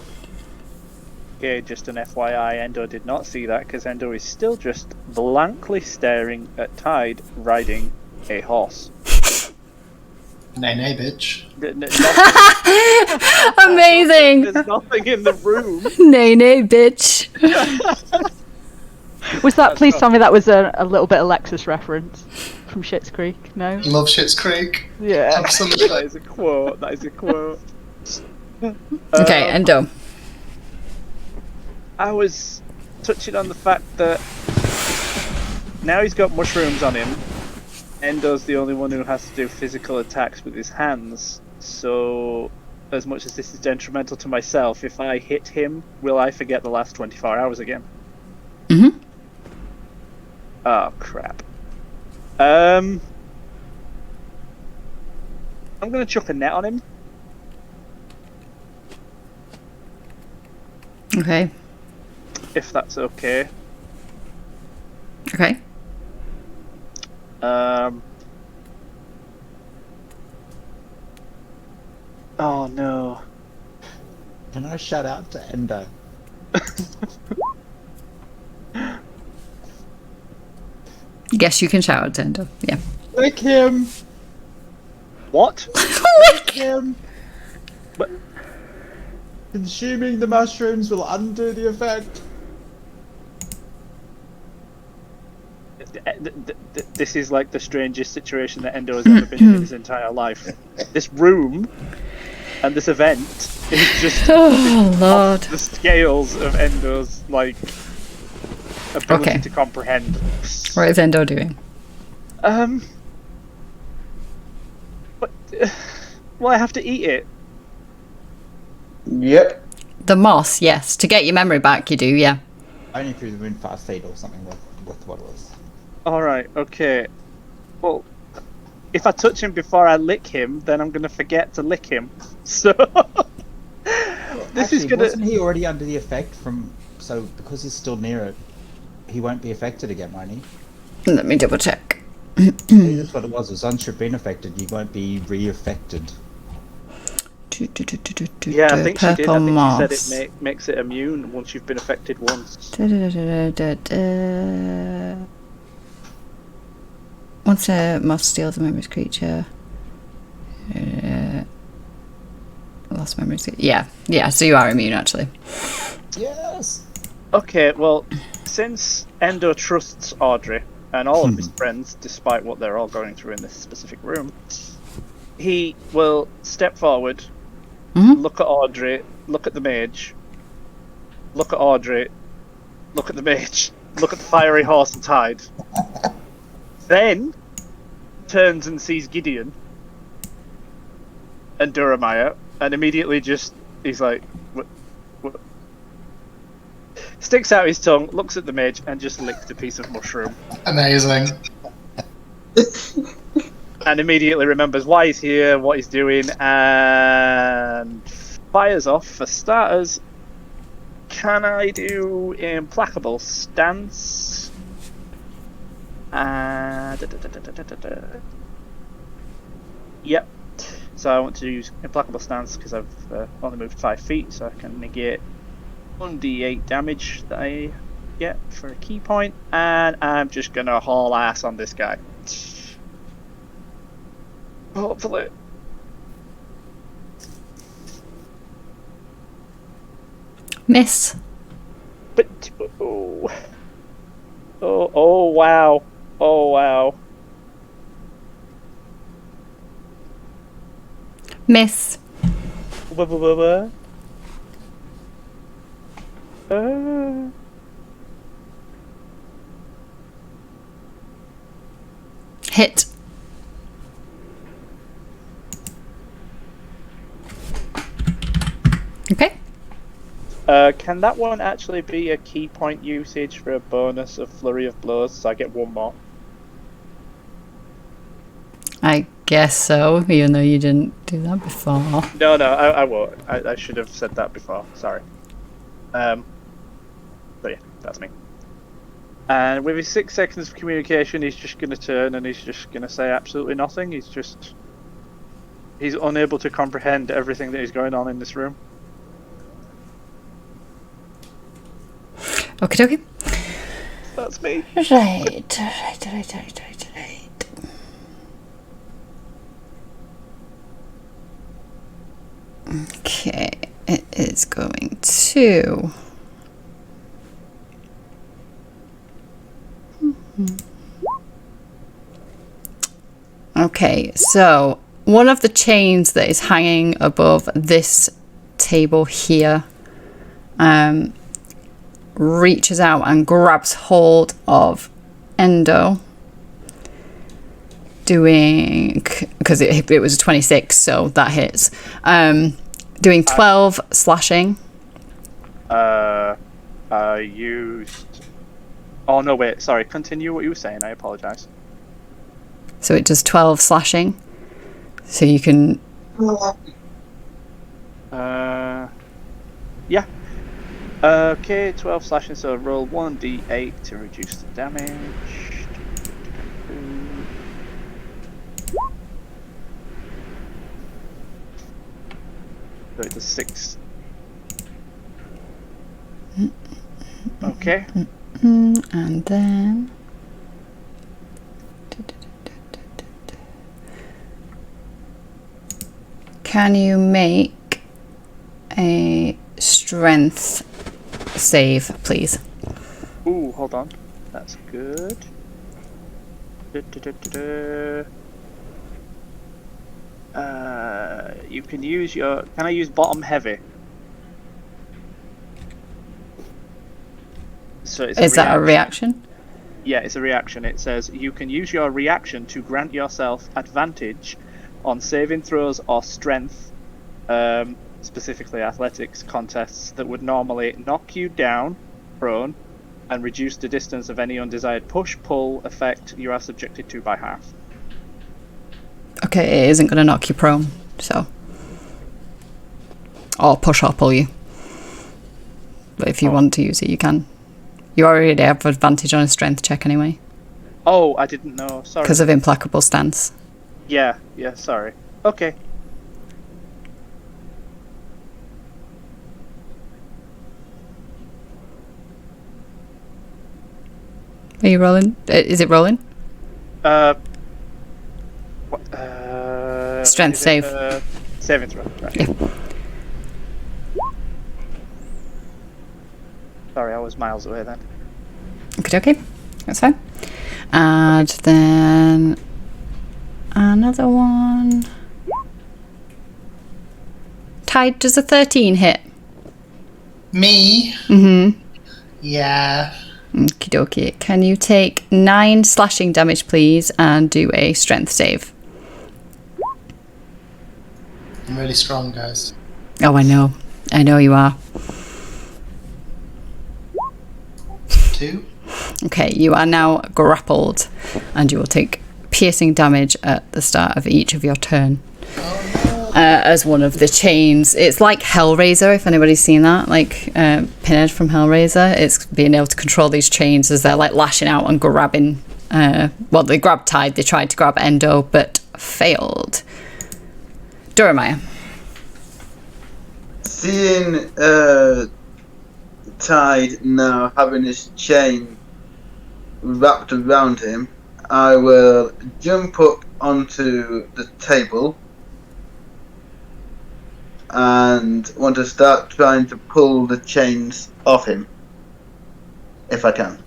Okay, just an FYI, Endo did not see that because Endo is still just blankly staring at Tide riding a horse. Nay, bitch. Amazing. There's nothing in the room. Nay, bitch. Was that? Please tell me that was a little bit of Lexus reference from Schitt's Creek. No. Love Schitt's Creek. Yeah. Absolutely. That is a quote. That is a quote. Okay, Endo. I was touching on the fact that now he's got mushrooms on him. Endo's the only one who has to do physical attacks with his hands. So, as much as this is detrimental to myself, if I hit him, will I forget the last 24 hours again? Mm-hmm. Oh, crap. I'm gonna chuck a net on him. Okay. If that's okay. Okay. Oh no. Can I shout out to Endo? Yes, you can shout out to Endo. Yeah. Lick him! What? Lick him! But Consuming the mushrooms will undo the effect. this is like the strangest situation that Endo has ever been in his entire life. This room and this event is just Lord. off the scales of Endo's like ability to comprehend. What is Endo doing? But well, I have to eat it. Yep. The moss, yes. To get your memory back, you do, yeah. Only if you win 5 feet or something with what it was. Alright, okay. Well, if I touch him before I lick him, then I'm gonna forget to lick him. So this is gonna. Wasn't he already under the effect from? So because he's still near it, he won't be affected again, won't he? Let me double check. That's what it was. As once you've been affected, you won't be re-affected. Yeah, I think she did. I Purple think moss. she said it makes it immune once you've been affected once. Once a moss steals a memories creature. Lost memories. Yeah, so you are immune actually. Yes. Okay, well, since Endo trusts Audrey and all of his friends, despite what they're all going through in this specific room, he will step forward, look at Audrey, look at the mage, look at Audrey, look at the mage, look at the fiery horse and Tide, then turns and sees Gideon and Duramaya, and immediately he's like, what? Sticks out his tongue, looks at the mage, and just licks a piece of mushroom. Amazing. And immediately remembers why he's here, what he's doing, and fires off. For starters, can I do Implacable Stance? Yep. So I want to use Implacable Stance because I've only moved 5 feet, so I can negate 1d8 damage that I get for a key point, and I'm just gonna haul ass on this guy. Hopefully. Miss. But oh wow. Oh wow. Miss. Hit. Okay. Can that one actually be a key point usage for a bonus of Flurry of Blows, so I get one more? I guess so, even though you didn't do that before. No, I won't. I should have said that before. Sorry. But yeah, that's me. And with his 6 seconds of communication, he's just going to turn and he's just going to say absolutely nothing. He's unable to comprehend everything that is going on in this room. Okie dokie. That's me. Right. Okay, it is going to... Okay, so one of the chains that is hanging above this table here reaches out and grabs hold of Endo, doing, because it was a 26, so that hits, doing 12 slashing. I used... Oh no, wait, sorry, continue what you were saying, I apologise. So it does 12 slashing. So you can... Yeah. Okay, 12 slashing, so roll 1d8 to reduce the damage. So it does 6. Okay. And then... Can you make a strength save, please? Ooh, hold on. That's good. You can use your... Can I use bottom heavy? So it's Is that a reaction? Yeah, it's a reaction. It says you can use your reaction to grant yourself advantage on saving throws or strength, specifically athletics contests that would normally knock you down, prone, and reduce the distance of any undesired push-pull effect you are subjected to by half. Okay, it isn't going to knock you prone, so... Or push or pull you. But if you want to use it, you can. You already have advantage on a strength check anyway. Oh, I didn't know, sorry. Because of implacable stance. Yeah, sorry. Okay. Are you rolling? Is it rolling? Strength save. Saving throw, right. Yeah. Sorry, I was miles away then. Okay, that's fine. And then another one. Tide, does a 13 hit? Me? Mm-hmm. Yeah. Okie dokie. Can you take 9 slashing damage, please, and do a strength save? I'm really strong, guys. Oh, I know. I know you are. 2. Okay, you are now grappled, and you will take piercing damage at the start of each of your turn. As one of the chains. It's like Hellraiser, if anybody's seen that, like Pinhead from Hellraiser. It's being able to control these chains as they're like lashing out and grabbing. Well, they grabbed Tide, they tried to grab Endo, but failed. Duramiah. Seeing Tide now having his chain wrapped around him, I will jump up onto the table and want to start trying to pull the chains off him, if I can.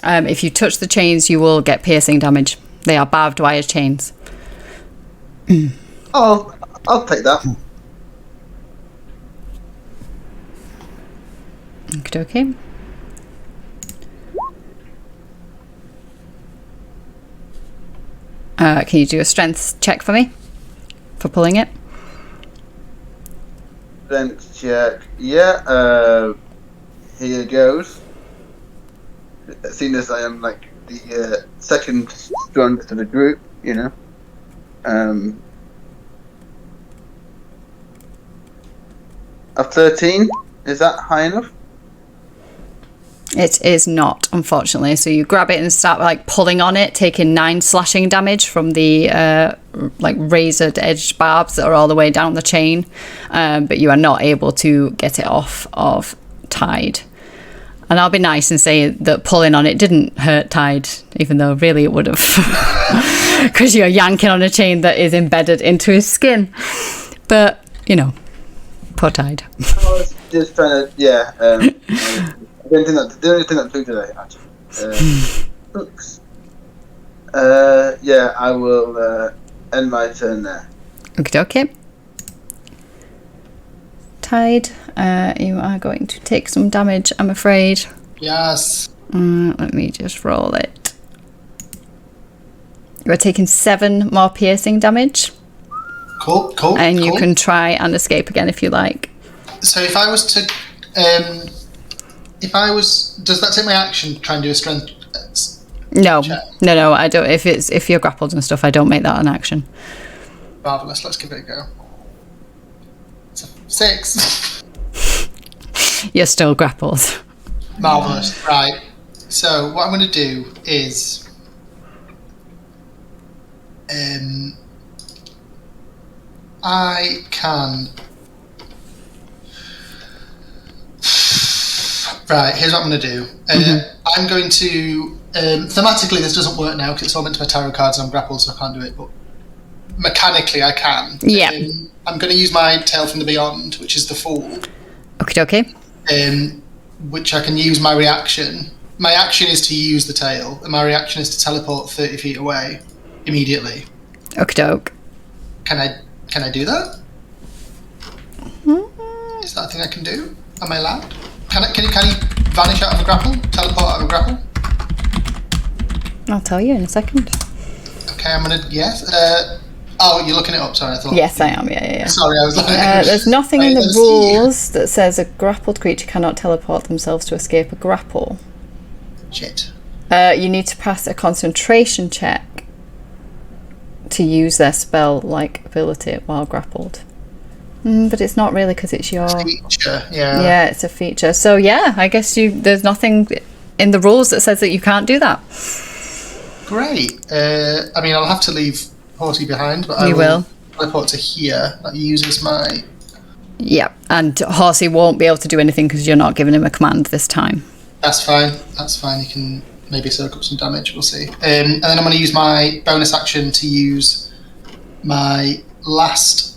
If you touch the chains, you will get piercing damage. They are barbed wire chains. I'll take that. Okay. Can you do a strength check for me? For pulling it? Strength check. Yeah. Here goes. Seeing as I am like the second strongest of the group, you know. A 13. Is that high enough? It is not, unfortunately. So you grab it and start like pulling on it, taking 9 slashing damage from the like razored edged barbs that are all the way down the chain, but you are not able to get it off of Tide. And I'll be nice and say that pulling on it didn't hurt Tide, even though really it would have, because you're yanking on a chain that is embedded into his skin. But you know, poor Tide. I was just trying to, yeah. The only thing that flew today, actually. Oops. Yeah, I will end my turn there. Okay. Tide, you are going to take some damage, I'm afraid. Yes. Let me just roll it. You are taking 7 more piercing damage. Cool. And you can try and escape again if you like. So if I was to, does that take my action to try and do a strength? No, check? no, I don't. If you're grappled and stuff, I don't make that an action. Marvelous. Let's give it a go. It's a 6. You're still grappled. Marvelous. Right. So what I'm going to do is, I can. Right, here's what I'm going to do. I'm going to... thematically, this doesn't work now because it's all meant to be tarot cards and I'm grappled, so I can't do it, but mechanically I can. Yeah. I'm going to use my Tale from the Beyond, which is the Fool. Okay. Which I can use my reaction. My action is to use the tail, and my reaction is to teleport 30 feet away immediately. Okey-doke. Can I do that? Is that a thing I can do? Am I allowed? Can you vanish out of a grapple? Teleport out of a grapple? I'll tell you in a second. Okay, I'm gonna yes. Oh, you're looking it up. Sorry, I thought. Yes, I am. Yeah. Sorry, I was like. There's nothing in the rules that says a grappled creature cannot teleport themselves to escape a grapple. Shit. You need to pass a concentration check to use their spell-like ability while grappled. But it's not really because it's your feature. Yeah. Yeah, it's a feature. So yeah, I guess there's nothing in the rules that says that you can't do that. Great. I mean, I'll have to leave Horsey behind, but I will teleport to here. That uses my. Yeah, and Horsey won't be able to do anything because you're not giving him a command this time. That's fine. You can maybe soak up some damage. We'll see. And then I'm going to use my bonus action to use my last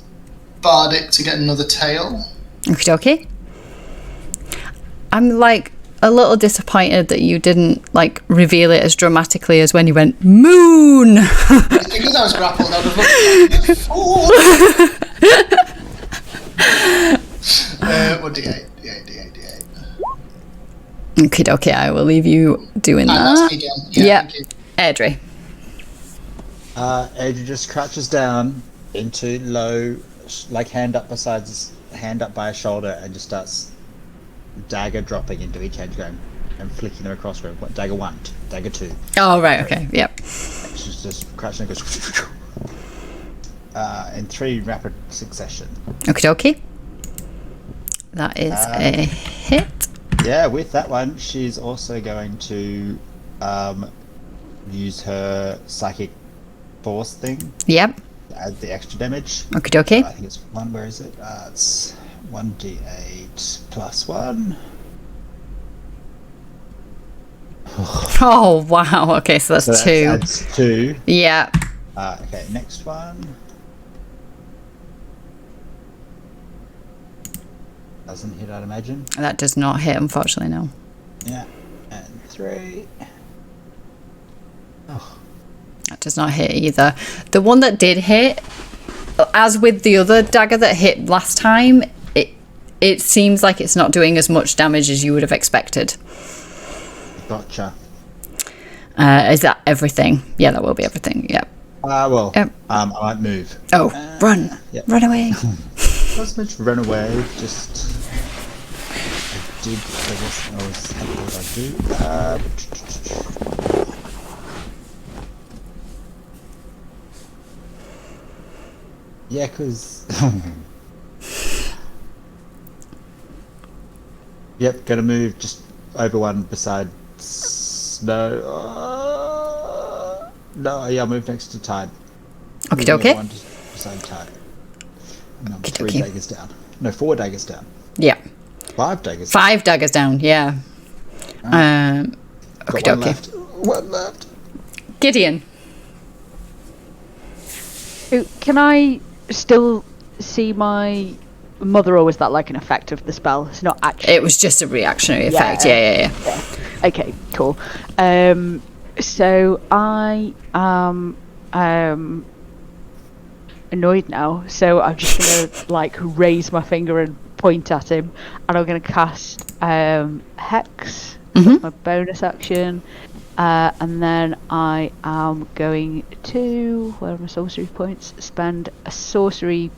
bardic to get another tail. Okay. I'm like a little disappointed that you didn't like reveal it as dramatically as when you went moon. It's because I was grappled. I was looking at D8. Okay, I will leave you doing that. That's me again. Yeah. Airdrie. Airdrie just crouches down into low, like hand up by a shoulder, and just starts dagger dropping into each hand, going and flicking them across room. Dagger 1, dagger 2. Oh right, okay, yep. She's just crouching and goes in 3 rapid succession. Okay. That is a hit. Yeah, with that one, she's also going to use her psychic force thing. Yep. To add the extra damage. Okay. I think it's 1. Where is it? It's 1d8 plus 1. Oh wow. Okay, so that's 2. That's 2. Yeah. Okay, next one. Doesn't hit, I'd imagine. That does not hit, unfortunately, no. Yeah, and 3. Oh. That does not hit either. The one that did hit, as with the other dagger that hit last time, it seems like it's not doing as much damage as you would have expected. Gotcha. Is that everything? Yeah, that will be everything. Yep. Well, Yep. I might move. Oh, run! Yep. Run away! Not so much run away, just... I guess I was thinking what I do. Yeah, because... Yep, gonna move just over one beside Snow. No, yeah, I'll move next to Tide. Okie dokie. One just beside Tide. And I'm Okie 3 dokie. daggers down. No, 4 daggers down. Yeah. 5 daggers. 5 daggers down, yeah. Got Okie one dokie. left. One left. Gideon. So, can I still see my mother, or was that like an effect of the spell? It's not actually. It was just a reactionary effect. Yeah. Okay, cool. So I am annoyed now. So I'm just gonna like raise my finger and point at him, and I'm gonna cast Hex. That's my bonus action. And then I am going to, where are my sorcery points? Spend a sorcery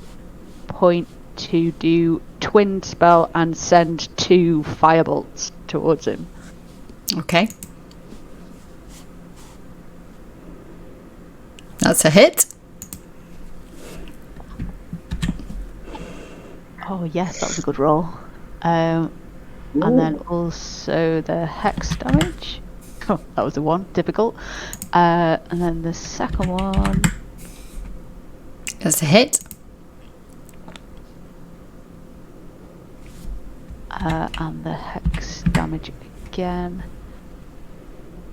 point to do twin spell and send 2 firebolts towards him. Okay. That's a hit. Oh yes, that was a good roll. And then also the hex damage. Oh, that was the one, difficult. And then the second one. That's a hit. And the hex damage again.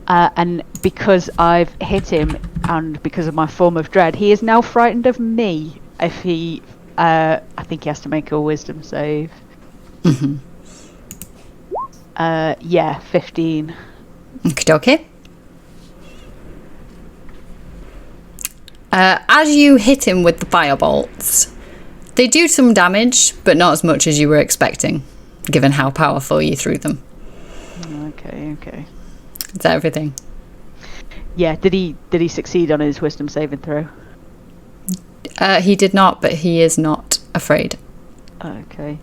And because I've hit him, and because of my form of dread, he is now frightened of me. If he, I think he has to make a wisdom save. Yeah, 15. Okie dokie. As you hit him with the firebolts, they do some damage, but not as much as you were expecting, given how powerful you threw them. Okay. Is that everything? Yeah, did he succeed on his wisdom saving throw? He did not, but he is not afraid. Okay.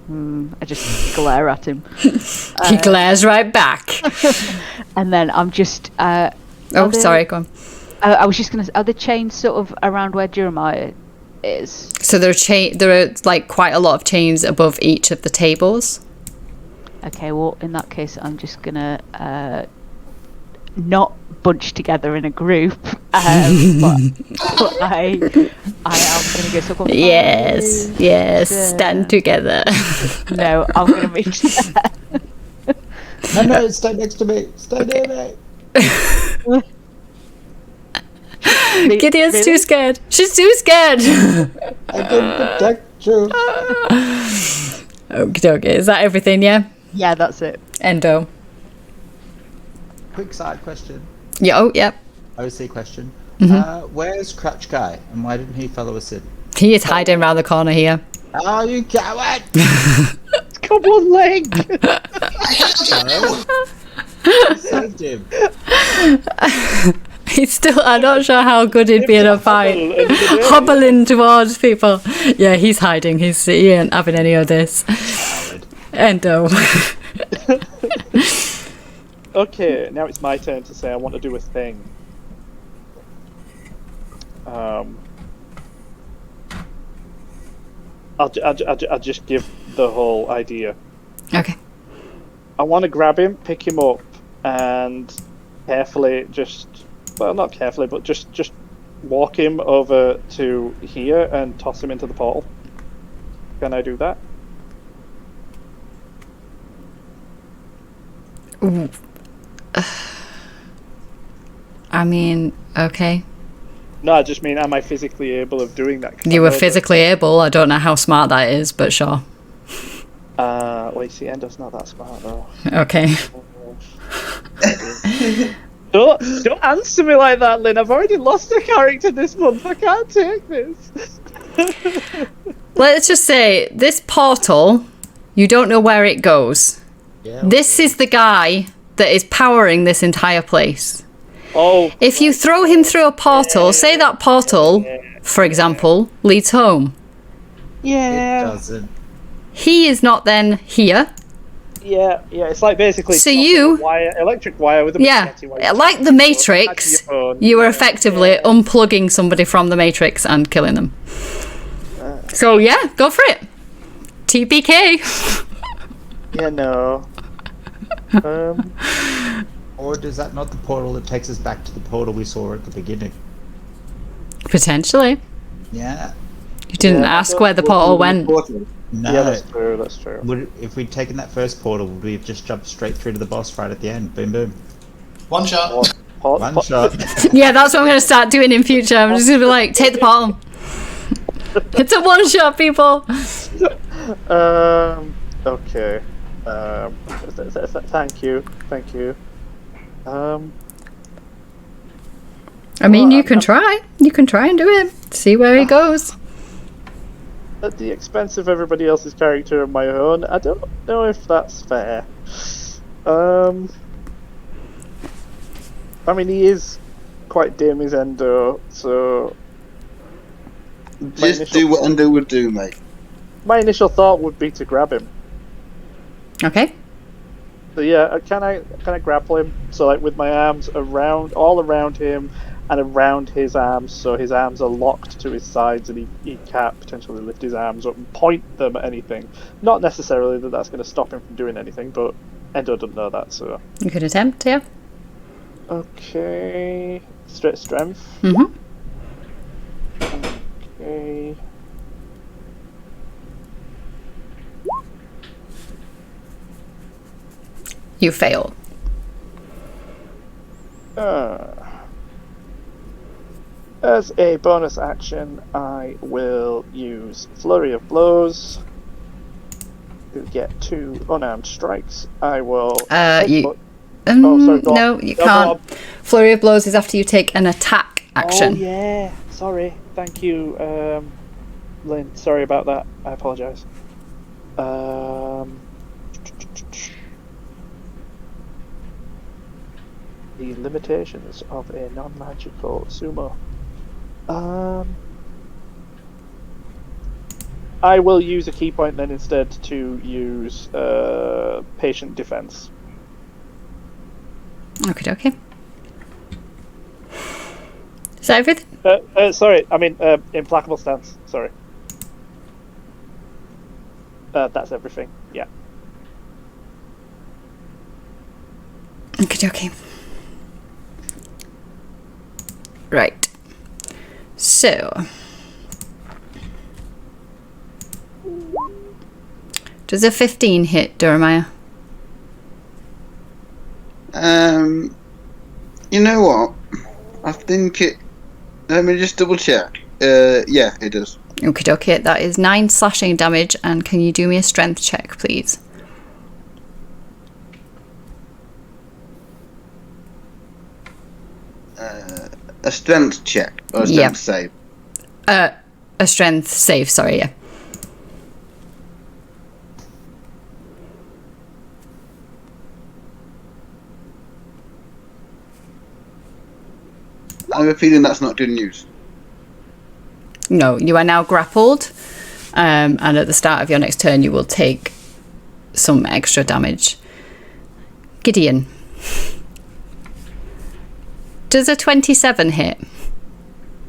I just glare at him. He glares right back. And then I'm just... sorry, go on. I was just going to... Are the chains sort of around where Jeremiah is? So there are like quite a lot of chains above each of the tables. Okay, well, in that case, I'm just going to not bunch together in a group. But I am going to go so Yes, stand together. No, I'm going to reach there. No, stay next to me. Stay near me. Gideon's too scared. She's too scared. I can protect you. Okay. Is that everything, yeah? Yeah, that's it. Endo. Quick side question. Yeah, yep. OC question. Where's Crutch Guy, and why didn't he follow us in? He is hiding around the corner here. Oh, you coward! Come on, leg! I saved him. He's still, I'm not sure how good he'd be in a fight. Hobbling towards people. Yeah, he's hiding. He ain't having any of this. Endo. Okay, now it's my turn to say I want to do a thing. I'll just give the whole idea. Okay. I want to grab him, pick him up, and carefully not carefully, but just walk him over to here and toss him into the portal. Can I do that? Ooh. I mean, okay. No, I just mean, am I physically able of doing that? You were physically able. I don't know how smart that is, but sure. Wait, see, Endo's not that smart though. Okay. Don't answer me like that, Lynn. I've already lost a character this month. I can't take this. Let's just say, this portal, you don't know where it goes. Yeah, This is the guy that is powering this entire place. Oh. If you throw him through a portal, say that portal, for example, leads home. Yeah. It doesn't. He is not then here. Yeah, it's like basically So chopping you- a electric wire with a Yeah, machete wire. like the Matrix, you were effectively unplugging somebody from the Matrix and killing them. So yeah, go for it. TPK. Yeah, no. Or is that not the portal that takes us back to the portal we saw at the beginning? Potentially. Yeah. You didn't ask where the portal went. No. Yeah, that's true. If we'd taken that first portal, would we have just jumped straight through to the boss right at the end? Boom, boom. One shot. One shot. Yeah, that's what I'm going to start doing in future. I'm just going to be like, take the portal. It's a one shot, people. Okay. Thank you. I mean, you can try. You can try and do it. See where he goes. At the expense of everybody else's character and my own, I don't know if that's fair. I mean, he is quite dim as Endo, so... Just do what Endo would do, mate. My initial thought would be to grab him. Okay. So yeah, can I grapple him? So like with my arms all around him and around his arms, so his arms are locked to his sides and he can't potentially lift his arms up and point them at anything. Not necessarily that that's going to stop him from doing anything, but Endo doesn't know that, so... You could attempt, yeah. Okay... Strength. Mm-hmm. Okay... You fail. As a bonus action, I will use Flurry of Blows to get 2 unarmed strikes. I will... You... sorry, go no, on. you No, can't. Flurry of Blows is after you take an attack action. Oh, yeah. Sorry. Thank you, Lynn. Sorry about that. I apologise. The limitations of a non-magical sumo. I will use a key point then instead to use patient defense. Okay. Is that everything? Sorry, I mean implacable stance. Sorry. That's everything. Yeah. Okay. Right. So, does a 15 hit, Jeremiah? You know what? I think it... Let me just double check. Yeah, it does. Okay. That is 9 slashing damage, and can you do me a strength check, please? A strength check or a strength save? A strength save, sorry, yeah. I have a feeling that's not good news. No, you are now grappled, and at the start of your next turn you will take some extra damage. Gideon. Does a 27 hit?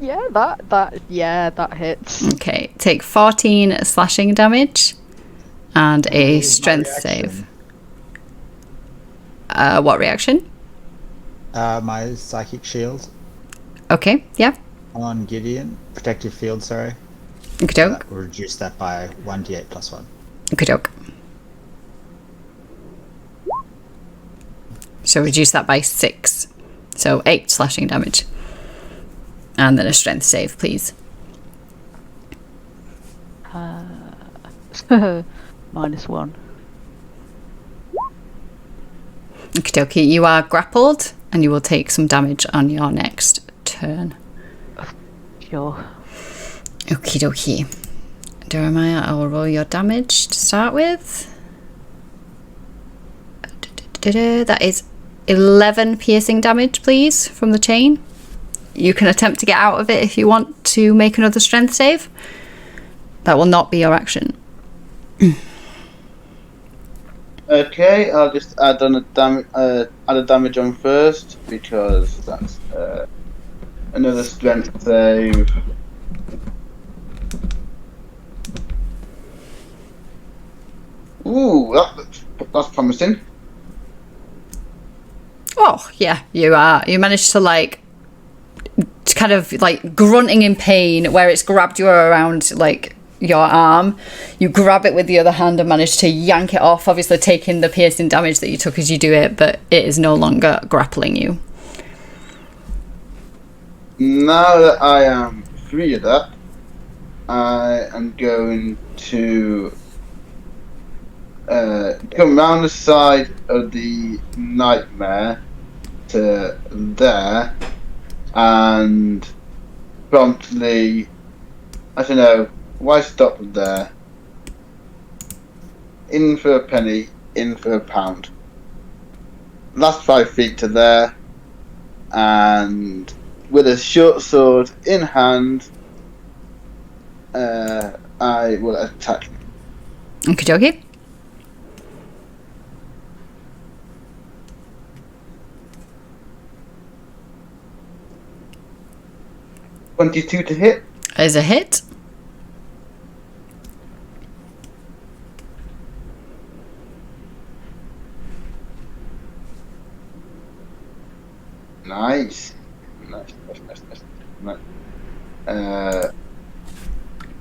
Yeah, that hits. Okay, take 14 slashing damage and a strength save. What reaction? My psychic shield Okay, yeah. on Gideon. Protective field, sorry. Okay, That will reduce that by 1d8 plus 1. Okay. So reduce that by 6. So 8 slashing damage. And then a strength save, please. -1. Okay, you are grappled and you will take some damage on your next turn. Sure. Okie. Jeremiah, I will roll your damage to start with. That is 11 piercing damage, please, from the chain. You can attempt to get out of it if you want to make another strength save. That will not be your action. Okay, I'll just add on add a damage on first because that's another strength save. Ooh, that's promising. Oh, yeah, you are. You managed to, like, kind of, like, grunting in pain where it's grabbed you around, like, your arm. You grab it with the other hand and manage to yank it off, obviously taking the piercing damage that you took as you do it, but it is no longer grappling you. Now that I am free of that, I am going to come round the side of the nightmare to there and promptly, I don't know, why stop there? In for a penny, in for a pound. Last 5 feet to there, and with a short sword in hand, I will attack him. Okie dokie. .22 to hit. Is a hit. Nice.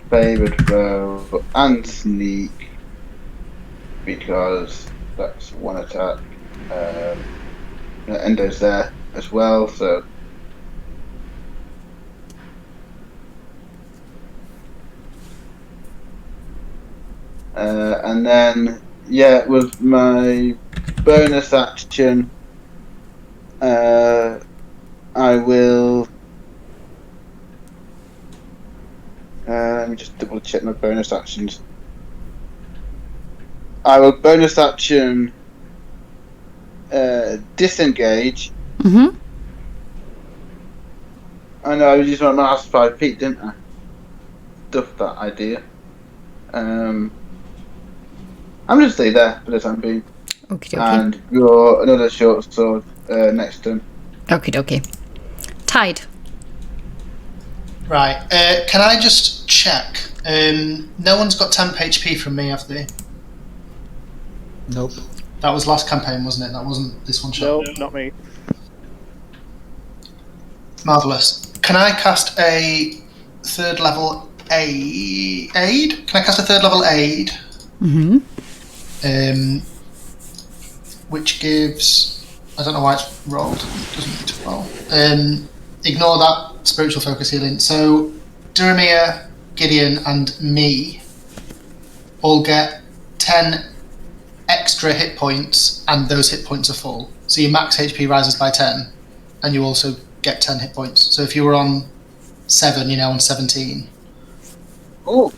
Favored throw and sneak because that's one attack. Endo's there as well, so. And then, yeah, with my bonus action, I will. Let me just double check my bonus actions. I will bonus action disengage. Mm-hmm. I know I was using my last 5 feet, didn't I? Stuff that idea. I'm just stay there for the time being. Okie dokie. And draw another short sword next turn. Okie dokie. Tide. Right. Can I just check? No one's got temp HP from me, have they? Nope. That was last campaign, wasn't it? That wasn't this one No, shot. not me. Marvellous. Can I cast a third level aid? Can I cast a third level aid? Mm-hmm. Which gives... I don't know why it's rolled. It doesn't need to roll. Ignore that spiritual focus healing. So, Duramir, Gideon, and me all get 10 extra hit points, and those hit points are full. So your max HP rises by 10, and you also get 10 hit points. So if you were on 7, you're now on 17. Oh.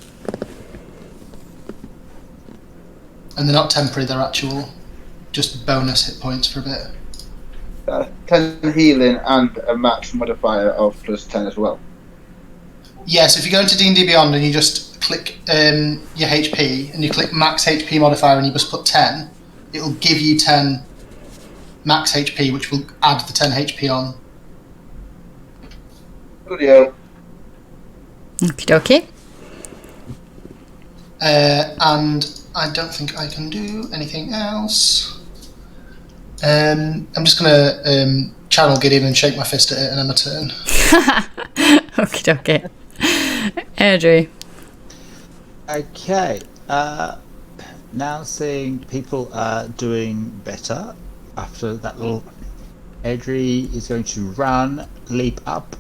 And they're not temporary, they're actual, just bonus hit points for a bit. 10 healing and a max modifier of +10 as well. Yeah, so if you go into D&D Beyond and you just click your HP and you click max HP modifier and you just put 10, it'll give you 10 max HP, which will add the 10 HP on. Studio. Okie dokie. And I don't think I can do anything else. I'm just going to channel Gideon and shake my fist at it and then my turn. Okie dokie. Airdrie. Okay. Now seeing people are doing better after that little. Airdrie is going to run, leap up,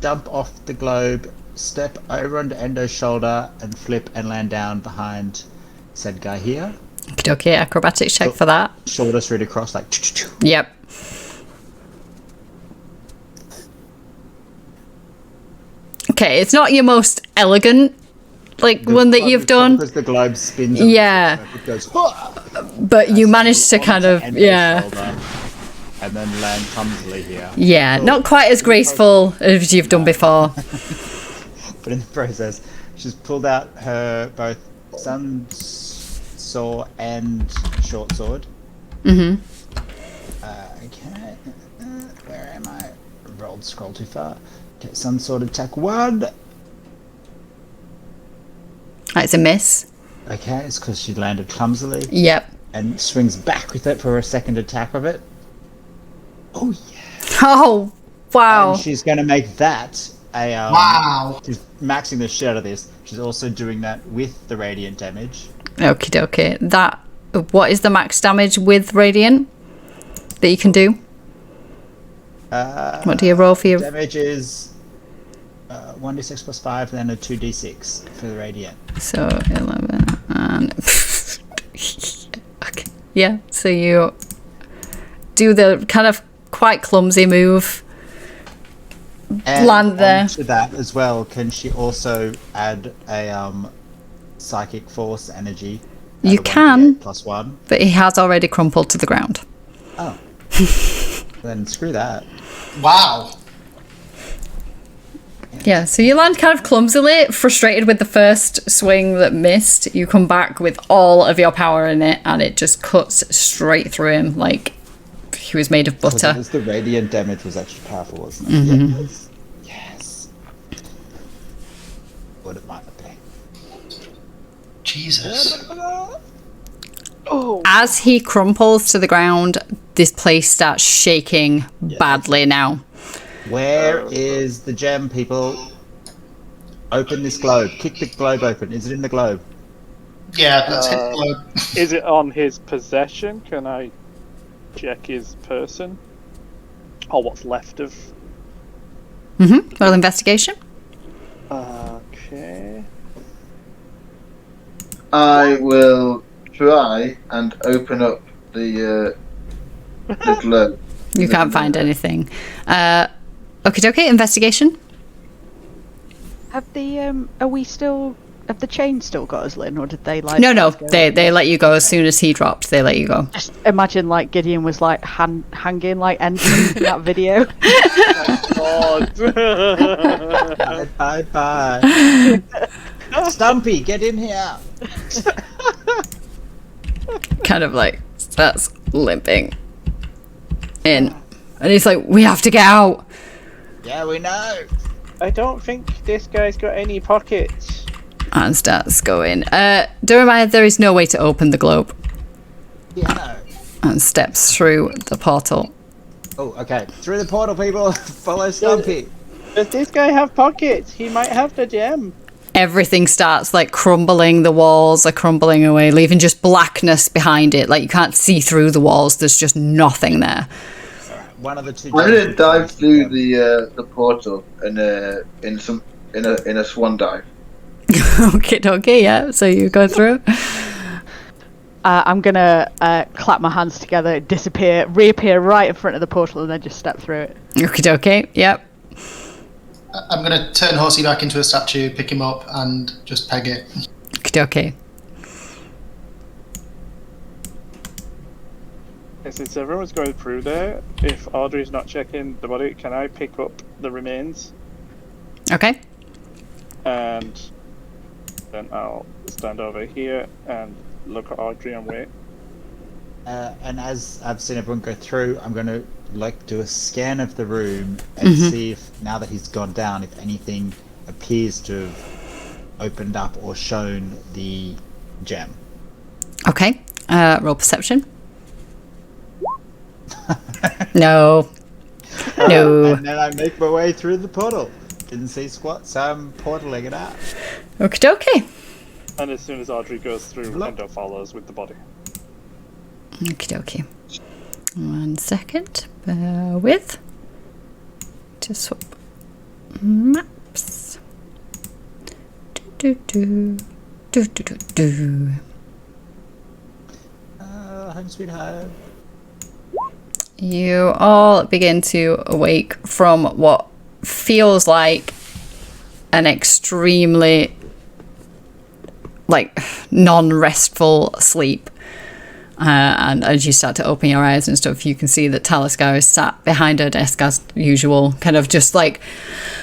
jump off the globe, step over onto Endo's shoulder, and flip and land down behind said guy here. Okie dokie. Acrobatics check for that. Shoulder straight across, like. Yep. Okay, it's not your most elegant, like, one that you've done. Because the globe spins. Yeah. It goes. But you managed to kind of, Endo's yeah. shoulder, and then land clumsily here. Yeah, not quite as graceful as you've done before. But in the process, she's pulled out her both sun saw and short sword. Mm-hmm. Okay. Where am I? Rolled scroll too far. Okay, sun sword attack 1. It's a miss. Okay, it's because she landed clumsily. Yep. And swings back with it for a second attack of it. Oh yeah. Oh, wow. And she's going to make that a Wow. She's maxing the shit out of this. She's also doing that with the radiant damage. Okie dokie. What is the max damage with radiant that you can do? What do you roll for your... Damage is 1d6 plus 5, then a 2d6 for the radiant. So 11 and... okay. Yeah, so you do the kind of quite clumsy move. And land there. to that as well, can she also add a psychic force energy? You at a can. 1d8 plus 1. But he has already crumpled to the ground. Oh. Then screw that. Wow. Yeah, so you land kind of clumsily, frustrated with the first swing that missed. You come back with all of your power in it, and it just cuts straight through him like he was made of butter. Because the radiant damage was actually powerful, wasn't it? Mm-hmm. Yes. What it might be. Jesus. Oh, As he crumples to the ground, this place starts shaking badly now. Where is the gem, people? Open this globe. Kick the globe open. Is it in the globe? Yeah, let's hit the globe. is it on his possession? Can I check his person? Or what's left of... Roll investigation. Okay. I will try and open up the globe. You can't find anything. Okie dokie, investigation. Have the chain still got us, Lynn, or did they like? No, they let you go as soon as he dropped. They let you go. Just imagine like Gideon was like hanging like entrance in that video. Bye. Stumpy, get in here. Kind of like starts limping in, and he's like, "We have to get out." Yeah, we know. I don't think this guy's got any pockets. And starts going. Don't remind, there is no way to open the globe. Yeah. And steps through the portal. Oh, okay. Through the portal, people. Follow Stumpy. Does this guy have pockets? He might have the gem. Everything starts like crumbling. The walls are crumbling away, leaving just blackness behind it. Like you can't see through the walls. There's just nothing there. One of the two. I'm gonna dive through the portal in a swan dive. Okay, yeah. So you go through. I'm gonna clap my hands together, disappear, reappear right in front of the portal, and then just step through it. Okay, yep. I'm going to turn Horsey back into a statue, pick him up, and just peg it. Okay. Since everyone's going through there, if Audrey's not checking the body, can I pick up the remains? Okay. And then I'll stand over here and look at Audrey and wait. And as I've seen everyone go through, I'm going to do a scan of the room and see if, now that he's gone down, if anything appears to have opened up or shown the gem. Okay. Roll perception. No. No. And then I make my way through the portal. Didn't see squat, so I'm portaling it out. Okie dokie. And as soon as Audrey goes through, Endo follows with the body. Okie dokie. 1 second. Bear with. To swap maps. Do. Home sweet home. You all begin to awake from what feels like an extremely non-restful sleep. and as you start to open your eyes and stuff, you can see that Talisker is sat behind her desk as usual, kind of just like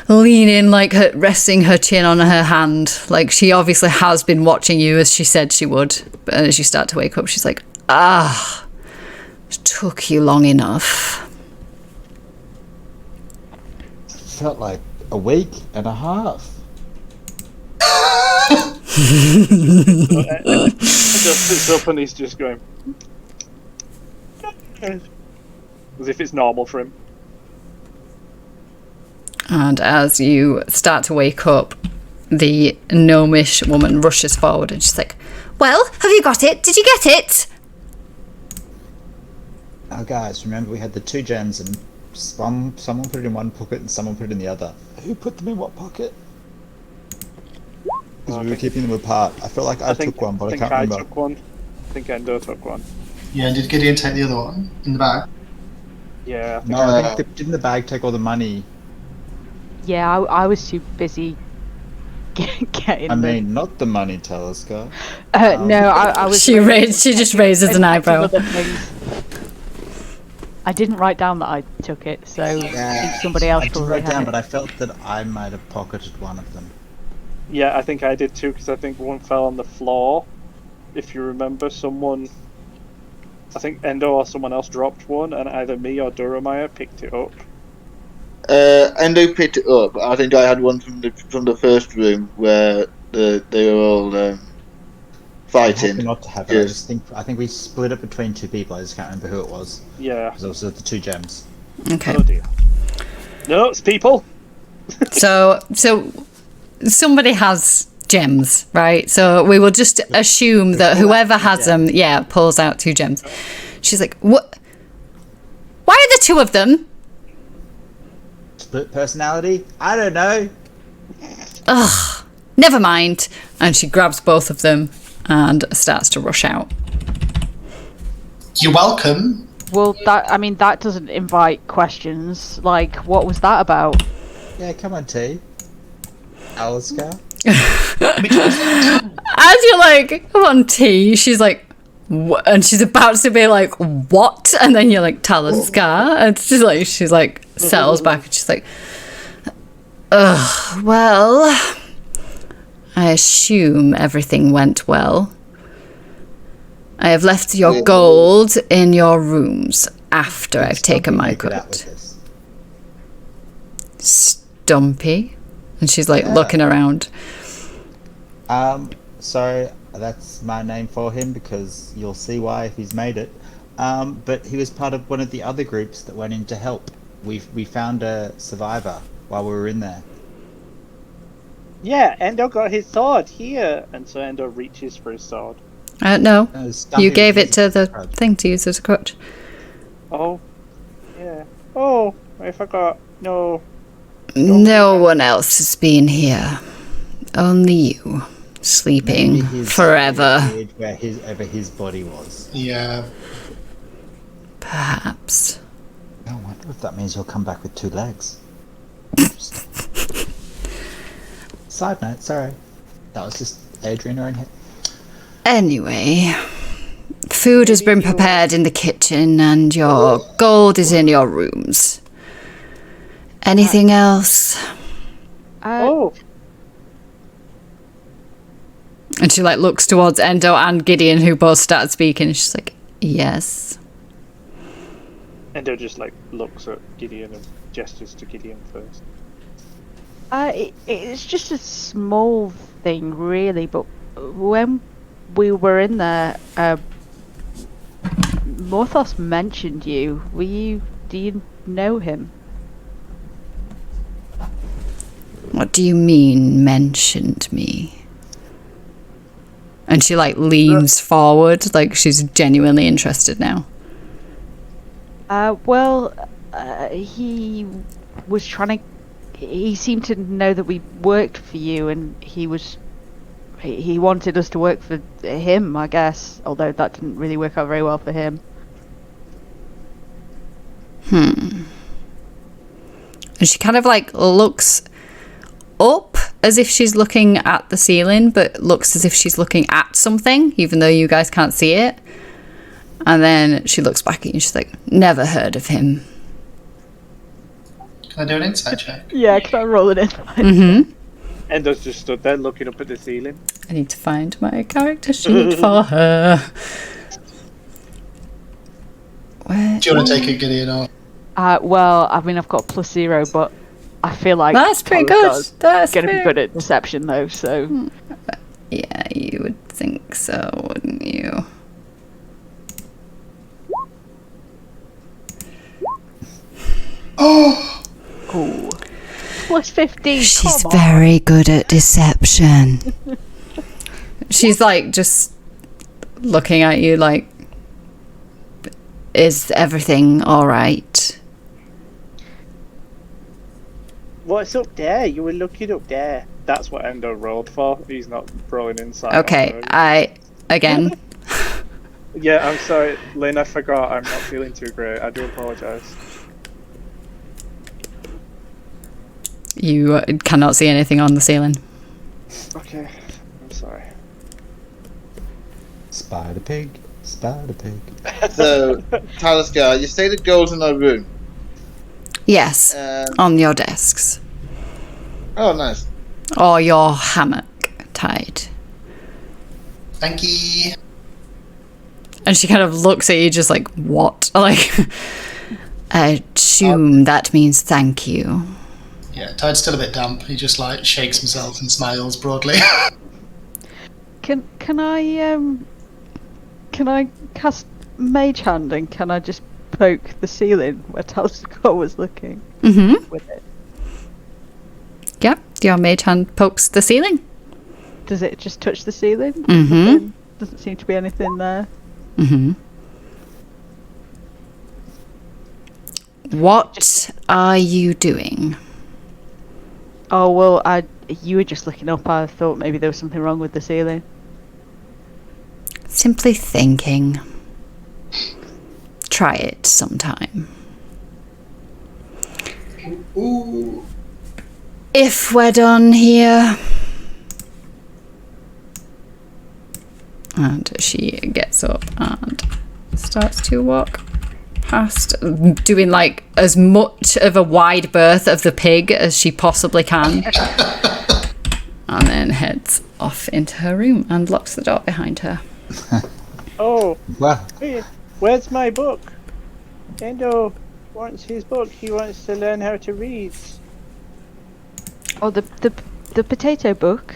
leaning, like resting her chin on her hand. Like she obviously has been watching you as she said she would. But as you start to wake up, she's like, it took you long enough. Felt like a week and a half. Endo sits up and he's just going, as if it's normal for him. And as you start to wake up, the gnomish woman rushes forward and she's like, well, have you got it? Did you get it? Oh, guys, remember we had the 2 gems and someone put it in one pocket and someone put it in the other. Who put them in what pocket? Because we were keeping them apart. I feel like I took one, but I can't remember. I took one. I think Endo took one. Yeah, did Gideon take the other one in the bag? Yeah, I think No, I think didn't the bag take all the money? Yeah, I was too busy getting. I mean, not the money, Talisker. No, I was. She just raises an eyebrow. Other things. I didn't write down that I took it, so I think somebody else I didn't probably write had down, it. but I felt that I might have pocketed one of them. Yeah, I think I did too, because I think one fell on the floor. If you remember, I think Endo or someone else dropped one, and either me or Duramaya picked it up. Endo picked it up. I think I had one from the first room where they were all fighting. Not to have it. I think we split it between 2 people. I just can't remember who it was. Yeah. Because it was the 2 gems. Okay. Oh dear. No, it's people. So somebody has gems, right? So we will just assume that whoever has them, pulls out 2 gems. She's like, what? Why are there 2 of them? Split personality? I don't know. Ugh, never mind. And she grabs both of them and starts to rush out. You're welcome. Well, that doesn't invite questions. Like, what was that about? Yeah, come on, T. Alistair. As you're like, come on, T, she's like, what? And she's about to be like, what? And then you're like, Talisker. And she's like, settles back and she's like, ugh, well, I assume everything went well. I have left your gold in your rooms after I've taken my cut. Stumpy. And she's like looking around. So that's my name for him because you'll see why if he's made it. But he was part of one of the other groups that went in to help. We found a survivor while we were in there. Yeah, Endo got his sword here, and so Endo reaches for his sword. No, you gave it to the thing to use as a crutch. Oh, yeah. Oh, I forgot. No. No one else has been here. Only you. Sleeping forever. Where his body was. Yeah. Perhaps. I wonder if that means he'll come back with 2 legs. Side note, sorry. That was just Adrian or in here. Anyway, food has been prepared in the kitchen and your gold is in your rooms. Anything else? Oh. And she like looks towards Endo and Gideon, who both start speaking. She's like, yes. Endo just like looks at Gideon and gestures to Gideon first. It's just a small thing, really. But when we were in there, Morthos mentioned you. Do you know him? What do you mean, mentioned me? And she like leans forward, like she's genuinely interested now. He was trying to. He seemed to know that we worked for you, and he wanted us to work for him, I guess. Although that didn't really work out very well for him. And she kind of like looks up as if she's looking at the ceiling, but looks as if she's looking at something, even though you guys can't see it. And then she looks back at you and she's like, never heard of him. Can I do an insight check? Yeah, can I roll it in? Mm-hmm. Endo's just stood there looking up at the ceiling. I need to find my character sheet for her. Where? Do you want to take it, Gideon? Or Well, I mean, I've got +0, but I feel like That's pretty Tara's good. That's going to be pretty- good at deception, though. So Yeah, you would think so, wouldn't you? oh, Ooh. +15. She's come on. very good at deception. She's like just looking at you like, is everything all right? What's up there? You were looking up there. That's what Endo rolled for. He's not rolling inside. Okay, again. Yeah, I'm sorry, Lynn. I forgot. I'm not feeling too great. I do apologise. You cannot see anything on the ceiling. Okay, I'm sorry. Spider pig, spider pig. So, Talisker, you say the goals in our room. Yes, Um, on your desks. oh, nice. Or your hammock tied. thank you. And she kind of looks at you just like, what? Like, I assume that means thank you. Yeah, Tide's still a bit damp. He just like shakes himself and smiles broadly. Can I cast Mage Hand and can I just poke the ceiling where Talisker was looking Mm-hmm. with it? Yep, your mage hand pokes the ceiling. Does it just touch the ceiling? Mhm. Doesn't seem to be anything there. Mm-hmm. What are you doing? Oh well, you were just looking up. I thought maybe there was something wrong with the ceiling. Simply thinking. Try it sometime. Ooh. If we're done here. And she gets up and starts to walk past, doing like as much of a wide berth of the pig as she possibly can. And then heads off into her room and locks the door behind her. Oh, Well, where's my book? Endo wants his book. He wants to learn how to read. Oh, the potato book.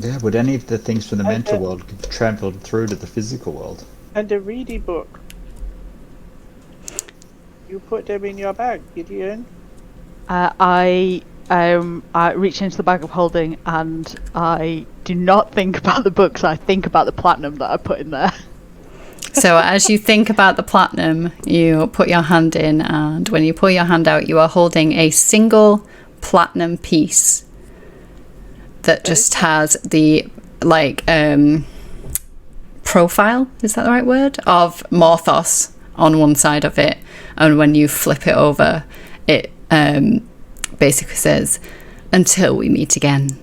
yeah, would any of the things from the mental world travel through to the physical world? And a ready book. You put them in your bag, Gideon. I reach into the bag of holding and I do not think about the books. I think about the platinum that I put in there. So as you think about the platinum, you put your hand in, and when you pull your hand out, you are holding a single platinum piece that just has the profile, is that the right word, of Morthos on one side of it, and when you flip it over, it basically says, "Until we meet again."